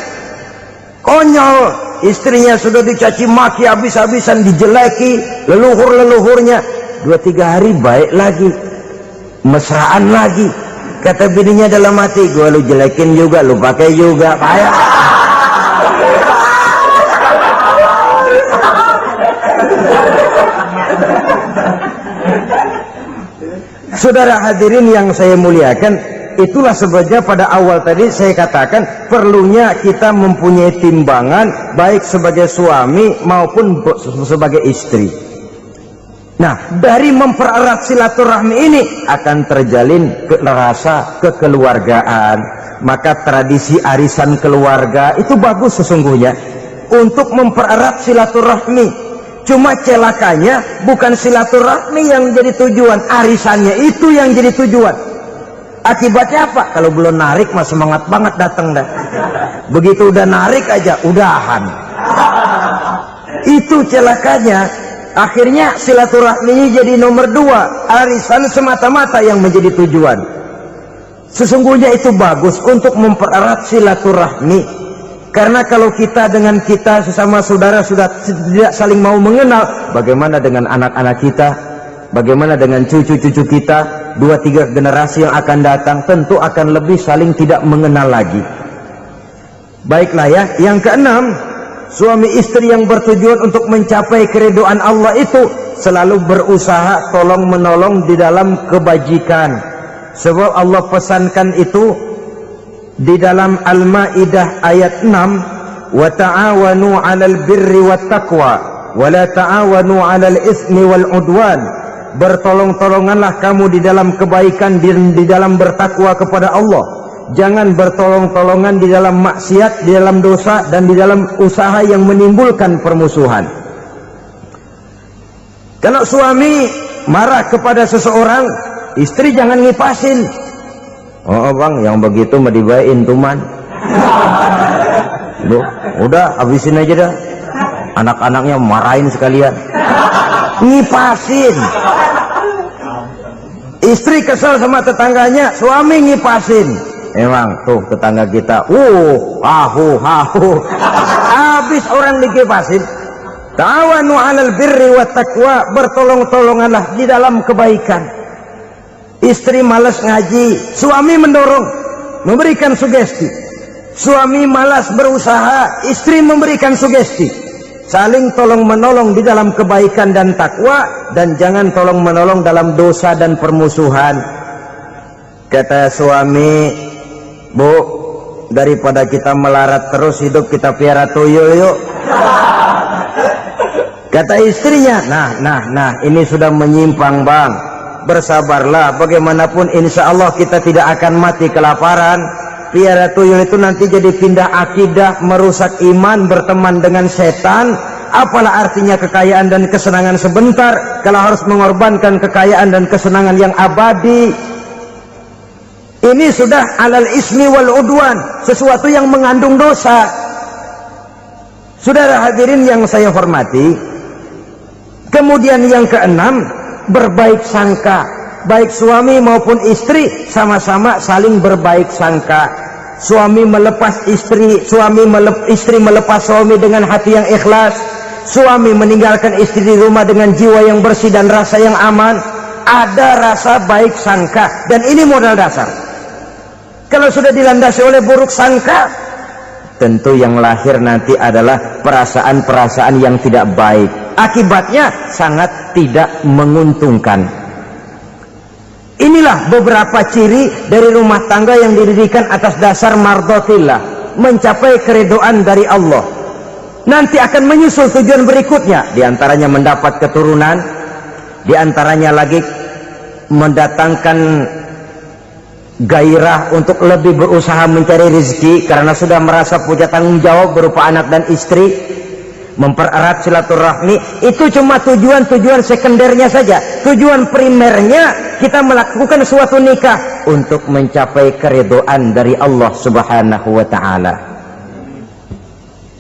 Konyol, istrinya sudah dicaci maki habis-habisan, dijeleki leluhur-leluhurnya, 2-3 hari baik lagi, mesraan lagi. Kata bininya dalam hati, gua lu jelekin juga, lu pakai juga, kayak. Saudara hadirin yang saya muliakan, itulah sebabnya pada awal tadi saya katakan perlunya kita mempunyai timbangan baik sebagai suami maupun sebagai istri. Nah, dari mempererat silaturahmi ini akan terjalin rasa kekeluargaan. Maka tradisi arisan keluarga itu bagus sesungguhnya untuk mempererat silaturahmi. Cuma celakanya bukan silaturahmi yang jadi tujuan, arisannya itu yang jadi tujuan. Akibatnya apa? Kalau belum narik mah semangat banget datang dah. Begitu udah narik aja udahan. Itu celakanya. Akhirnya silaturahminya jadi nomor 2, arisan semata-mata yang menjadi tujuan. Sesungguhnya itu bagus untuk mempererat silaturahmi. Karena kalau kita dengan kita sesama saudara sudah tidak saling mau mengenal, bagaimana dengan anak-anak kita? bagaimana dengan cucu-cucu kita, 2-3 generasi yang akan datang, tentu akan lebih saling tidak mengenal lagi. Baiklah ya, yang keenam, suami istri yang bertujuan untuk mencapai keridhaan Allah itu selalu berusaha tolong menolong di dalam kebajikan. Sebab Allah pesankan itu di dalam Al-Maidah ayat 6, wa ta'awanu 'alal birri wat taqwa wa la ta'awanu 'alal itsmi wal 'udwan. Bertolong-tolonganlah kamu di dalam kebaikan, di dalam bertakwa kepada Allah. Jangan bertolong-tolongan di dalam maksiat, di dalam dosa, dan di dalam usaha yang menimbulkan permusuhan. Kalau suami marah kepada seseorang, istri jangan ngipasin. Oh bang, yang begitu mah dibayain tuman. Udah habisin aja dah. Anak-anaknya marahin sekalian. Ngipasin. Istri kesel sama tetangganya, suami ngipasin. Emang tuh tetangga kita, hahu. Habis orang dikipasin. Ta'awanu 'alal birri wat taqwa, bertolong-tolonganlah di dalam kebaikan. Istri malas ngaji, suami mendorong, memberikan sugesti. Suami malas berusaha, istri memberikan sugesti. Saling tolong menolong di dalam kebaikan dan takwa, dan jangan tolong menolong dalam dosa dan permusuhan. Kata suami, Bu, daripada kita melarat terus hidup, kita piara tuyul yuk. Kata istrinya, nah ini sudah menyimpang bang. Bersabarlah, bagaimanapun insya Allah kita tidak akan mati kelaparan. Piara tuyul itu nanti jadi pindah akidah, merusak iman, berteman dengan setan. Apalah artinya kekayaan dan kesenangan sebentar kalau harus mengorbankan kekayaan dan kesenangan yang abadi. Ini sudah alal ismi wal udwan, sesuatu yang mengandung dosa. Saudara hadirin yang saya hormati, kemudian yang keenam, berbaik sangka. Baik suami maupun istri sama-sama saling berbaik sangka. Suami melepas istri, istri melepas suami dengan hati yang ikhlas. Suami meninggalkan istri di rumah dengan jiwa yang bersih dan rasa yang aman. Ada rasa baik sangka, dan ini modal dasar. Kalau sudah dilandasi oleh buruk sangka, tentu yang lahir nanti adalah perasaan-perasaan yang tidak baik. Akibatnya sangat tidak menguntungkan. Inilah beberapa ciri dari rumah tangga yang didirikan atas dasar mardhatillah, mencapai keridhaan dari Allah. Nanti akan menyusul tujuan berikutnya, diantaranya mendapat keturunan, diantaranya lagi mendatangkan gairah untuk lebih berusaha mencari rezeki karena sudah merasa punya tanggung jawab berupa anak dan istri. Mempererat silaturahmi itu cuma tujuan-tujuan sekundernya saja. Tujuan primernya kita melakukan suatu nikah untuk mencapai keridhaan dari Allah Subhanahu wa taala.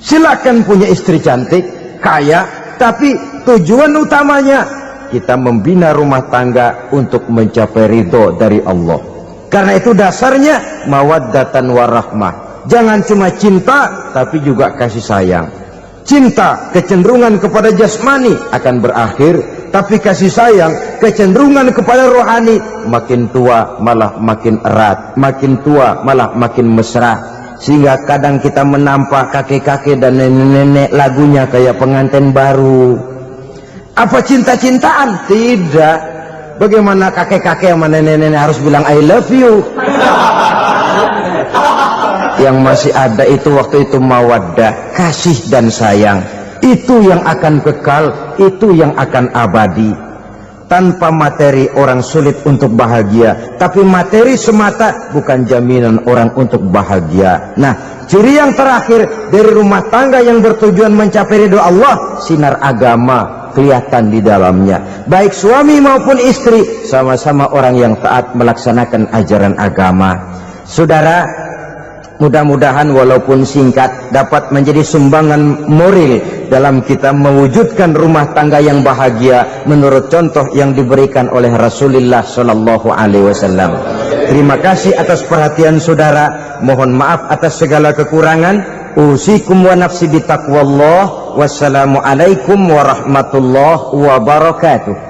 Silakan punya istri cantik, kaya, tapi tujuan utamanya kita membina rumah tangga untuk mencapai ridho dari Allah. Karena itu dasarnya mawaddatan warahmah. Jangan cuma cinta, tapi juga kasih sayang. Cinta, kecenderungan kepada jasmani akan berakhir, tapi kasih sayang, kecenderungan kepada rohani, makin tua malah makin erat, makin tua malah makin mesra. Sehingga kadang kita menampak kakek-kakek dan nenek-nenek lagunya kayak pengantin baru. Apa cinta-cintaan? Tidak. Bagaimana kakek-kakek sama nenek-nenek harus bilang I love you? Yang masih ada itu waktu itu mawaddah, kasih dan sayang. Itu yang akan kekal, itu yang akan abadi. Tanpa materi orang sulit untuk bahagia, tapi materi semata bukan jaminan orang untuk bahagia. Nah, ciri yang terakhir dari rumah tangga yang bertujuan mencapai ridho Allah, sinar agama kelihatan di dalamnya. Baik suami maupun istri sama-sama orang yang taat melaksanakan ajaran agama. Saudara, mudah-mudahan walaupun singkat dapat menjadi sumbangan moral dalam kita mewujudkan rumah tangga yang bahagia menurut contoh yang diberikan oleh Rasulullah Shallallahu Alaihi Wasallam. Terima kasih atas perhatian saudara. Mohon maaf atas segala kekurangan. Usikum wa nafsi bitaqwallah. Wassalamualaikum warahmatullahi wabarakatuh.